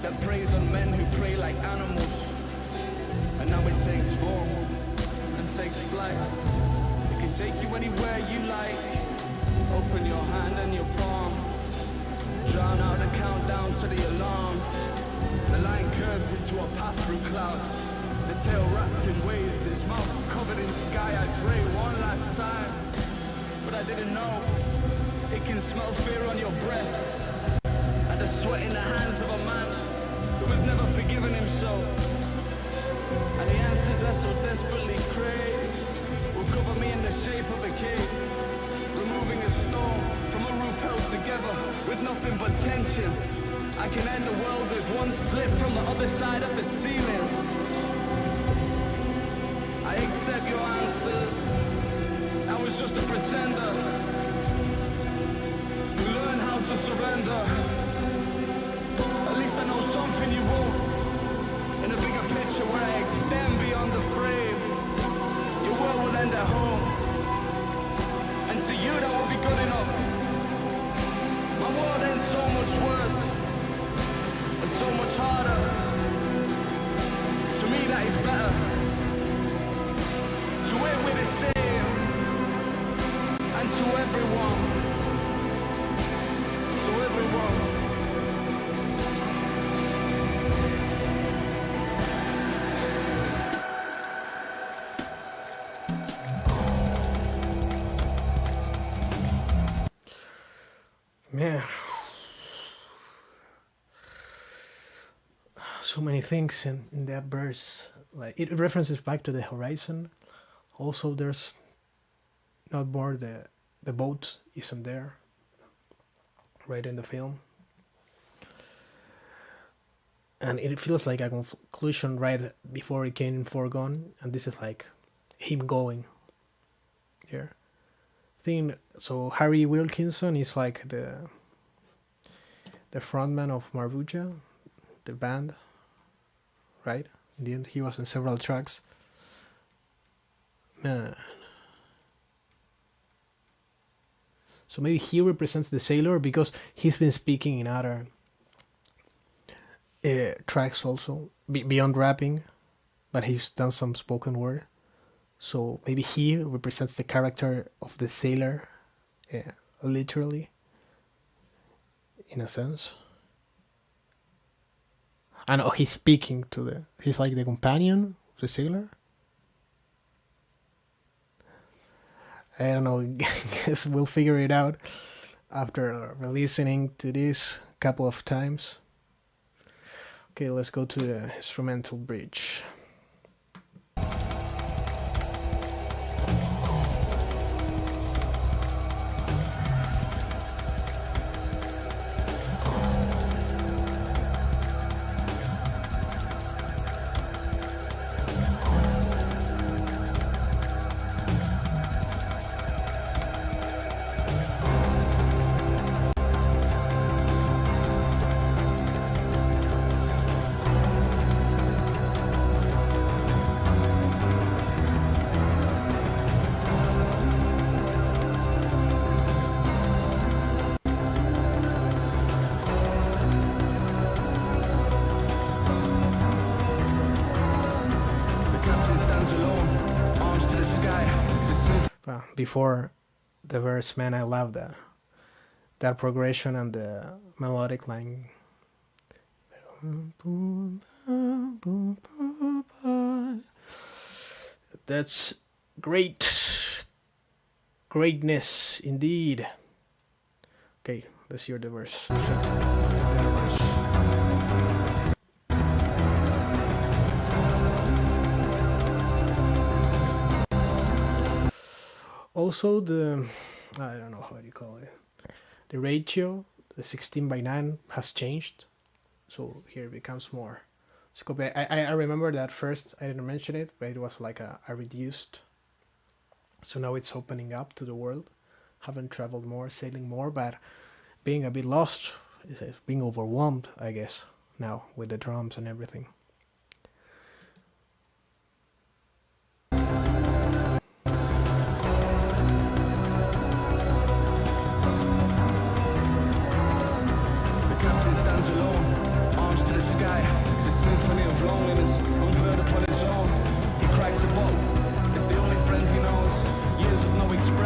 that preys on men who prey like animals. And now it takes form and takes flight. It can take you anywhere you like. Open your hand and your palm. Drown out the countdown to the alarm. The line curves into a path through clouds. The tail wrapped in waves, its mouth covered in sky. I pray one last time, but I didn't know. It can smell fear on your breath, and the sweat in the hands of a man who has never forgiven himself. And the answers I so desperately crave will cover me in the shape of a cave, removing a stone from a roof held together with nothing but tension. I can end the world with one slip from the other side of the ceiling. I accept your answer. I was just a pretender who learned how to surrender. At least I know something you won't. In a bigger picture where I extend beyond the frame, your world will end at home, and to you that will be good enough. My world ends so much worse, and so much harder. To me that is better. To it we're the same, and to everyone, to everyone. Man, so many things in that verse. Like it references back to the horizon. Also, there's not more the boat isn't there. Right in the film. and it feels like a conclusion right before it came Forgone, and this is like him going there. So Harry Wilkinson is like the frontman of Marvuja, the band, right? In the end, he was in several tracks. Man. So maybe he represents the sailor because he's been speaking in other tracks also, beyond rapping, but he's done some spoken word. So maybe he represents the character of the sailor, literally, in a sense. And he's speaking to he's like the companion of the sailor. I don't know, guess we'll figure it out after listening to this a couple of times. Okay, let's go to the instrumental bridge. Before the verse, man, I love that progression and the melodic line. That's greatness indeed. Okay, let's hear the verse. Also, I don't know how you call it, the ratio, the 16:9 has changed, so here it becomes more scopy. I remember that first I didn't mention it, but it was like a reduced, so now it's opening up to the world. Haven't traveled more, sailing more, but being a bit lost, being overwhelmed, I guess, now with the drums and everything.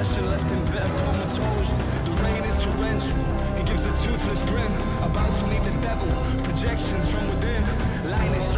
Left him bitter, comatose. The rain is torrential. He gives a toothless grin, about to meet the devil. Projections from within. Line is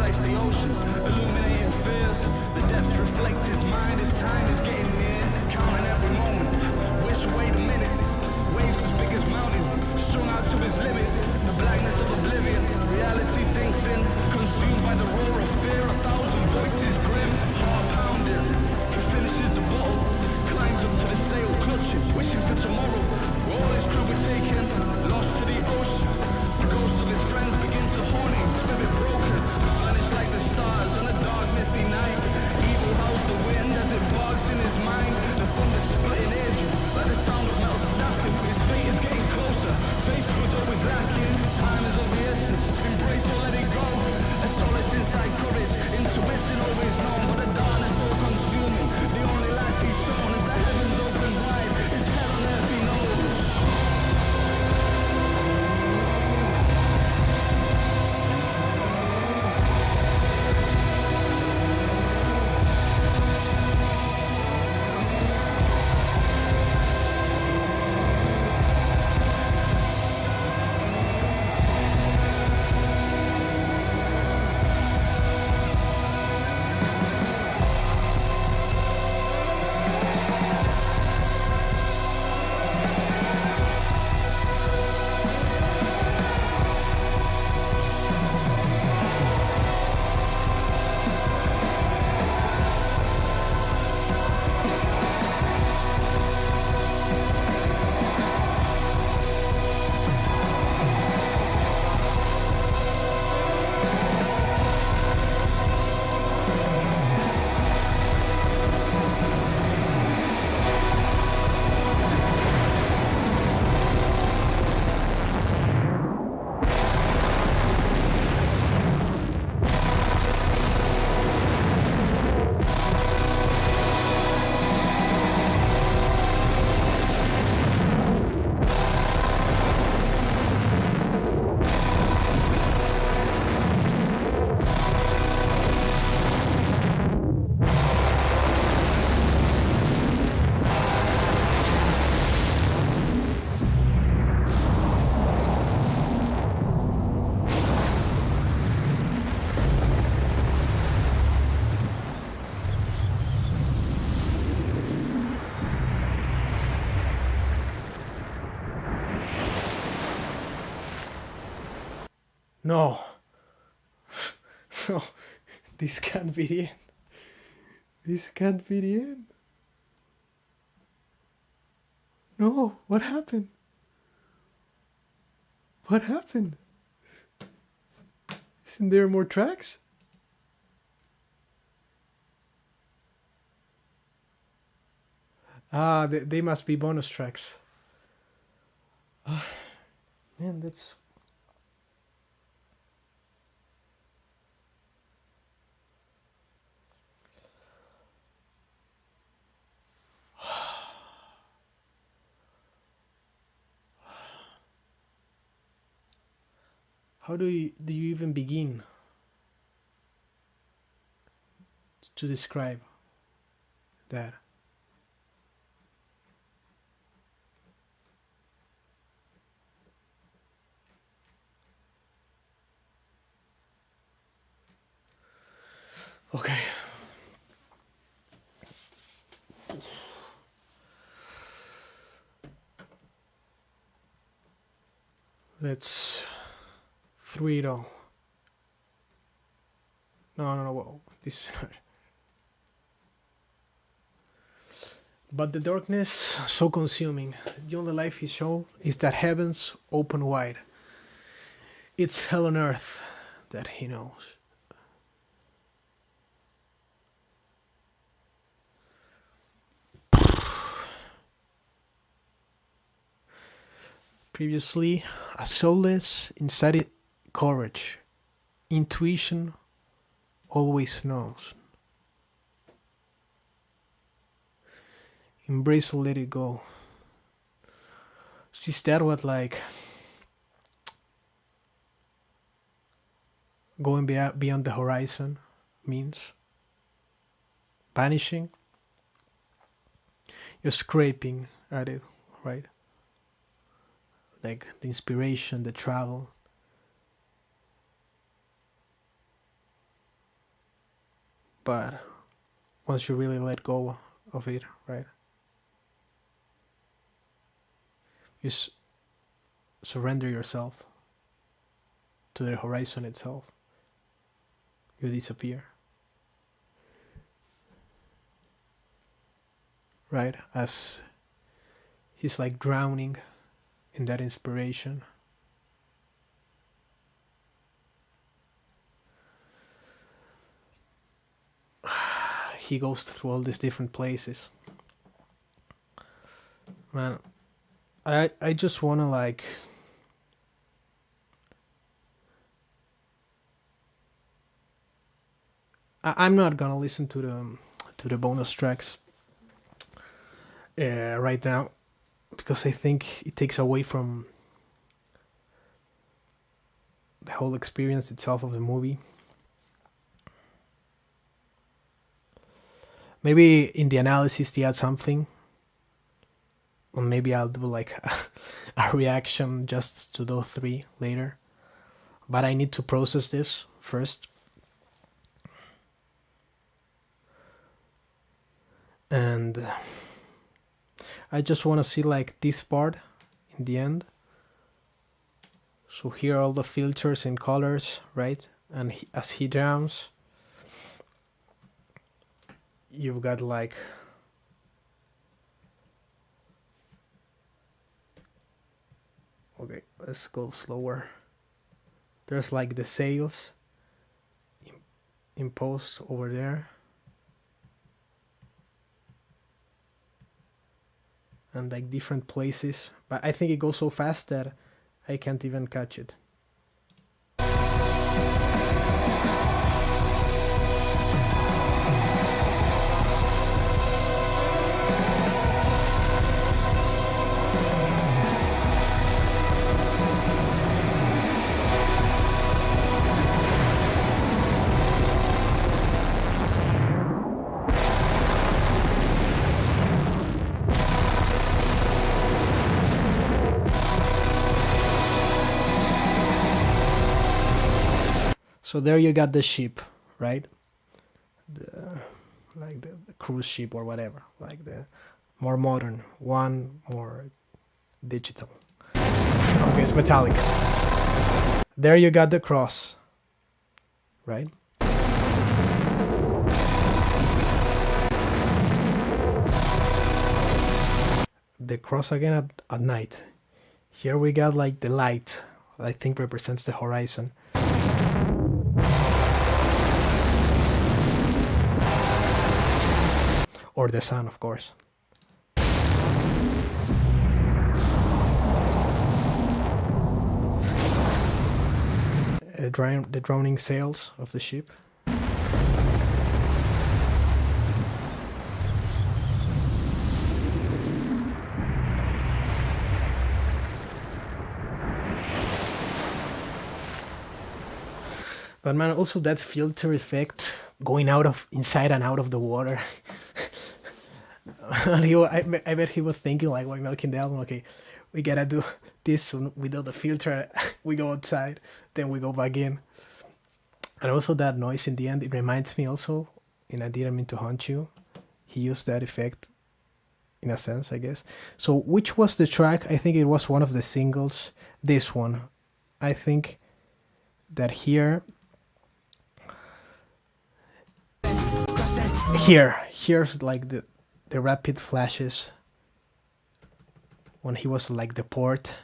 No. No. This can't be the end. This can't be the end. No, what happened? What happened? Isn't there more tracks? Ah, they must be bonus tracks. Man, that's... How do you even begin to describe that? Okay. Let's through it all. No, whoa. This is not. But the darkness so consuming. The only life he shows is that heavens open wide. It's hell on earth that he knows. Previously, a soulless, inside courage, intuition always knows. Embrace or let it go. Is that what like going beyond the horizon means? Vanishing? You're scraping at it, right? Like the inspiration, the travel. But once you really let go of it, right? You surrender yourself to the horizon itself. You disappear. Right? As he's like drowning in that inspiration. He goes through all these different places. Man, I just wanna like I'm not gonna listen to the bonus tracks right now, because I think it takes away from the whole experience itself of the movie. Maybe in the analysis they add something, or maybe I'll do like a reaction just to those three later. But I need to process this first. And I just want to see like this part in the end. So here are all the filters and colors, right? And as he drowns, you've got like okay, let's go slower. There's like the sails imposed over there. And like different places. But I think it goes so fast that I can't even catch it. So there you got the ship, right? Like the cruise ship or whatever, like the more modern one, more digital. Okay, it's metallic. There you got the cross, right? The cross again at night. Here we got like the light, I think represents the horizon. Or the sun, of course. The droning sails of the ship. But man, also that filter effect going out of inside and out of the water. And I bet he was thinking like while milking the album, okay, we gotta do this without the filter. We go outside, then we go back in. And also that noise in the end, it reminds me also, in I Didn't Mean to Haunt You, he used that effect in a sense, I guess. So which was the track? I think it was one of the singles. This one. I think that here's like the rapid flashes when he was like the port.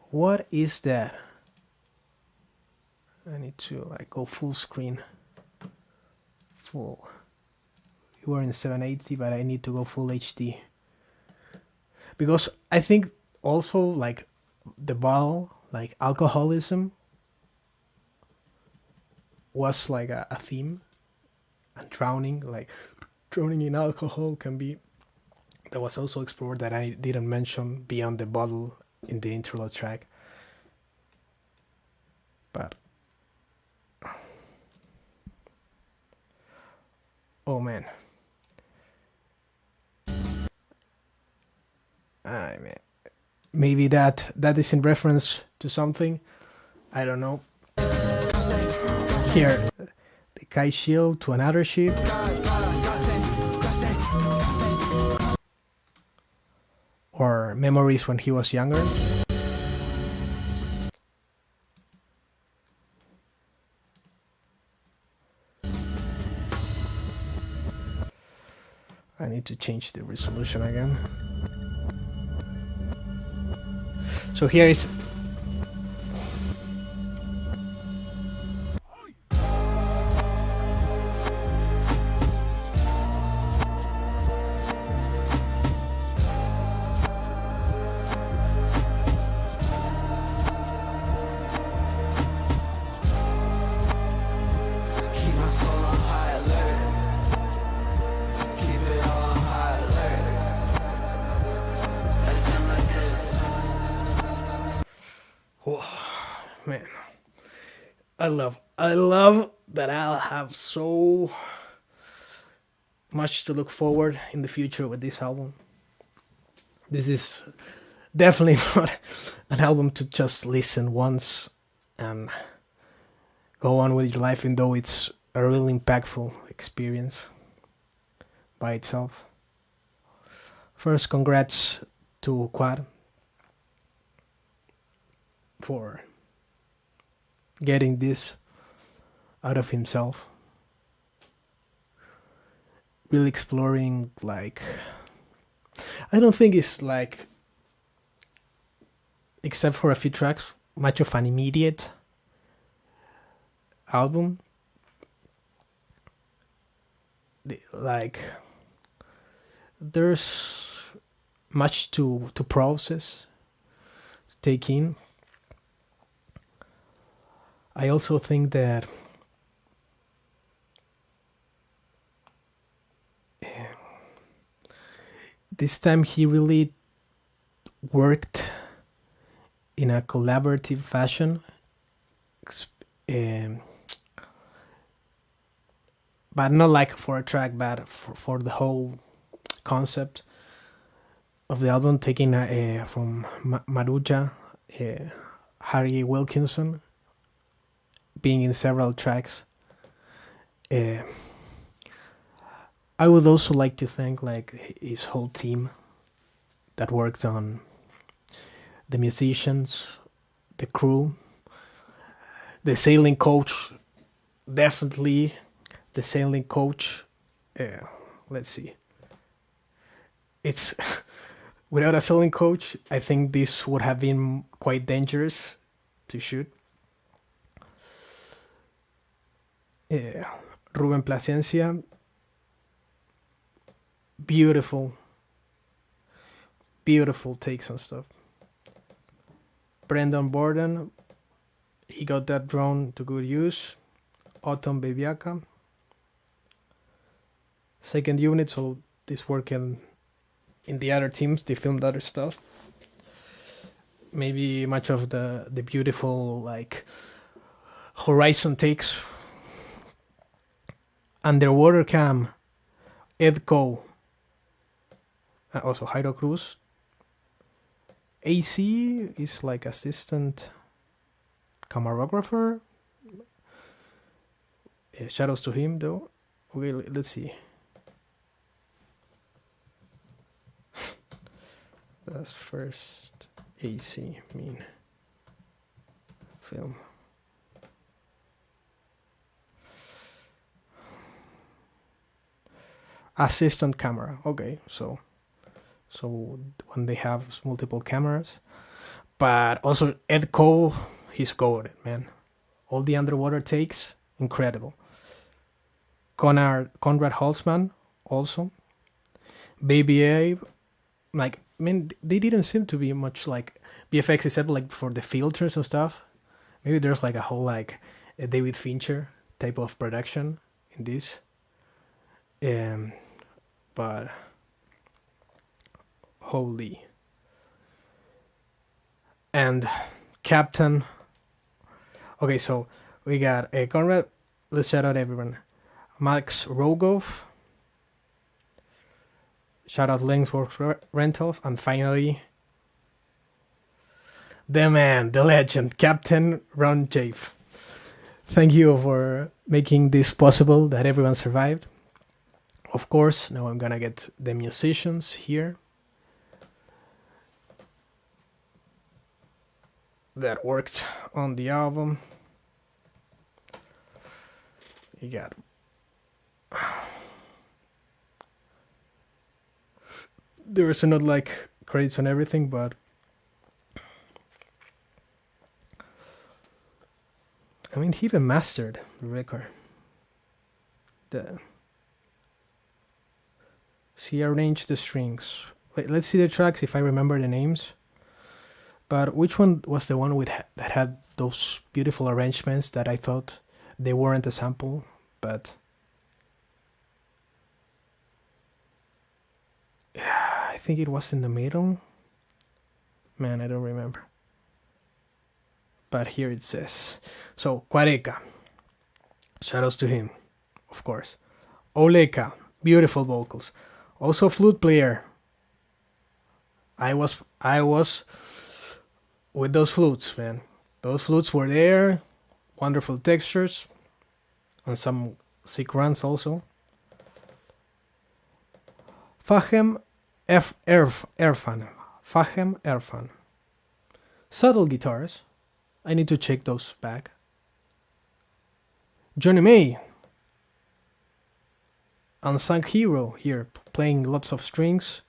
What is that? I need to like go full screen. Full. You were in 780, but I need to go full HD. Because I think also like the bottle, like alcoholism was like a theme, and drowning in alcohol can be, that was also explored that I didn't mention beyond the bottle in the interlude track. But oh man, I mean, maybe that is in reference to something, I don't know. Here, the Kai shield to another ship. Or memories when he was younger. I need to change the resolution again. So here is man, I love that I'll have so much to look forward in the future with this album. This is definitely not an album to just listen once and go on with your life, even though it's a really impactful experience by itself. First, congrats to Quad for getting this out of himself. Really exploring, like, I don't think it's like, except for a few tracks, much of an immediate album. Like, there's much to process, to take in. I also think that this time he really worked in a collaborative fashion, but not like for a track, but for the whole concept of the album, taking from Maruja, Harry Wilkinson, being in several tracks. I would also like to thank like his whole team that worked on the musicians, the crew, the sailing coach. Definitely the sailing coach. Let's see. It's without a sailing coach, I think this would have been quite dangerous to shoot. Ruben Placencia, beautiful takes on stuff. Brendan Borden, he got that drone to good use. Autumn Bebiaka, second unit, so this working in the other teams, they filmed other stuff. Maybe much of the beautiful like horizon takes. Underwater cam, Ed Co. Also Jairo Cruz. AC is like assistant camerographer. Shoutouts to him though. Okay, let's see. That's first AC mean film. Assistant camera. Okay, so when they have multiple cameras, but also Ed Co, he's goated, man. All the underwater takes, incredible. Conrad Holzman also. Baby Abe, like, I mean, they didn't seem to be much like VFX except like for the filters and stuff. Maybe there's like a whole like a David Fincher type of production in this. But holy. And Captain. Okay, so we got Conrad. Let's shout out everyone. Max Rogov. Shout out Linksworks Rentals. And finally, the man, the legend, Captain Ron Chafe. Thank you for making this possible, that everyone survived. Of course, now I'm gonna get the musicians here that worked on the album. You got there's not like credits on everything, but I mean, he even mastered the record. He arranged the strings. Let's see the tracks if I remember the names. But which one was the one that had those beautiful arrangements that I thought they weren't a sample, but yeah, I think it was in the middle. Man, I don't remember. But here it says. So, Quadeca. Shoutouts to him, of course. Oleka, beautiful vocals. Also flute player. I was with those flutes, man. Those flutes were there. Wonderful textures. And some sick runs also. Fahem Erfan. Fahem Erfan. Subtle guitars. I need to check those back. Johnny May. Unsung hero here, playing lots of strings.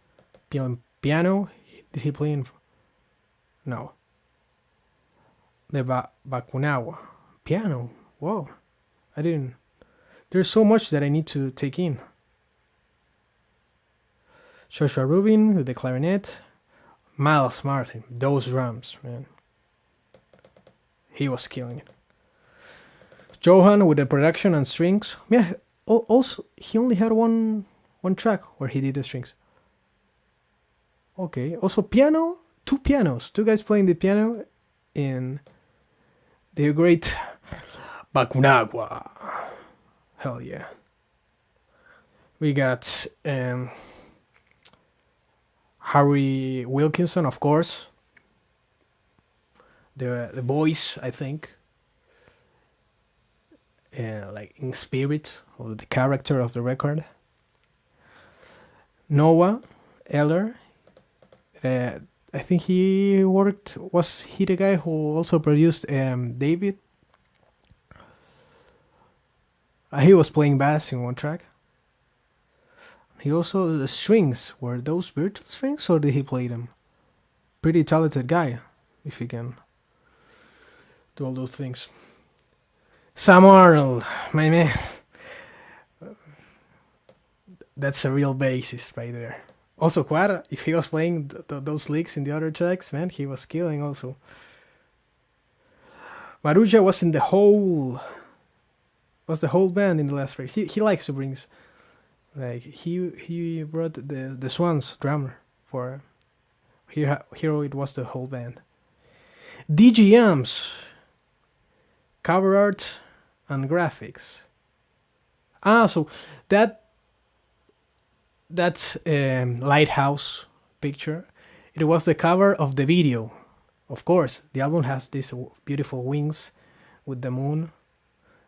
Piano. Did he play in? No. The Bakunawa. Piano. Whoa. I didn't. There's so much that I need to take in. Joshua Rubin with the clarinet. Miles Martin. Those drums, man. He was killing it. Johan with the production and strings. Yeah, also, he only had one track where he did the strings. Okay, also piano. Two pianos. Two guys playing the piano in the great Bakunawa. Hell yeah. We got Harry Wilkinson, of course. The voice, I think. Like in spirit of the character of the record. Noah Eller. I think was he the guy who also produced David? He was playing bass in one track. He also, the strings, were those virtual strings or did he play them? Pretty talented guy, if he can do all those things. Sam Arnold, my man. That's a real bassist right there. Also, Quad, if he was playing those licks in the other tracks, man, he was killing also. Maruja was in the whole band in the last track. He likes to bring, like, he brought the Swans drummer for here it was the whole band. DGMs, cover art and graphics. So that lighthouse picture, it was the cover of the video. Of course, the album has these beautiful wings with the moon,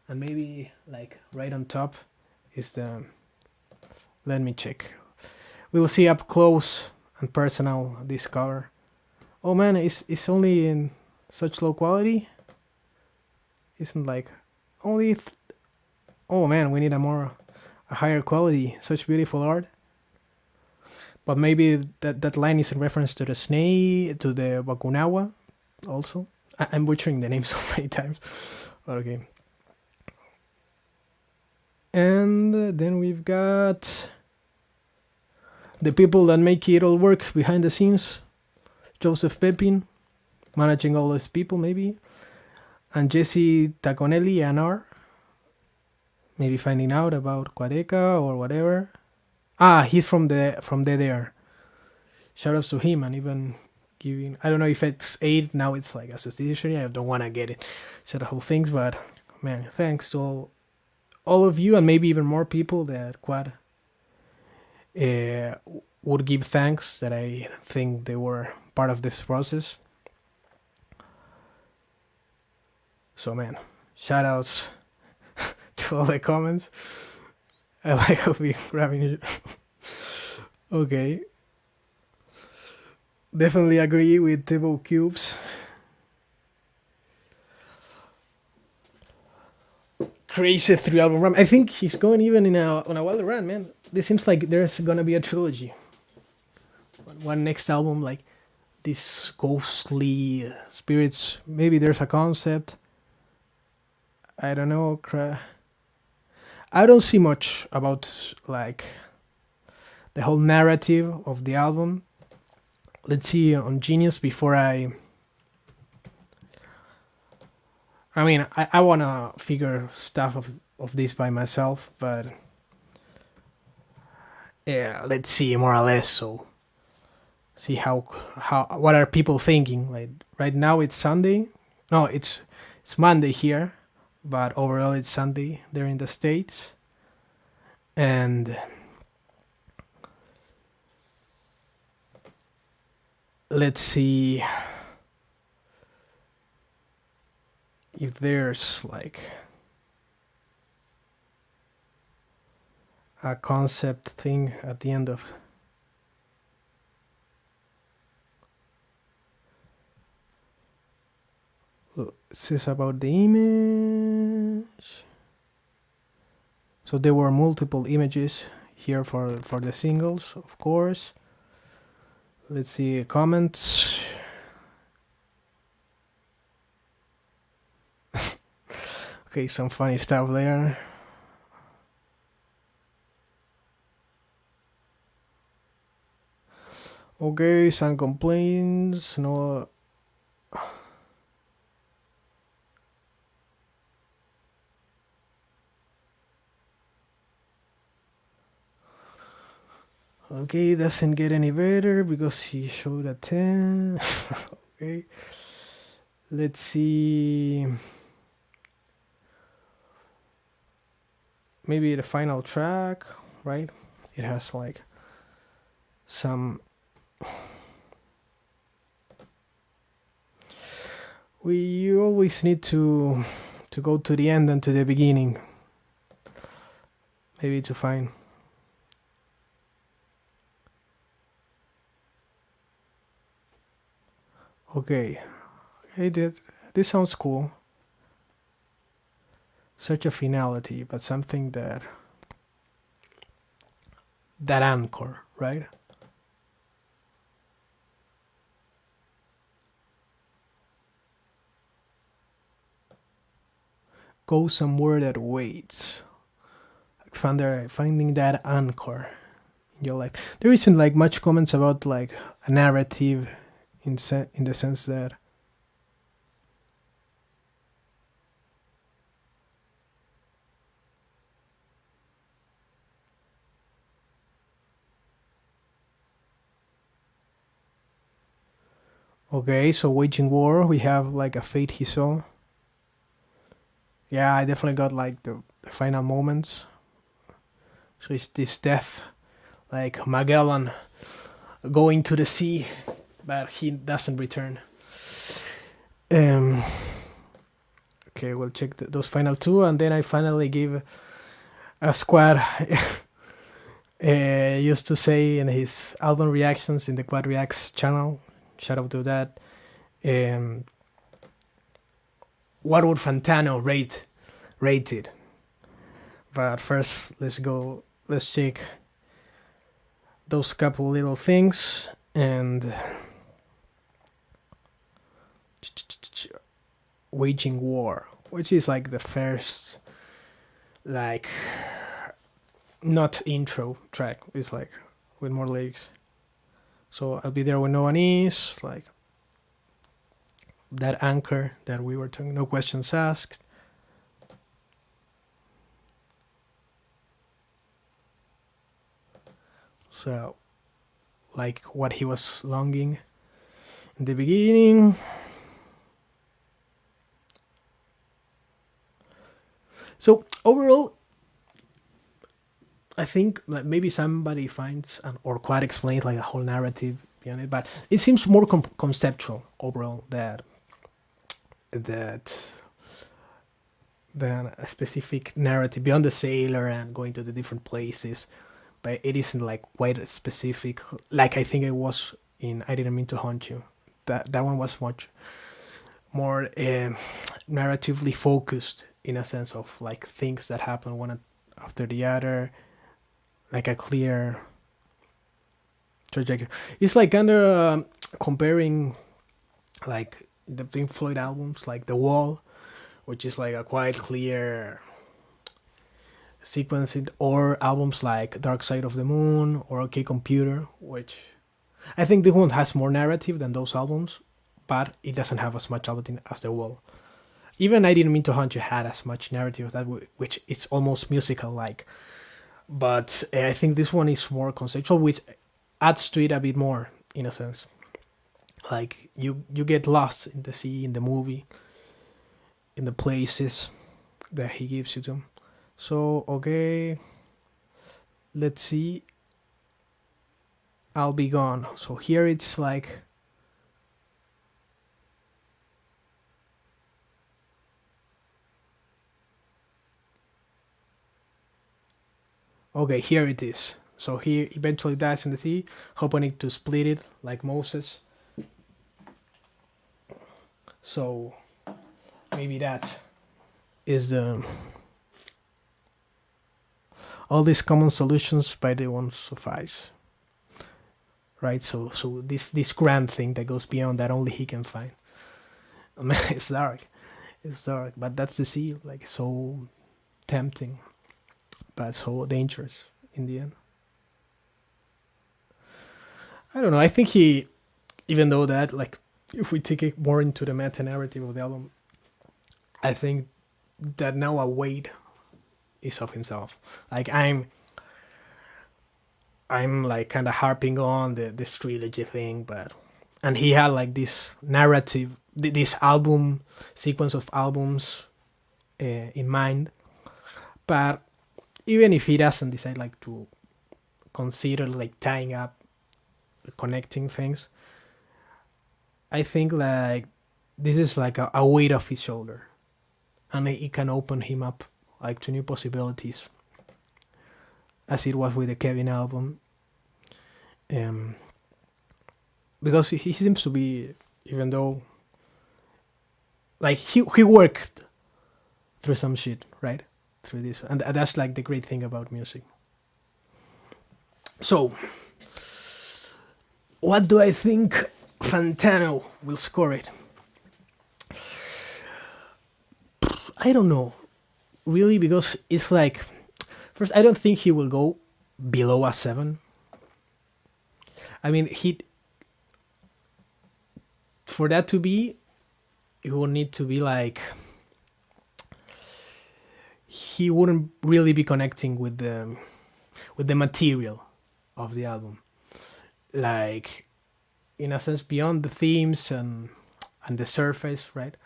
and maybe like right on top is the, let me check, we'll see up close and personal this cover. Oh man, it's only in such low quality. Isn't like only oh man, we need a higher quality. Such beautiful art. But maybe that line is in reference to the snake, to the Bakunawa also. I'm butchering the name so many times. Okay. And then we've got the people that make it all work behind the scenes. Joseph Pepin, managing all these people maybe. And Jesse Taconelli NR, maybe finding out about Quadeca or whatever. He's from there. Shoutouts to him, and even giving, I don't know if it's aid, now it's like association. I don't want to get it, say the whole things, but man, thanks to all of you, and maybe even more people that Quad would give thanks, that I think they were part of this process. So man, shoutouts to all the comments. I like how we grabbing it. Okay. Definitely agree with Tebo Cubes. Crazy 3-album run. I think he's going even on a wilder run, man. This seems like there's gonna be a trilogy. One next album, like these ghostly spirits. Maybe there's a concept. I don't know. I don't see much about like the whole narrative of the album. Let's see on Genius before I mean, I want to figure stuff of this by myself, but yeah, let's see more or less. So see how what are people thinking. Like right now it's Sunday. No, it's Monday here. But overall it's Sunday there in the States. And let's see if there's like a concept thing at the end of this is about the image. So there were multiple images here for the singles, of course. Let's see comments. Okay, some funny stuff there. Okay, some complaints. No. Okay, doesn't get any better because he showed a 10. Okay, let's see. Maybe the final track, right? It has like some. We always need to go to the end and to the beginning. Maybe to find. Okay. Okay, this sounds cool. Search a finality, but something that anchor, right? Go somewhere that waits. Like finding that anchor in your life. There isn't like much comments about like a narrative in the sense that okay, so waging war, we have like a fate he saw. Yeah, I definitely got like the final moments. So it's this death, like Magellan going to the sea, but he doesn't return. Okay, we'll check those final two, and then I finally give a squad. Used to say in his album reactions in the Quad Reacts channel. Shout out to that. What would Fantano rate it? But first, let's check those couple little things and waging war, which is like the first, like, not intro track. It's like with more lyrics. So I'll be there when no one is, like that anchor that we were talking, no questions asked. So, like what he was longing in the beginning. So overall, I think like maybe somebody finds or quite explains like a whole narrative behind it, but it seems more conceptual overall than a specific narrative beyond the sailor and going to the different places. But it isn't like quite specific, like I think it was in I Didn't Mean to Haunt You. That one was much more narratively focused in a sense of like things that happen one after the other, like a clear trajectory. It's like kind of comparing like the Pink Floyd albums, like The Wall, which is like a quite clear sequencing, or albums like Dark Side of the Moon or OK Computer, which I think this one has more narrative than those albums, but it doesn't have as much album as The Wall. Even I Didn't Mean to Haunt You had as much narrative as that, which it's almost musical like. But I think this one is more conceptual, which adds to it a bit more in a sense. Like you get lost in the sea, in the movie, in the places that he gives you to. So okay, let's see. I'll Be Gone. So here it's like okay, here it is. So he eventually dies in the sea, hoping to split it like Moses. So maybe that is the all these common solutions by the one suffice. Right? So this grand thing that goes beyond that only he can find. I mean, it's dark. It's dark, but that's the sea, like so tempting, but so dangerous in the end. I don't know. I think he, even though that, like, if we take it more into the meta narrative of the album, I think that now a weight is of himself. Like I'm like kind of harping on this trilogy thing, and he had like this narrative, this album sequence of albums in mind. But even if he doesn't decide like to consider like tying up, connecting things, I think like this is like a weight off his shoulder, and it can open him up like to new possibilities, as it was with the Kevin album. Because he seems to be even though like he worked through some shit, right? Through this, and that's like the great thing about music. So, what do I think Fantano will score it? I don't know, really, because it's like, first, I don't think he will go below a 7. I mean, for that to be, it would need to be like, he wouldn't really be connecting with the material of the album, like, in a sense, beyond the themes and the surface, right?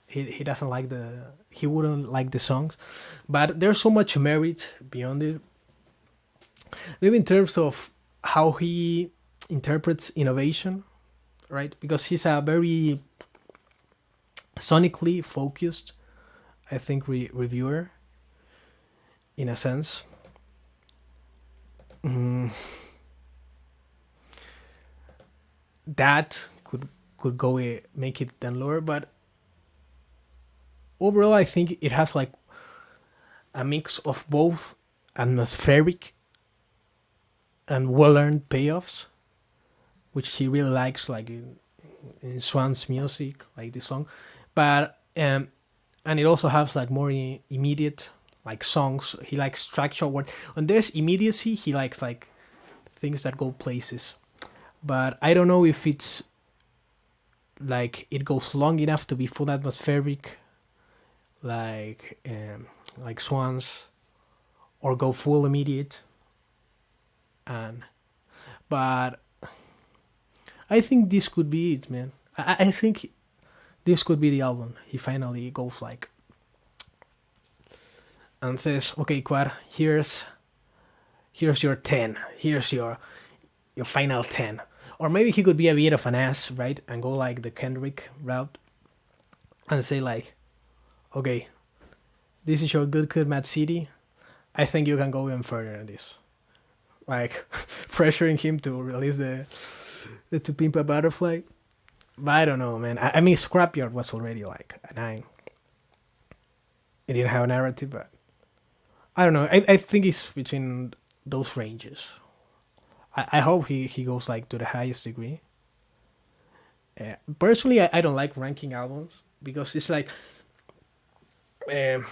He doesn't like he wouldn't like the songs, but there's so much merit beyond it. Maybe in terms of how he interprets innovation, right? Because he's a very sonically focused, I think, reviewer, in a sense. That could go make it then lower, but overall I think it has like a mix of both atmospheric and well-earned payoffs, which he really likes, like in Swan's music, like this song, but and it also has like more immediate like songs. He likes structure. When there's immediacy, he likes like things that go places. But I don't know if it's like it goes long enough to be full atmospheric, like Swans, or go full immediate. But I think this could be it, man. I think this could be the album. He finally goes like and says, "Okay, Quad, here's your 10. Here's your final 10." Or maybe he could be a bit of an ass, right, and go like the Kendrick route and say like, "Okay, this is your good Mad City. I think you can go even further than this." Like pressuring him to release the To Pimp a Butterfly. But I don't know, man. I mean, Scrapyard was already like a 9. It didn't have a narrative, but I don't know. I think it's between those ranges. I hope he goes like to the highest degree. Personally, I don't like ranking albums because it's like they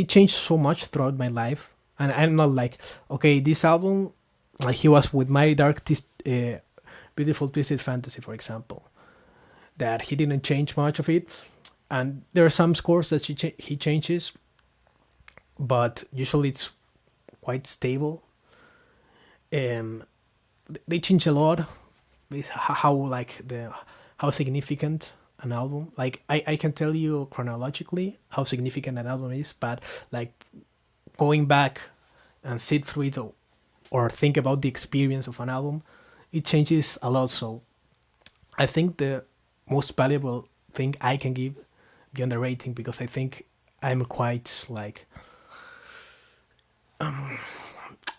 change so much throughout my life, and I'm not like, okay, this album, like he was with My Dark Beautiful Twisted Fantasy, for example, that he didn't change much of it, and there are some scores that he changes, but usually it's quite stable. They change a lot with how significant an album. Like I can tell you chronologically how significant an album is, but like going back and sit through it or think about the experience of an album, it changes a lot. So I think the most valuable thing I can give beyond the rating, because I think I'm quite like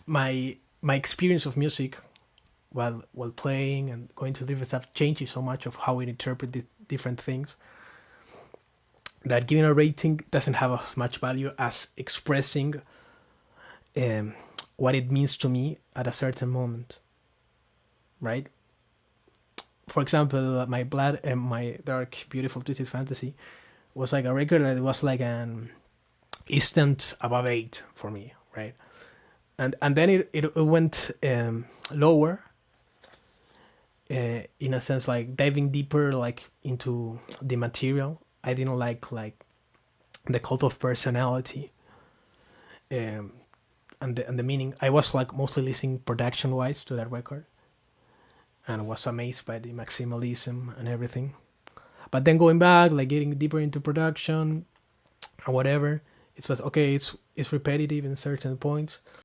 my experience of music while playing and going to different stuff changes so much of how we interpret the different things, that giving a rating doesn't have as much value as expressing what it means to me at a certain moment, right? For example, my Dark Beautiful Twisted Fantasy was like a record that was like an instant above 8 for me, right? And then it went lower, in a sense, like diving deeper like into the material. I didn't like the cult of personality, and the meaning. I was like mostly listening production wise to that record, and was amazed by the maximalism and everything. But then going back, like getting deeper into production or whatever, it was okay. It's repetitive in certain points.